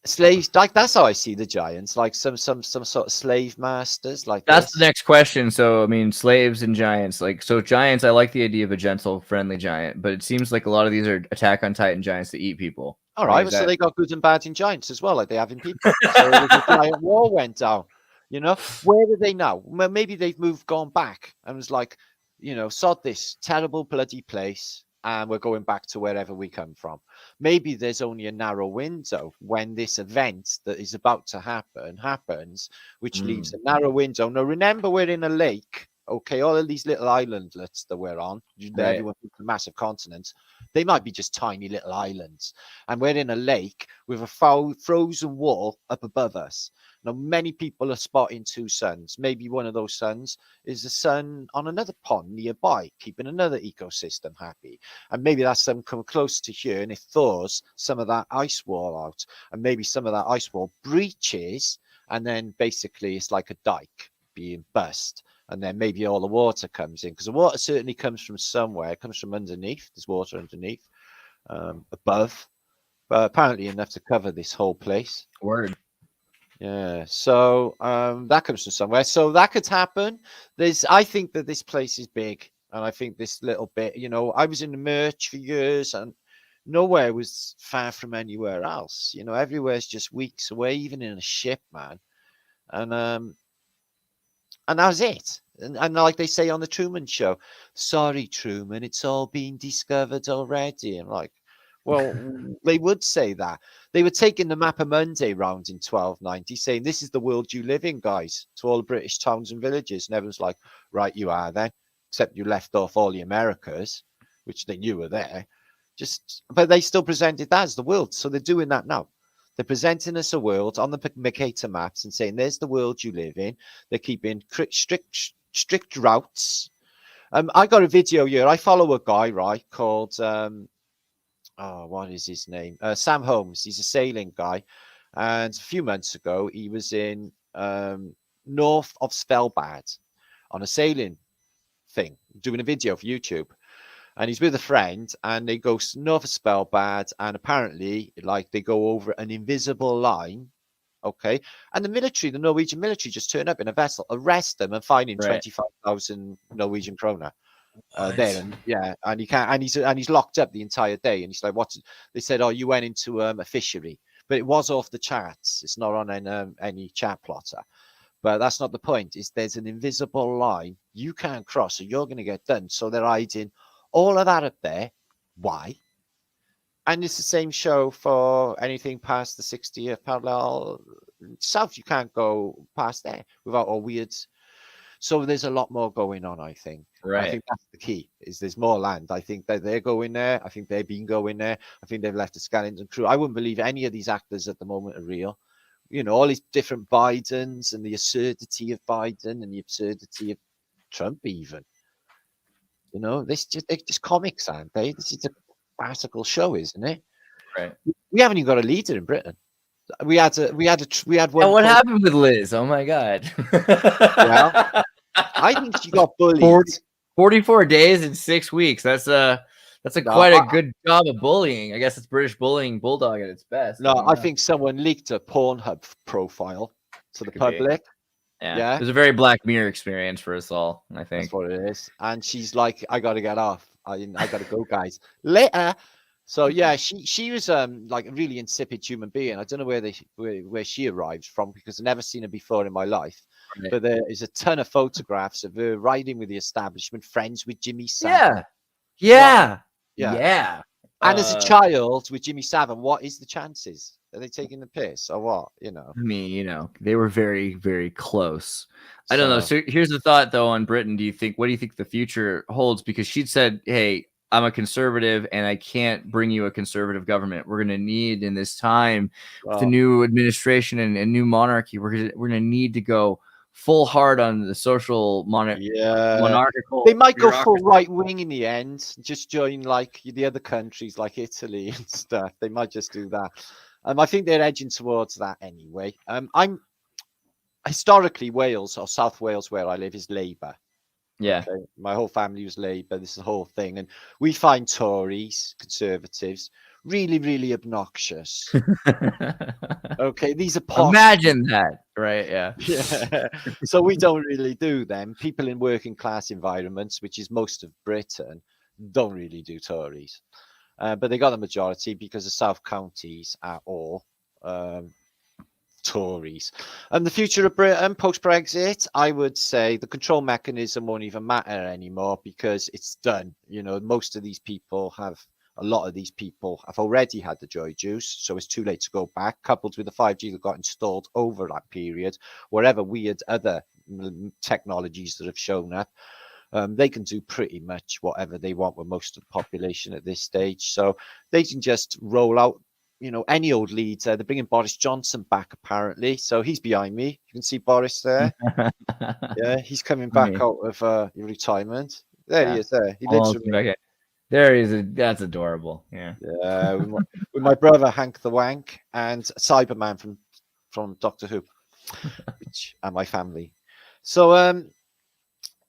[SPEAKER 3] Slaves, like that's how I see the giants, like some sort of slave masters, like
[SPEAKER 2] That's
[SPEAKER 3] this.
[SPEAKER 2] the next question. So, I mean, slaves and giants. Like, so giants, I like the idea of a gentle, friendly giant, but it seems like a lot of these are Attack on Titan giants that eat people.
[SPEAKER 3] All
[SPEAKER 2] Like,
[SPEAKER 3] right,
[SPEAKER 2] is
[SPEAKER 3] well, so
[SPEAKER 2] that-
[SPEAKER 3] they got good and bad in giants as well, like they have in people. So the giant war went down. You know, where are they now? Well, maybe they've gone back, and was like, you know, sod this terrible bloody place, and we're going back to wherever we come from. Maybe there's only a narrow window when this event that is about to happens, which leaves a narrow window. Now, remember, we're in a lake. Okay, all of these little islandlets that we're on,
[SPEAKER 2] Right.
[SPEAKER 3] everyone thinks a massive continent. They might be just tiny little islands, and we're in a lake with a frozen wall up above us. Now, many people are spotting two suns. Maybe one of those suns is the sun on another pond nearby, keeping another ecosystem happy. And maybe that sun come close to here, and it thaws some of that ice wall out. And maybe some of that ice wall breaches, and then basically it's like a dike being burst. And then maybe all the water comes in, because the water certainly comes from somewhere. It comes from underneath. There's water underneath, above, but apparently enough to cover this whole place.
[SPEAKER 2] Word.
[SPEAKER 3] Yeah, so that comes from somewhere. So that could happen. I think that this place is big, and I think this little bit, you know, I was in the merch for years, and nowhere was far from anywhere else. You know, everywhere's just weeks away, even in a ship, man. And that was it. And like they say on the Truman Show, sorry, Truman, it's all been discovered already. I'm like, well, they would say that. They were taking the Mappa Monday round in 1290, saying, this is the world you live in, guys, to all the British towns and villages. And everyone's like, right, you are then, except you left off all the Americas, which they knew were there. But they still presented that as the world. So they're doing that now. They're presenting us a world on the Mercator maps and saying, there's the world you live in. They're keeping strict routes. I got a video here. I follow a guy, right, called, what is his name? Sam Holmes. He's a sailing guy. And a few months ago, he was in north of Svalbard on a sailing thing, doing a video for YouTube. And he's with a friend, and they go north of Svalbard, and apparently, like, they go over an invisible line, okay? And the Norwegian military, just turn up in a vessel, arrest them, and fine him 25,000 Norwegian kroner. There, and yeah, and he can't, and he's locked up the entire day. And he's like, "What?" They said, "Oh, you went into a fishery," but it was off the charts. It's not on any chart plotter. But that's not the point. Is there's an invisible line you can't cross, so you're going to get done. So they're hiding all of that up there. Why? And it's the same show for anything past the 60th parallel south. You can't go past there without all weird. So there's a lot more going on, I think.
[SPEAKER 2] Right.
[SPEAKER 3] I think that's the key, is there's more land. I think that they're going there. I think they've been going there. I think they've left a skeleton crew. I wouldn't believe any of these actors at the moment are real. You know, all these different Bidens and the absurdity of Biden and the absurdity of Trump even. You know, they're just comics, aren't they? This is a farcical show, isn't it?
[SPEAKER 2] Right.
[SPEAKER 3] We haven't even got a leader in Britain. We had one.
[SPEAKER 2] What happened with Liz? Oh my God.
[SPEAKER 3] Well, I think she got bullied.
[SPEAKER 2] 44 days in 6 weeks. That's quite a good job of bullying. I guess it's British bullying bulldog at its best.
[SPEAKER 3] No, I think someone leaked a Pornhub profile to the public.
[SPEAKER 2] Yeah. It was a very Black Mirror experience for us all, I think.
[SPEAKER 3] That's what it is. And she's like, I got to get off. I got to go, guys. Later. So yeah, she was like a really insipid human being. I don't know where she arrived from, because I've never seen her before in my life. Right. But there is a ton of photographs of her riding with the establishment, friends with Jimmy Savile.
[SPEAKER 2] Yeah.
[SPEAKER 3] And as a child with Jimmy Savile, what is the chances? Are they taking the piss or what? You know.
[SPEAKER 2] I mean, you know, they were very, very close. I don't know. So here's the thought, though, on Britain. What do you think the future holds? Because she'd said, hey, I'm a conservative and I can't bring you a conservative government. We're going to need, in this time, with the new administration and new monarchy, we're going to need to go full hard on the social monarchical.
[SPEAKER 3] They might go full right wing in the end, just join like the other countries like Italy and stuff. They might just do that. I think they're edging towards that anyway. I'm historically, Wales, or South Wales where I live, is Labour.
[SPEAKER 2] Yeah.
[SPEAKER 3] Okay? My whole family was Labour. This is the whole thing. And we find Tories, Conservatives, really, really obnoxious. Okay, these are posh.
[SPEAKER 2] Imagine that, right? Yeah.
[SPEAKER 3] Yeah. So we don't really do them. People in working class environments, which is most of Britain, don't really do Tories. But they got the majority because the South counties are all Tories. And the future of Britain post-Brexit, I would say the control mechanism won't even matter anymore because it's done. You know, most of these people have, a lot of these people have already had the joy juice, so it's too late to go back, coupled with the 5G that got installed over that period, wherever weird other technologies that have shown up. They can do pretty much whatever they want with most of the population at this stage. So they can just roll out, you know, any old leader. They're bringing Boris Johnson back, apparently. So he's behind me. You can see Boris there. Yeah, he's coming back out of retirement. There he is there. He lives with me.
[SPEAKER 2] There he is. That's adorable. Yeah.
[SPEAKER 3] Yeah, with my brother, Hank the Wank, and Cyberman from Doctor Who, which are my family. So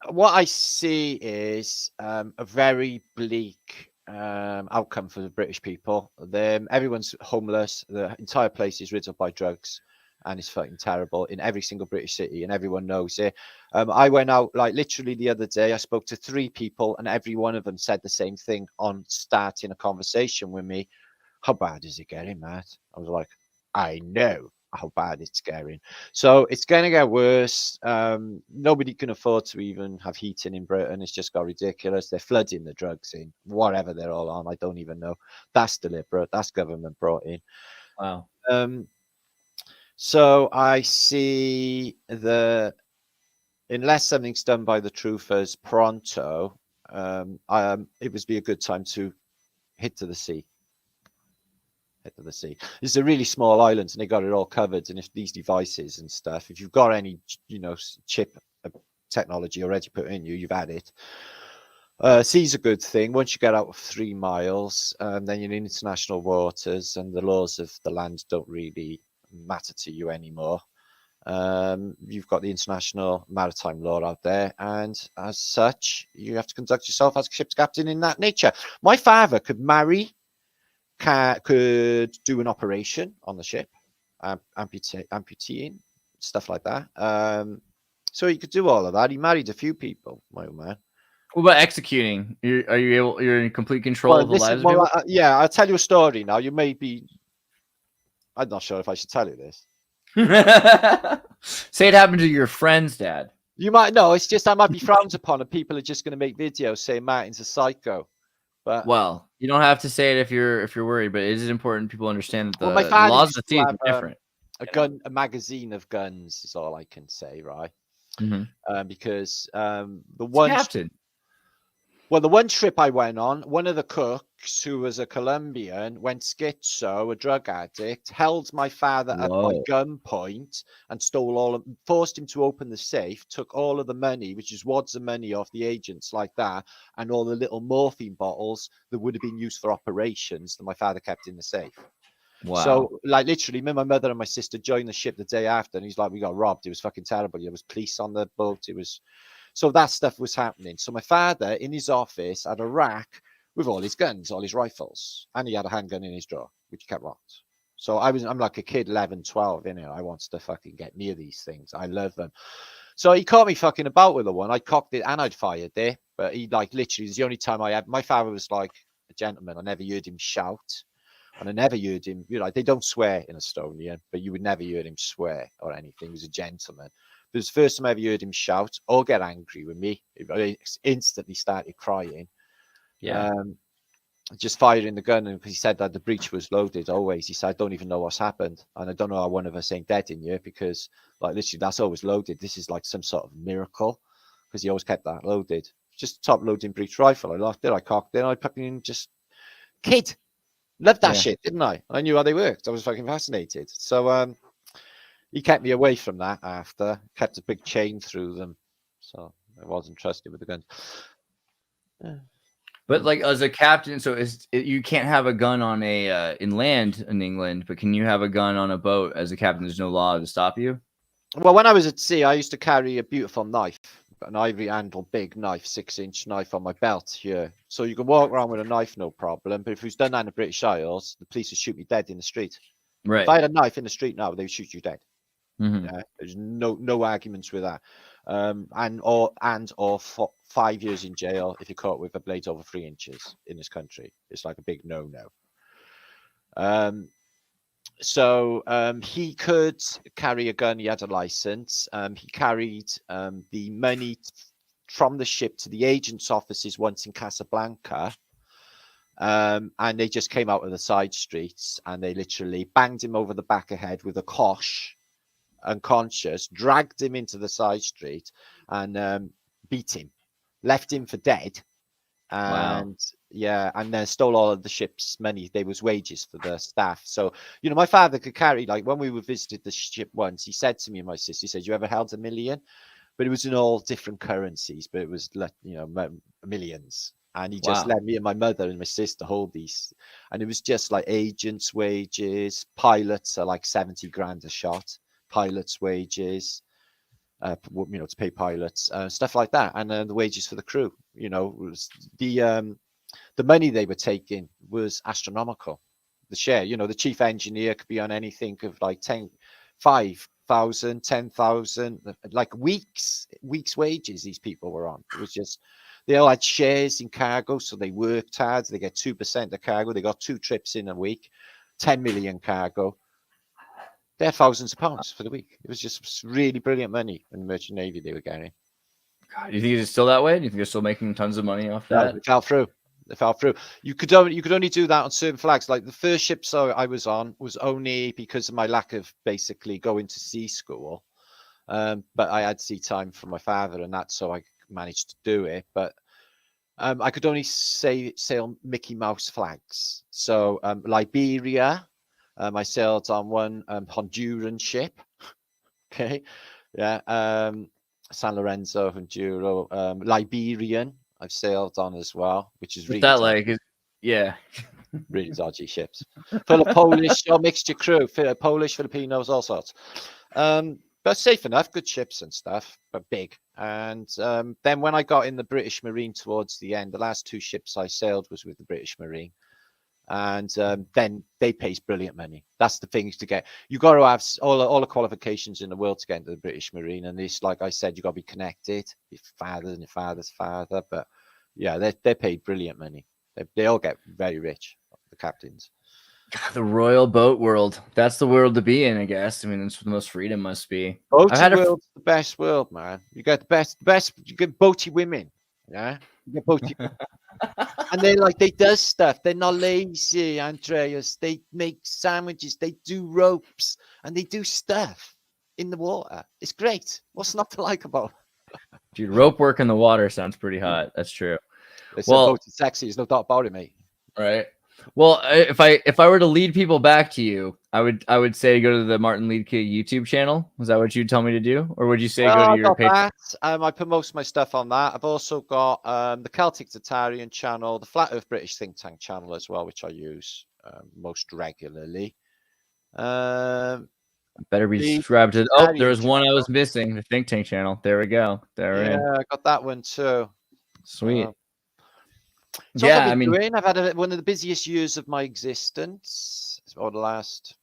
[SPEAKER 3] what I see is a very bleak outcome for the British people. Everyone's homeless. The entire place is riddled by drugs, and it's fucking terrible in every single British city, and everyone knows it. I went out like literally the other day. I spoke to 3 people, and every one of them said the same thing on starting a conversation with me. How bad is it getting, Matt? I was like, I know how bad it's getting. So it's going to get worse. Nobody can afford to even have heating in Britain. It's just got ridiculous. They're flooding the drugs in, whatever they're all on. I don't even know. That's deliberate. That's government brought in.
[SPEAKER 2] Wow.
[SPEAKER 3] So I see unless something's done by the truthers pronto, it would be a good time to hit to the sea. It's a really small island, and they got it all covered. And if these devices and stuff, if you've got any, you know, chip technology already put in you, you've had it. Sea's a good thing. Once you get out of 3 miles, then you're in international waters, and the laws of the land don't really matter to you anymore. You've got the international maritime law out there, and as such, you have to conduct yourself as a ship's captain in that nature. My father could marry. Could do an operation on the ship, amputeeing, stuff like that. So he could do all of that. He married a few people, my old man.
[SPEAKER 2] What about executing? You're in complete control of the lives of people?
[SPEAKER 3] Yeah, I'll tell you a story now. You may be... I'm not sure if I should tell you this.
[SPEAKER 2] Say it happened to your friend's dad.
[SPEAKER 3] You might know. It's just I might be frowned upon, and people are just going to make videos saying Martin's a psycho. But
[SPEAKER 2] well, you don't have to say it if you're worried, but it is important people understand that the laws of the sea are different.
[SPEAKER 3] A magazine of guns is all I can say, right? Because the one
[SPEAKER 2] captain.
[SPEAKER 3] Well, the one trip I went on, one of the cooks, who was a Colombian, went schizo, a drug addict, held my father up by gunpoint and forced him to open the safe, took all of the money, which is wads of money off the agents like that, and all the little morphine bottles that would have been used for operations that my father kept in the safe.
[SPEAKER 2] Wow.
[SPEAKER 3] So, like, literally, me, my mother, and my sister joined the ship the day after, and he's like, we got robbed. It was fucking terrible. There was police on the boat. So that stuff was happening. So my father, in his office, had a rack with all his guns, all his rifles, and he had a handgun in his drawer, which he kept locked. So I'm like a kid, 11, 12, you know, I want to fucking get near these things. I love them. So he caught me fucking about with the one. I cocked it and I'd fired it, but he, like, literally, it's the only time my father was like a gentleman. I never heard him shout, and I never heard him, you know, they don't swear in Estonia, but you would never hear him swear or anything. He was a gentleman. It was the first time I ever heard him shout or get angry with me. I instantly started crying.
[SPEAKER 2] Yeah.
[SPEAKER 3] Just firing the gun, and he said that the breech was loaded always. He said, I don't even know what's happened. And I don't know how one of us ain't dead in here, because, like, literally, that's always loaded. This is like some sort of miracle, because he always kept that loaded. Just top loading breech rifle. I locked it, I cocked it, I fucking just kid. Loved that shit, didn't I? I knew how they worked. I was fucking fascinated. So, he kept me away from that after, kept a big chain through them. So I wasn't trusted with the guns. Yeah.
[SPEAKER 2] But, like, as a captain, so you can't have a gun on inland in England, but can you have a gun on a boat as a captain? There's no law to stop you?
[SPEAKER 3] Well, when I was at sea, I used to carry a beautiful knife, got an ivory handle, big knife, 6-inch knife on my belt here. So you can walk around with a knife, no problem. But if who's done that in the British Isles, the police would shoot me dead in the street.
[SPEAKER 2] Right.
[SPEAKER 3] If I had a knife in the street now, they would shoot you dead.
[SPEAKER 2] Mhm.
[SPEAKER 3] Yeah, there's no arguments with that. Or 5 years in jail if you're caught with a blade over 3 inches in this country. It's like a big no-no. So he could carry a gun. He had a license. He carried the money from the ship to the agent's offices once in Casablanca. And they just came out of the side streets and they literally banged him over the back of the head with a kosh, unconscious, dragged him into the side street and beat him, left him for dead. And yeah, and then stole all of the ship's money. There was wages for the staff. So, you know, my father could carry, like when we were visited the ship once, he said to me and my sister, he said, you ever held $1 million? But it was in all different currencies, but it was, you know, millions. And he just let me and my mother and my sister hold these. And it was just like agents' wages, pilots are like 70 grand a shot, pilots' wages. You know, to pay pilots, stuff like that, and the wages for the crew. You know, was the money they were taking was astronomical. The share, you know, the chief engineer could be on anything of like 5,000, 10,000, like weeks wages. These people were on. It was just they all had shares in cargo, so they worked hard. They get 2% of cargo. They got 2 trips in a week, 10 million cargo. They're thousands of pounds for the week. It was just really brilliant money in the merchant navy they were getting.
[SPEAKER 2] God, do you think it's still that way? Do you think they're still making tons of money off that?
[SPEAKER 3] No, it fell through. It fell through. You could only do that on certain flags. Like the first ship I was on was only because of my lack of basically going to sea school. But I had sea time from my father and that, so I managed to do it. But I could only sail Mickey Mouse flags. So Liberia. I sailed on one Honduran ship. Okay. Yeah. San Lorenzo, Honduro, Liberian. I've sailed on as well, which is really
[SPEAKER 2] that dodgy. Like, yeah,
[SPEAKER 3] really dodgy ships. Full of Polish or mixture crew, Polish, Filipinos, all sorts. But safe enough, good ships and stuff, but big. And then when I got in the British Marine towards the end, the last 2 ships I sailed was with the British Marine. And then they pay brilliant money. That's the things to get. You got to have all the qualifications in the world to get into the British Marine. And this, like I said, you got to be connected. Your father and your father's father. But yeah, they paid brilliant money. They all get very rich. The captains.
[SPEAKER 2] The royal boat world. That's the world to be in, I guess. I mean, that's where the most freedom must be.
[SPEAKER 3] Boaty world's the best world, man. You get the best. You get boaty women. Yeah, you get boaty. And they do stuff. They're not lazy, Andreas. They make sandwiches. They do ropes, and they do stuff in the water. It's great. What's not to like about it?
[SPEAKER 2] Dude, rope work in the water sounds pretty hot. That's true.
[SPEAKER 3] It's sexy. There's no doubt about it, mate.
[SPEAKER 2] Right. Well, if I were to lead people back to you, I would say go to the Martin Liedtke YouTube channel. Was that what you'd tell me to do, or would you say go to your page?
[SPEAKER 3] I put most of my stuff on that. I've also got the Celtic Tatarian channel, the Flat Earth British Think Tank channel as well, which I use most regularly.
[SPEAKER 2] Better be subscribed to. Oh, there was one I was missing. The Think Tank channel. There we go.
[SPEAKER 3] I got that one too.
[SPEAKER 2] Sweet.
[SPEAKER 3] So yeah, I mean, I've had one of the busiest years of my existence, or the last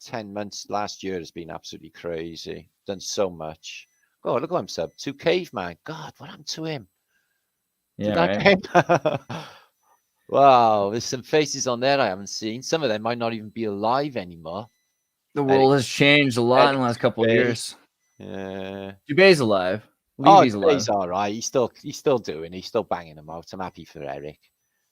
[SPEAKER 3] 10 months. Last year has been absolutely crazy. Done so much. Oh, look at him, sub 2 caveman. God, what happened to him?
[SPEAKER 2] Yeah, right.
[SPEAKER 3] Wow, there's some faces on there I haven't seen. Some of them might not even be alive anymore.
[SPEAKER 2] The world has changed a lot in the last couple of years.
[SPEAKER 3] Yeah,
[SPEAKER 2] Dubé's alive.
[SPEAKER 3] Levy's alive. He's all right. He's still doing. He's still banging them out. I'm happy for Eric.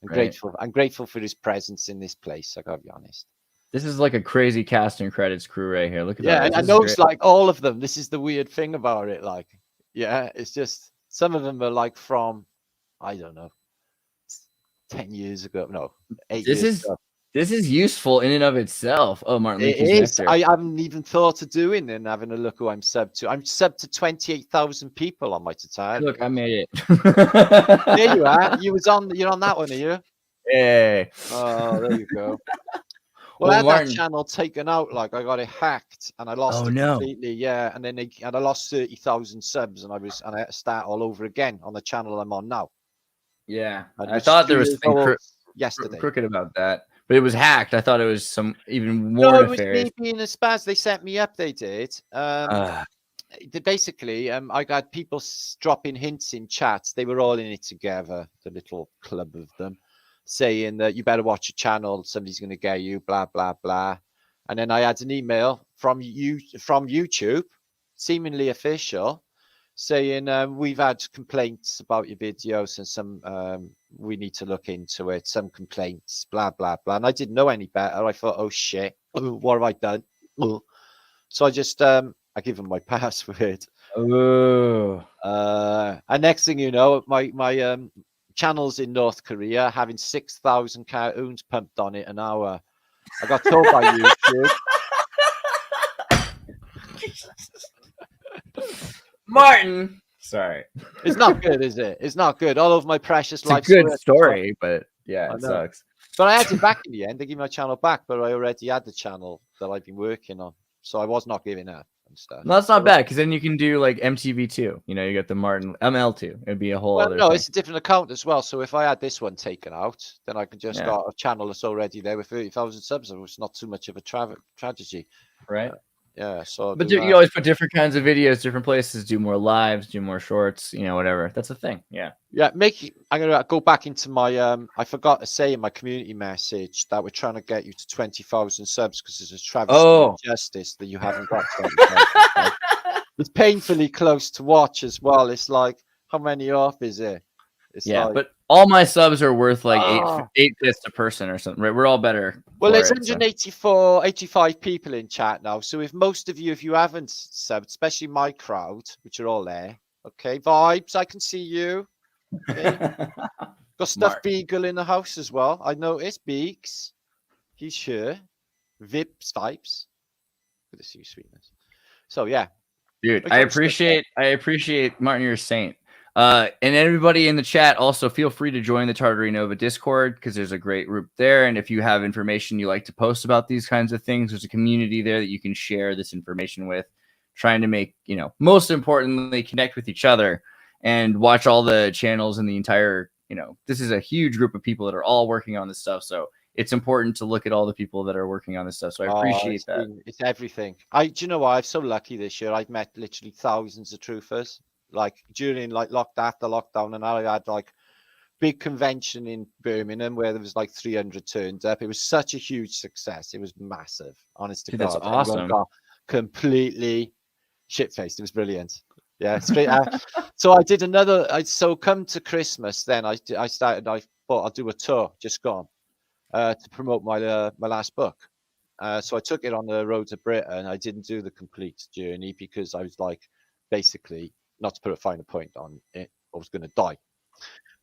[SPEAKER 3] I'm grateful for his presence in this place. I gotta be honest.
[SPEAKER 2] This is like a crazy cast and credits crew right here. Look at that.
[SPEAKER 3] Yeah, and I know it's like all of them. This is the weird thing about it. Like, yeah, it's just some of them are like from, I don't know, 10 years ago. No, 8 years ago.
[SPEAKER 2] This is useful in and of itself. Oh, Martin
[SPEAKER 3] It is. I haven't even thought of doing it and having a look who I'm sub to. I'm sub to 28,000 people on my Tataria.
[SPEAKER 2] Look, I made it.
[SPEAKER 3] There you are. You're on that one, are you?
[SPEAKER 2] Hey.
[SPEAKER 3] Oh, there you go. Well, I had that
[SPEAKER 2] Martin.
[SPEAKER 3] channel taken out. Like I got it hacked and I lost
[SPEAKER 2] Oh,
[SPEAKER 3] it
[SPEAKER 2] no.
[SPEAKER 3] completely. Yeah, and then I lost 30,000 subs, and I had to start all over again on the channel I'm on now.
[SPEAKER 2] Yeah,
[SPEAKER 3] And
[SPEAKER 2] I
[SPEAKER 3] which
[SPEAKER 2] thought
[SPEAKER 3] is
[SPEAKER 2] there
[SPEAKER 3] 2
[SPEAKER 2] was
[SPEAKER 3] years
[SPEAKER 2] something
[SPEAKER 3] old yesterday.
[SPEAKER 2] crooked about that, but it was hacked. I thought it was some even more
[SPEAKER 3] No, it was
[SPEAKER 2] nefarious.
[SPEAKER 3] me being a spaz. They set me up. They did. Basically, I got people dropping hints in chats. They were all in it together, the little club of them, saying that you better watch a channel. Somebody's going to get you. Blah blah blah. And then I had an email from YouTube, seemingly official, saying we've had complaints about your videos and some we need to look into it. Some complaints. Blah blah blah. And I didn't know any better. I thought, oh shit, what have I done? So I just I give them my password.
[SPEAKER 2] Oh,
[SPEAKER 3] And next thing you know, my channel's in North Korea having 6,000 cartoons pumped on it an hour. I got told by YouTube.
[SPEAKER 2] Martin. Sorry,
[SPEAKER 3] It's not good, is it? It's not good. All of my precious
[SPEAKER 2] it's a
[SPEAKER 3] life.
[SPEAKER 2] good story, but yeah, it sucks.
[SPEAKER 3] But I had it back in the end. They gave me my channel back, but I already had the channel that I've been working on, so I was not giving up and stuff.
[SPEAKER 2] No, that's not bad because then you can do like MTV2. You know, you got the Martin ML2. It'd be a whole other.
[SPEAKER 3] No,
[SPEAKER 2] thing.
[SPEAKER 3] it's a different account as well. So if I had this one taken out, then I could just start a channel that's already there with 30,000 subs. It's not too much of a tragedy,
[SPEAKER 2] right?
[SPEAKER 3] Yeah. So,
[SPEAKER 2] but you always put different kinds of videos, different places, do more lives, do more shorts, you know, whatever. That's a thing. Yeah.
[SPEAKER 3] Yeah. I'm gonna go back into my. I forgot to say in my community message that we're trying to get you to 20,000 subs because it's a travesty of justice that you haven't got 20,000 subs. It's painfully close to watch as well. It's like, how many off is it? It's
[SPEAKER 2] like, but all my subs are worth like eight bits a person or something, right? We're all better.
[SPEAKER 3] Well, there's 85 people in chat now. So if most of you, if you haven't subbed, especially my crowd, which are all there, okay, Vibes, I can see you. Okay. Got Stuffed Beagle in the house as well. I noticed Beaks. He's here. Vibes. Good to see you, sweetness. So yeah.
[SPEAKER 2] Dude, I appreciate Martin, you're a saint. And everybody in the chat, also feel free to join the Tartaria Nova Discord because there's a great group there. And if you have information you like to post about these kinds of things, there's a community there that you can share this information with, trying to make, you know, most importantly, connect with each other and watch all the channels and the entire, you know, this is a huge group of people that are all working on this stuff. So it's important to look at all the people that are working on this stuff. So I appreciate that.
[SPEAKER 3] It's everything. Do you know what? I'm so lucky this year. I've met literally thousands of truthers. Like during after lockdown, and I had like big convention in Birmingham where there was like 300 turned up. It was such a huge success. It was massive. Honest to God,
[SPEAKER 2] that's awesome.
[SPEAKER 3] Got completely shit-faced. It was brilliant. Yeah, straight out. So I did another. So come to Christmas, then I thought I'll do a tour. Just gone. To promote my last book. So I took it on the road to Britain. I didn't do the complete journey because I was like, basically, not to put a finer point on it, I was going to die.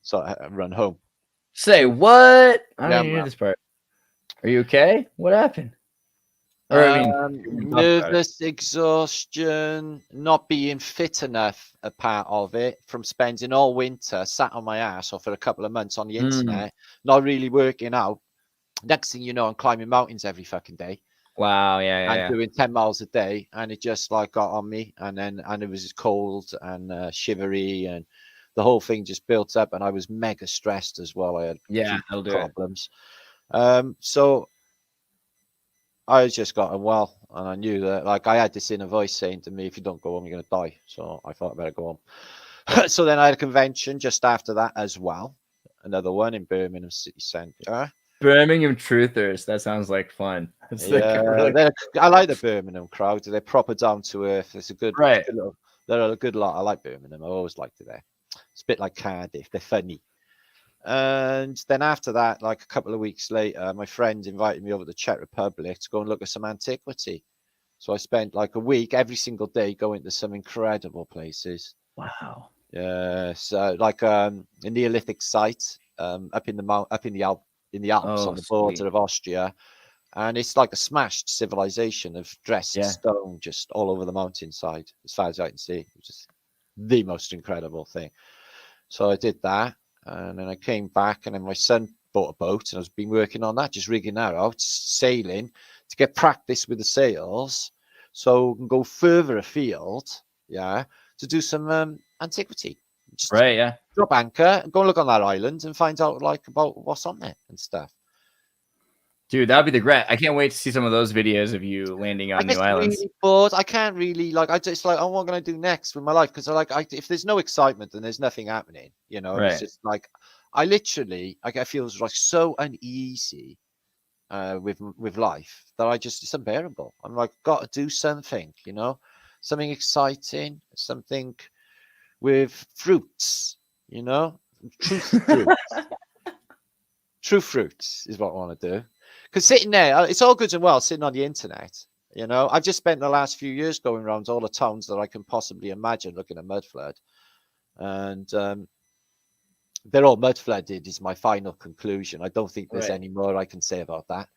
[SPEAKER 3] So I run home.
[SPEAKER 2] Say what? I didn't hear this part. Are you okay? What happened? Or,
[SPEAKER 3] nervous exhaustion, not being fit enough, a part of it, from spending all winter sat on my ass or for a couple of months on the internet, not really working out. Next thing you know, I'm climbing mountains every fucking day.
[SPEAKER 2] Wow, yeah.
[SPEAKER 3] Doing 10 miles a day, and it just like got on me, and it was cold and shivery, and the whole thing just built up, and I was mega stressed as well. I had problems. So I just got unwell, and I knew that, like, I had this inner voice saying to me, if you don't go home, you're going to die. So I thought I better go home. So then I had a convention just after that as well, another one in Birmingham City Centre.
[SPEAKER 2] Birmingham Truthers. That sounds like fun.
[SPEAKER 3] I like the Birmingham crowd. They're proper down to earth. It's a good, they're a good lot. I like Birmingham. I always liked it there. It's a bit like Cardiff. They're funny. And then after that, like a couple of weeks later, my friend invited me over to the Czech Republic to go and look at some antiquity. So I spent like a week every single day going to some incredible places.
[SPEAKER 2] Wow.
[SPEAKER 3] Yeah. So like a Neolithic site up in the Alps on the border of Austria, and it's like a smashed civilization of dressed stone just all over the mountainside as far as I can see. It was just the most incredible thing. So I did that, and then I came back, and then my son bought a boat and I've been working on that, just rigging that out, sailing to get practice with the sails, so we can go further afield, to do some antiquity. Just
[SPEAKER 2] Right, yeah.
[SPEAKER 3] drop anchor and go and look on that island and find out like about what's on there and stuff.
[SPEAKER 2] Dude, that'd be the great. I can't wait to see some of those videos of you landing on new islands.
[SPEAKER 3] Really bored. I can't really like. I just like, oh, what am I going to do next with my life? Because if there's no excitement, then there's nothing happening. You know,
[SPEAKER 2] Right.
[SPEAKER 3] It's just like I literally, I feel like so uneasy with life that it's unbearable. I'm like, got to do something. You know, something exciting, something with fruits. You know, true fruits. True fruits is what I want to do. Because sitting there, it's all good and well sitting on the internet. You know, I've just spent the last few years going around all the towns that I can possibly imagine looking at mud flood. And they're all mud flooded is my final conclusion. I don't think there's any more I can say about that.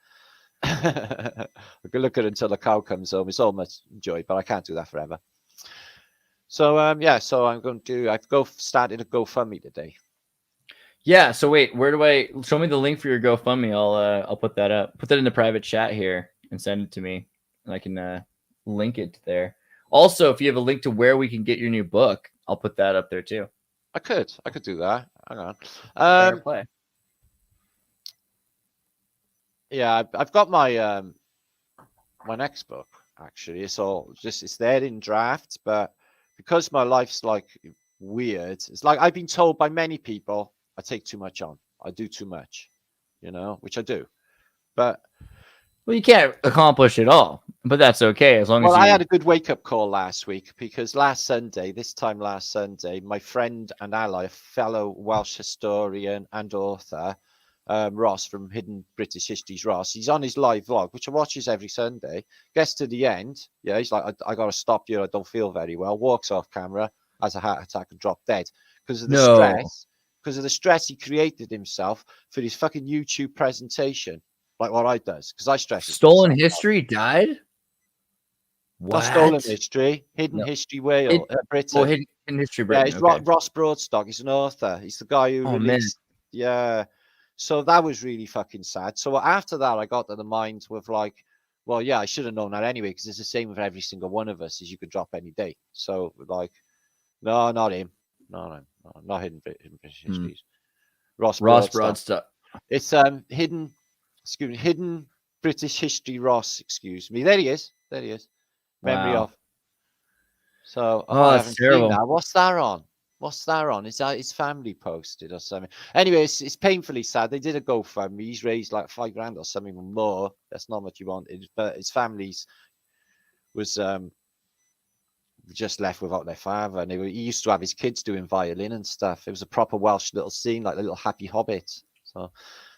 [SPEAKER 3] I can look at it until the cow comes home. It's all much joy, but I can't do that forever. So, so I've started a GoFundMe today.
[SPEAKER 2] Yeah. So wait, where do I show me the link for your GoFundMe? I'll put that up. Put that in the private chat here and send it to me, and I can link it there. Also, if you have a link to where we can get your new book, I'll put that up there too.
[SPEAKER 3] I could do that. Hang on.
[SPEAKER 2] Fair play.
[SPEAKER 3] Yeah, I've got my my next book actually. It's there in draft, but because my life's like weird, it's like I've been told by many people I take too much on. I do too much, you know, which I do. But
[SPEAKER 2] well, you can't accomplish it all, but that's okay as long as.
[SPEAKER 3] Well, I had a good wake-up call last week because last Sunday, my friend and ally, fellow Welsh historian and author, Ross from Hidden British Histories, Ross, he's on his live vlog, which I watches every Sunday. Gets to the end, he's like, I got to stop you. I don't feel very well. Walks off camera, has a heart attack and dropped dead because of the stress. Because of the stress he created himself for his fucking YouTube presentation, like what I does. Because I stress.
[SPEAKER 2] Stolen History died.
[SPEAKER 3] What? Not Stolen History, Hidden History Wales, Britain.
[SPEAKER 2] Oh, Hidden History Britain.
[SPEAKER 3] Yeah, it's Ross Broadstock. He's an author. He's the guy who released. Man. Yeah. So that was really fucking sad. So after that, I got to the mind with like, well, yeah, I should have known that anyway, because it's the same with every single one of us, as you could drop any day. So like, no, not him. No, not Hidden British Histories. Ross Broadstock. It's Hidden British History Ross. Excuse me. There he is. Memory of. So I haven't seen that. What's that on? Is that his family posted or something? Anyway, it's painfully sad. They did a GoFundMe. He's raised like $5,000 or something more. That's not what you wanted, but his family's was just left without their father, and he used to have his kids doing violin and stuff. It was a proper Welsh little scene, like the little happy hobbit.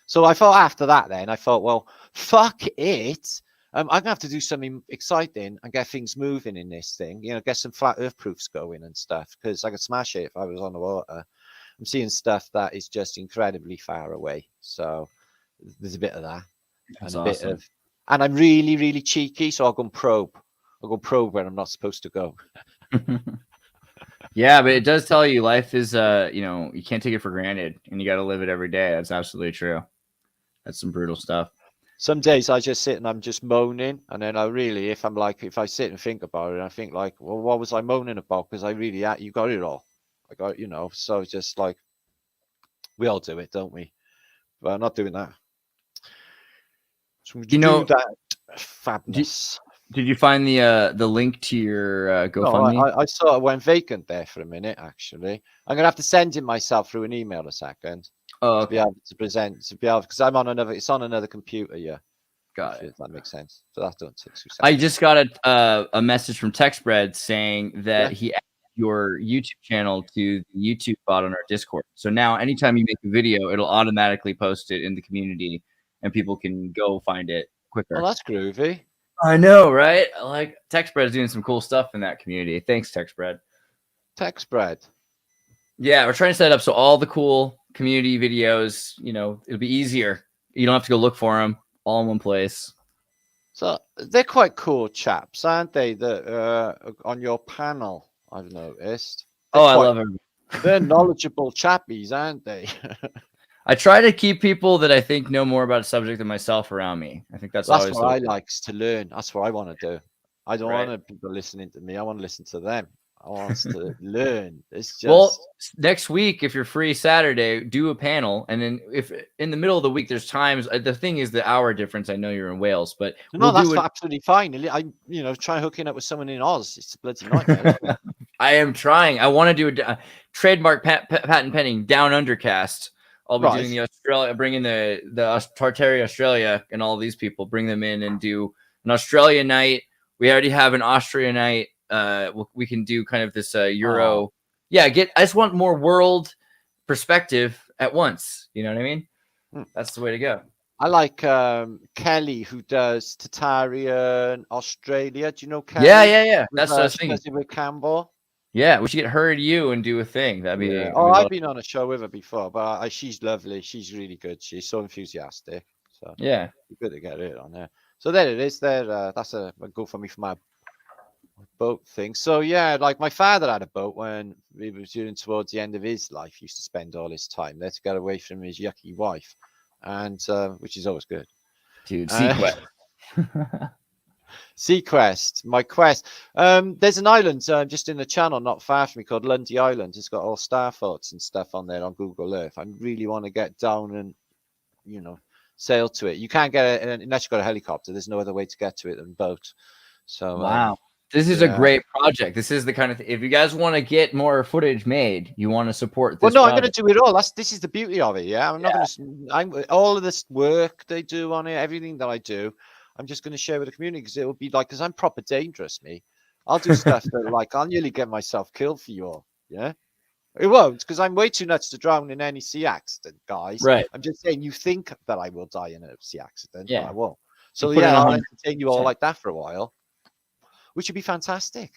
[SPEAKER 3] So I thought after that, then I thought, well, fuck it. I'm gonna have to do something exciting and get things moving in this thing. You know, get some flat Earth proofs going and stuff, because I could smash it if I was on the water. I'm seeing stuff that is just incredibly far away. So there's a bit of that,
[SPEAKER 2] That's
[SPEAKER 3] and a
[SPEAKER 2] awesome.
[SPEAKER 3] bit of, and I'm really, really cheeky, so I'll go and probe. I'll go probe where I'm not supposed to go.
[SPEAKER 2] Yeah, but it does tell you life is, you can't take it for granted, and you got to live it every day. That's absolutely true. That's some brutal stuff.
[SPEAKER 3] Some days I just sit and I'm just moaning, and then if I sit and think about it, I think like, well, what was I moaning about? Because you got it all. I got, so it's just like, we all do it, don't we? But I'm not doing that. So do that fabness.
[SPEAKER 2] Did you find the link to your GoFundMe?
[SPEAKER 3] No, I sort of went vacant there for a minute, actually. I'm going to have to send it myself through an email a second.
[SPEAKER 2] Oh, okay.
[SPEAKER 3] To be able to present, because it's on another computer, yeah.
[SPEAKER 2] Got it.
[SPEAKER 3] If that makes sense. So that don't take 2 seconds.
[SPEAKER 2] I just got a message from TextBread saying that he added your YouTube channel to the YouTube bot on our Discord. So now anytime you make a video, it'll automatically post it in the community and people can go find it quicker.
[SPEAKER 3] Oh, that's groovy.
[SPEAKER 2] I know, right? Like TextBread is doing some cool stuff in that community. Thanks, TextBread.
[SPEAKER 3] TextBread.
[SPEAKER 2] Yeah, we're trying to set it up so all the cool community videos, it'll be easier. You don't have to go look for them, all in one place.
[SPEAKER 3] So they're quite cool chaps, aren't they? That on your panel, I've noticed.
[SPEAKER 2] I love them.
[SPEAKER 3] They're knowledgeable chappies, aren't they?
[SPEAKER 2] I try to keep people that I think know more about a subject than myself around me. I think that's always
[SPEAKER 3] what I like to learn. That's what I want to do. I don't
[SPEAKER 2] Right.
[SPEAKER 3] want people listening to me. I want to listen to them. I want us to learn. It's just
[SPEAKER 2] Well, next week, if you're free Saturday, do a panel, and then if in the middle of the week there's times. The thing is the hour difference. I know you're in Wales, but
[SPEAKER 3] no,
[SPEAKER 2] we'll
[SPEAKER 3] that's
[SPEAKER 2] do it.
[SPEAKER 3] absolutely fine. I try hooking up with someone in Oz. It's a bloody nightmare. Isn't it?
[SPEAKER 2] I am trying. I want to do a trademark patent pending down undercast. I'll be doing the Australia, bringing the Tartaria Australia and all these people, bring them in and do an Australia night. We already have an Austria night. We can do kind of this Euro.
[SPEAKER 3] Oh.
[SPEAKER 2] Yeah, I just want more world perspective at once. You know what I mean? That's the way to go.
[SPEAKER 3] I like Kelly, who does Tataria in Australia. Do you know Kelly?
[SPEAKER 2] Yeah. That's what I was thinking.
[SPEAKER 3] With Campbell.
[SPEAKER 2] Yeah, we should get her to you and do a thing. That'd be.
[SPEAKER 3] I've been on a show with her before, but she's lovely. She's really good. She's so enthusiastic. So
[SPEAKER 2] yeah,
[SPEAKER 3] it'd be good to get her on there. So there it is. There, that's a go for me for my boat thing. So yeah, like my father had a boat when he was doing towards the end of his life. He used to spend all his time there to get away from his yucky wife, and which is always good.
[SPEAKER 2] Dude, Sequest.
[SPEAKER 3] Sequest, my quest. There's an island just in the channel not far from me called Lundy Island. It's got all star thoughts and stuff on there on Google Earth. I really want to get down and sail to it. You can't get it unless you've got a helicopter. There's no other way to get to it than boat. So
[SPEAKER 2] wow. This is a great project. This is the kind of if you guys want to get more footage made, you want to support this.
[SPEAKER 3] Well, no, I'm going to do it all. This is the beauty of it. Yeah, I'm not going to. All of this work they do on it, everything that I do, I'm just going to share with the community because it will be like, because I'm proper dangerous, me. I'll do stuff that like I'll nearly get myself killed for you all. Yeah, it won't because I'm way too nuts to drown in any sea accident, guys.
[SPEAKER 2] Right.
[SPEAKER 3] I'm just saying you think that I will die in a sea accident, but I won't. So
[SPEAKER 2] yeah,
[SPEAKER 3] I'll entertain you all like that for a while, which would be fantastic.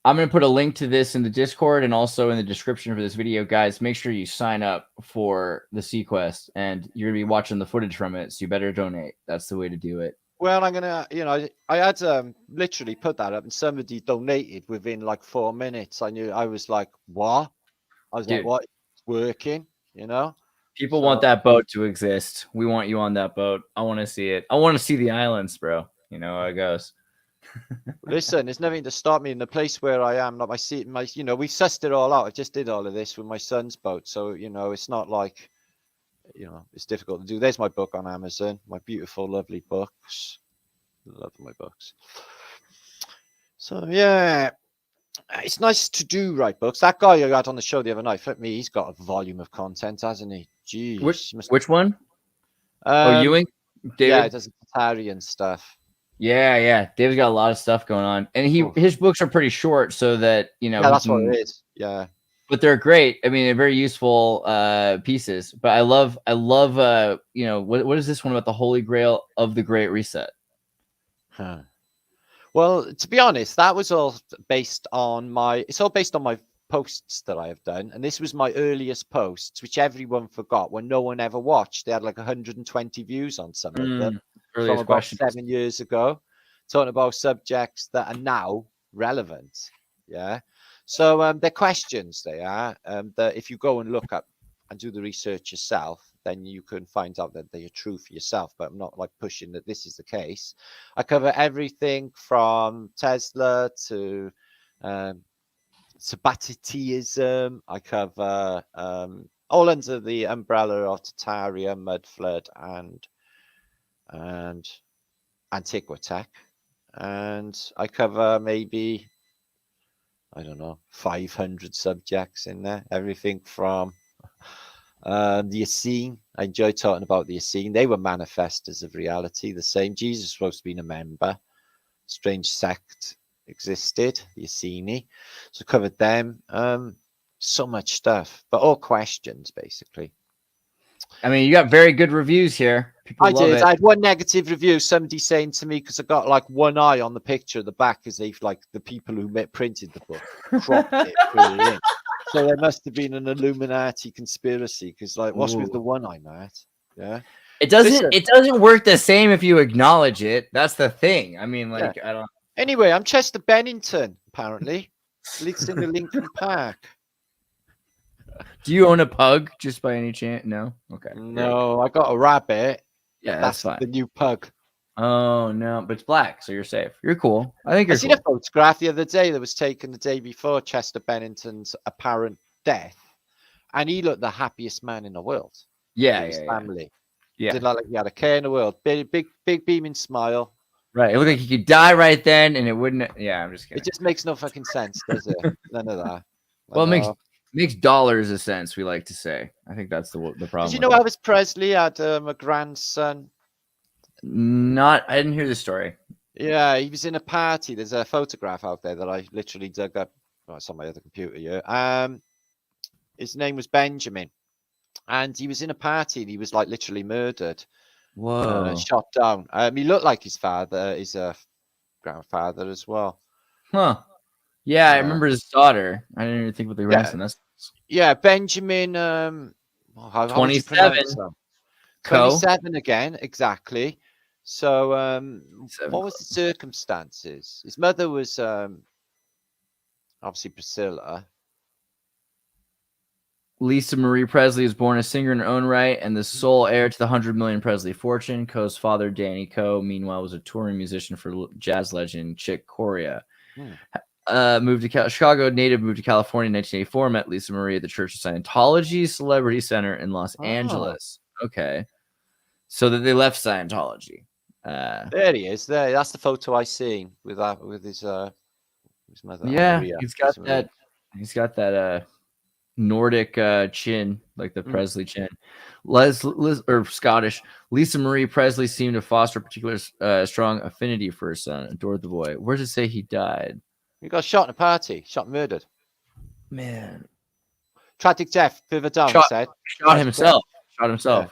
[SPEAKER 2] I'm going to put a link to this in the Discord and also in the description for this video, guys. Make sure you sign up for the Sequest, and you're going to be watching the footage from it, so you better donate. That's the way to do it.
[SPEAKER 3] Well, I'm going to, I had literally put that up and somebody donated within like 4 minutes. I was like, what? I was like, what? It's working,
[SPEAKER 2] People want that boat to exist. We want you on that boat. I want to see it. I want to see the islands, bro. You know how it goes.
[SPEAKER 3] Listen, there's nothing to stop me in the place where I am. Like we've sussed it all out. I just did all of this with my son's boat. So, it's not like, it's difficult to do. There's my book on Amazon, my beautiful, lovely books. Love my books. So, yeah, it's nice to do write books. That guy you had on the show the other night, for me, he's got a volume of content, hasn't he? Jeez.
[SPEAKER 2] Which one? Ewing? David?
[SPEAKER 3] Yeah, he does Tataria stuff.
[SPEAKER 2] Yeah. David's got a lot of stuff going on. And his books are pretty short so that,
[SPEAKER 3] Yeah, that's what it is. Yeah.
[SPEAKER 2] But they're great. I mean, they're very useful pieces. But I love what is this one about the Holy Grail of the Great Reset?
[SPEAKER 3] Well, to be honest, that was all based on my posts that I have done. And this was my earliest posts, which everyone forgot when no one ever watched. They had like 120 views on some of them from about 7 years ago, talking about subjects that are now relevant. Yeah. So they're questions, they are, that if you go and look up and do the research yourself, then you can find out that they are true for yourself. But I'm not like pushing that this is the case. I cover everything from Tesla to Sabbatitism. I cover all under the umbrella of Tataria, mud flood, and Antiquitech. And I cover maybe, I don't know, 500 subjects in there. Everything from the Essene. I enjoy talking about the Essene. They were manifestors of reality, the same. Jesus was supposed to be a member. Strange sect existed, the Essene. So covered them. So much stuff, but all questions, basically.
[SPEAKER 2] I mean, you got very good reviews here. People love it.
[SPEAKER 3] I had one negative review. Somebody saying to me, because I got like one eye on the picture at the back, as if like the people who printed the book cropped it. So there must have been an Illuminati conspiracy. Because like, what's with the one eye, Matt? Yeah.
[SPEAKER 2] It doesn't work the same if you acknowledge it. That's the thing. I mean, like, I don't.
[SPEAKER 3] Anyway, I'm Chester Bennington. Apparently, lives in the Lincoln Park.
[SPEAKER 2] Do you own a pug just by any chance? No. Okay.
[SPEAKER 3] No, I got a rabbit.
[SPEAKER 2] Yeah,
[SPEAKER 3] That's
[SPEAKER 2] that's fine.
[SPEAKER 3] the new pug.
[SPEAKER 2] Oh no, but it's black, so you're safe. You're cool. I think
[SPEAKER 3] I
[SPEAKER 2] you're
[SPEAKER 3] seen
[SPEAKER 2] cool.
[SPEAKER 3] a photograph the other day that was taken the day before Chester Bennington's apparent death, and he looked the happiest man in the world.
[SPEAKER 2] Yeah,
[SPEAKER 3] With his
[SPEAKER 2] yeah.
[SPEAKER 3] family.
[SPEAKER 2] Yeah.
[SPEAKER 3] Didn't look like he had a care in the world. Big beaming smile.
[SPEAKER 2] Right. It looked like he could die right then, and it wouldn't. Yeah, I'm just kidding.
[SPEAKER 3] It just makes no fucking sense, does it? None of that.
[SPEAKER 2] Well, it makes dollars a sense. We like to say. I think that's the problem.
[SPEAKER 3] Did you know Elvis Presley had a grandson?
[SPEAKER 2] I didn't hear the story.
[SPEAKER 3] Yeah, he was in a party. There's a photograph out there that I literally dug up. Oh, it's on my other computer here. His name was Benjamin, and he was in a party and he was like literally murdered.
[SPEAKER 2] Whoa.
[SPEAKER 3] Shot down. He looked like his father, his grandfather as well.
[SPEAKER 2] Huh. Yeah, I remember his daughter. I didn't even think about the grandson.
[SPEAKER 3] Yeah, Benjamin. How
[SPEAKER 2] 27.
[SPEAKER 3] 27 again, exactly. So, what was the circumstances? His mother was obviously Priscilla.
[SPEAKER 2] Lisa Marie Presley was born a singer in her own right and the sole heir to the 100 million Presley fortune. Coe's father, Danny Coe, meanwhile, was a touring musician for jazz legend Chick Corea. Moved to Chicago, native, moved to California in 1984, met Lisa Marie at the Church of Scientology Celebrity Center in Los Angeles. Okay. So that they left Scientology.
[SPEAKER 3] There he is. There, that's the photo I seen with his mother.
[SPEAKER 2] Yeah,
[SPEAKER 3] Maria.
[SPEAKER 2] he's got that Nordic chin, like the Presley chin. Or Scottish. Lisa Marie Presley seemed to foster a particular strong affinity for her son, adored the boy. Where does it say he died?
[SPEAKER 3] He got shot in a party, shot and murdered.
[SPEAKER 2] Man.
[SPEAKER 3] Tragic death, further down,
[SPEAKER 2] Shot himself.
[SPEAKER 3] Yeah.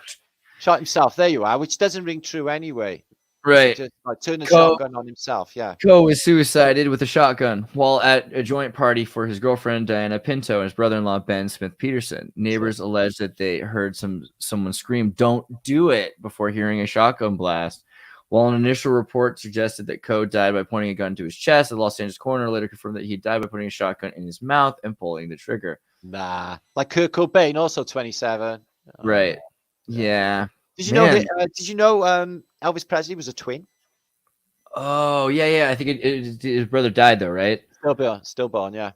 [SPEAKER 3] Shot himself. There you are, which doesn't ring true anyway.
[SPEAKER 2] Right.
[SPEAKER 3] Just like turn a shotgun on himself. Yeah.
[SPEAKER 2] Coe was suicided with a shotgun while at a joint party for his girlfriend Diana Pinto and his brother-in-law Ben Smith Peterson. Neighbors alleged that they heard someone scream, "Don't do it," before hearing a shotgun blast. While an initial report suggested that Coe died by pointing a gun to his chest, the Los Angeles coroner later confirmed that he died by putting a shotgun in his mouth and pulling the trigger.
[SPEAKER 3] Nah, like Kurt Cobain, also 27.
[SPEAKER 2] Right. Yeah.
[SPEAKER 3] Did you know? Did you know Elvis Presley was a twin?
[SPEAKER 2] Oh yeah. I think his brother died though, right?
[SPEAKER 3] Stillborn, yeah.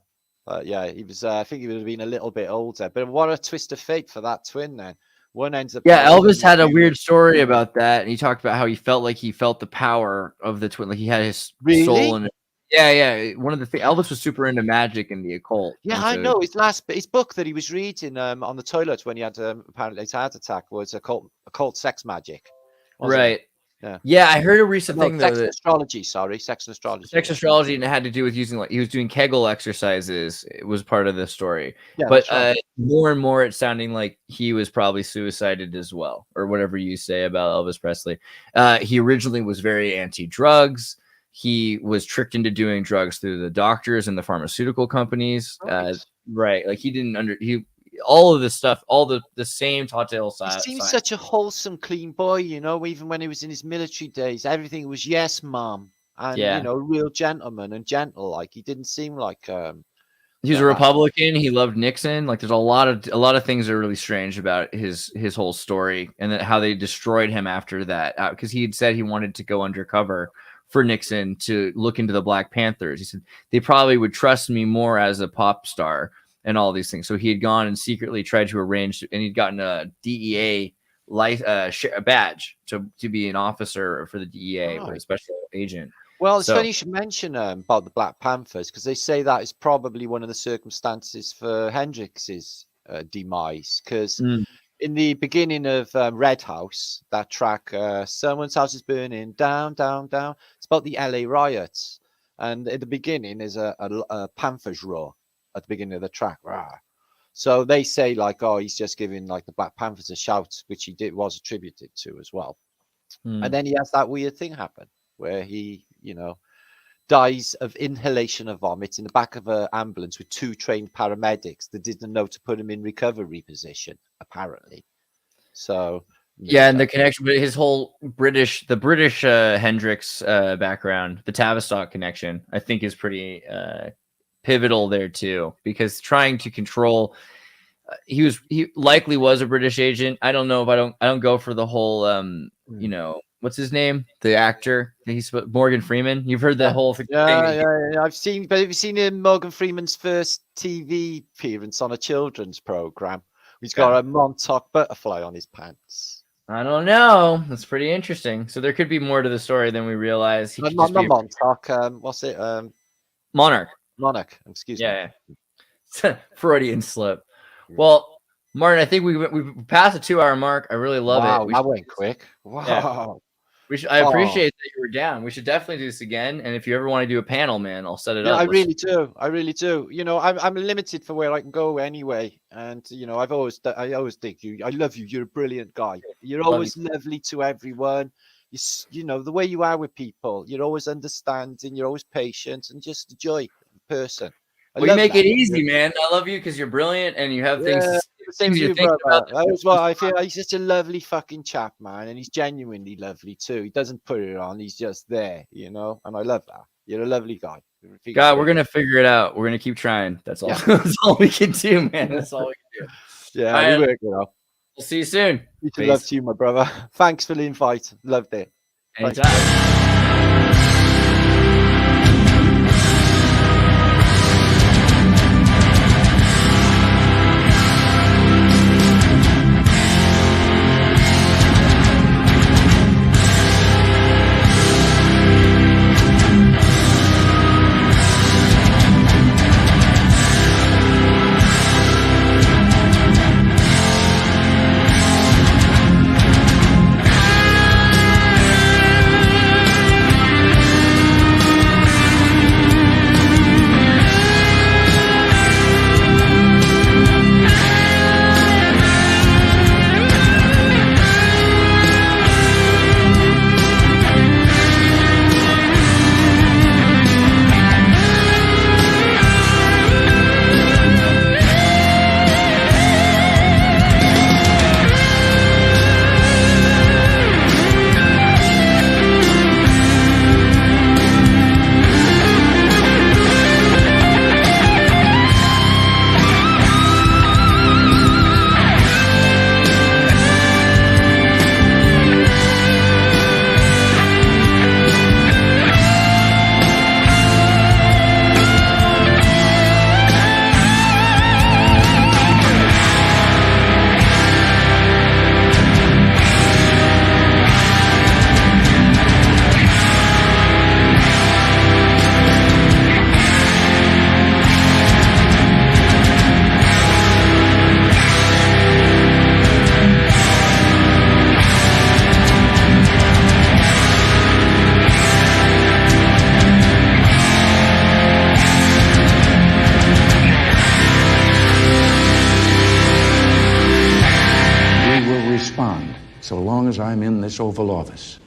[SPEAKER 3] Yeah, he was. I think he would have been a little bit older. But what a twist of fate for that twin then. One ends up.
[SPEAKER 2] Yeah, Elvis had a weird story about that, and he talked about how he felt the power of the twin, like he had his soul in it. Yeah. One of the things, Elvis was super into magic and the occult.
[SPEAKER 3] Yeah, I know. His book that he was reading on the toilet when he had apparently a heart attack was occult sex magic.
[SPEAKER 2] Right.
[SPEAKER 3] Yeah.
[SPEAKER 2] Yeah, I heard a recent thing though.
[SPEAKER 3] Sex and astrology, sex and astrology.
[SPEAKER 2] Sex astrology, and it had to do with using he was doing Kegel exercises. It was part of the story.
[SPEAKER 3] Yeah,
[SPEAKER 2] but more and more, it's sounding like he was probably suicided as well, or whatever you say about Elvis Presley. He originally was very anti-drugs. He was tricked into doing drugs through the doctors and the pharmaceutical companies. Right, like he didn't all of this stuff, all the same telltale side.
[SPEAKER 3] He seems such a wholesome, clean boy, you know, even when he was in his military days. Everything was yes, mom. And, you know, real gentleman and gentle. Like, he didn't seem like...
[SPEAKER 2] he was a Republican. He loved Nixon. Like, there's a lot of things that are really strange about his whole story and then how they destroyed him after that. Because he had said he wanted to go undercover for Nixon to look into the Black Panthers. He said, they probably would trust me more as a pop star and all these things. So he had gone and secretly tried to arrange, and he'd gotten a DEA badge to be an officer for the DEA or a special agent.
[SPEAKER 3] Well, it's funny you should mention about the Black Panthers, because they say that is probably one of the circumstances for Hendrix's demise. Because in the beginning of Red House, that track, someone's house is burning down, down, down. It's about the LA riots. And at the beginning is a Panthers roar. At the beginning of the track, rah. So they say like, oh, he's just giving like the Black Panthers a shout, which was attributed to as well. And then he has that weird thing happen where he, you know, dies of inhalation of vomit in the back of an ambulance with 2 trained paramedics that didn't know to put him in recovery position, apparently. So
[SPEAKER 2] yeah, and the connection, but his whole the British Hendrix background, the Tavistock connection, I think is pretty pivotal there too, because trying to control he likely was a British agent. I don't know if I don't go for the whole you know, what's his name? The actor. He's Morgan Freeman. You've heard the whole thing.
[SPEAKER 3] Yeah. I've seen, but have you seen Morgan Freeman's first TV appearance on a children's program? He's got a Montauk butterfly on his pants.
[SPEAKER 2] I don't know. That's pretty interesting. So there could be more to the story than we realize.
[SPEAKER 3] Not Montauk. What's it?
[SPEAKER 2] Monarch.
[SPEAKER 3] Monarch. Excuse me.
[SPEAKER 2] Yeah. Freudian slip. Well, Martin, I think we passed the 2-hour mark. I really love it.
[SPEAKER 3] That went quick. Wow.
[SPEAKER 2] Yeah. I appreciate that you were down. We should definitely do this again. And if you ever want to do a panel, man, I'll set it up.
[SPEAKER 3] I really do. You know, I'm limited for where I can go anyway. And you know, I always think you. I love you. You're a brilliant guy. You're always lovely to everyone. You know the way you are with people. You're always understanding. You're always patient and just a joy person.
[SPEAKER 2] Well, you make it easy, man. I love you because you're brilliant and you have things.
[SPEAKER 3] Same to you, brother. That was what I feel. He's just a lovely fucking chap, man, and he's genuinely lovely too. He doesn't put it on. He's just there, you know. And I love that. You're a lovely guy.
[SPEAKER 2] God, we're gonna figure it out. We're gonna keep trying. That's all. That's all we can do, man. That's all we can do.
[SPEAKER 3] Yeah, we work it out.
[SPEAKER 2] We'll see you soon.
[SPEAKER 3] Love to you, my brother. Thanks for the invite. Loved it.
[SPEAKER 2] Anytime.
[SPEAKER 1] So long as I'm in this Oval Office.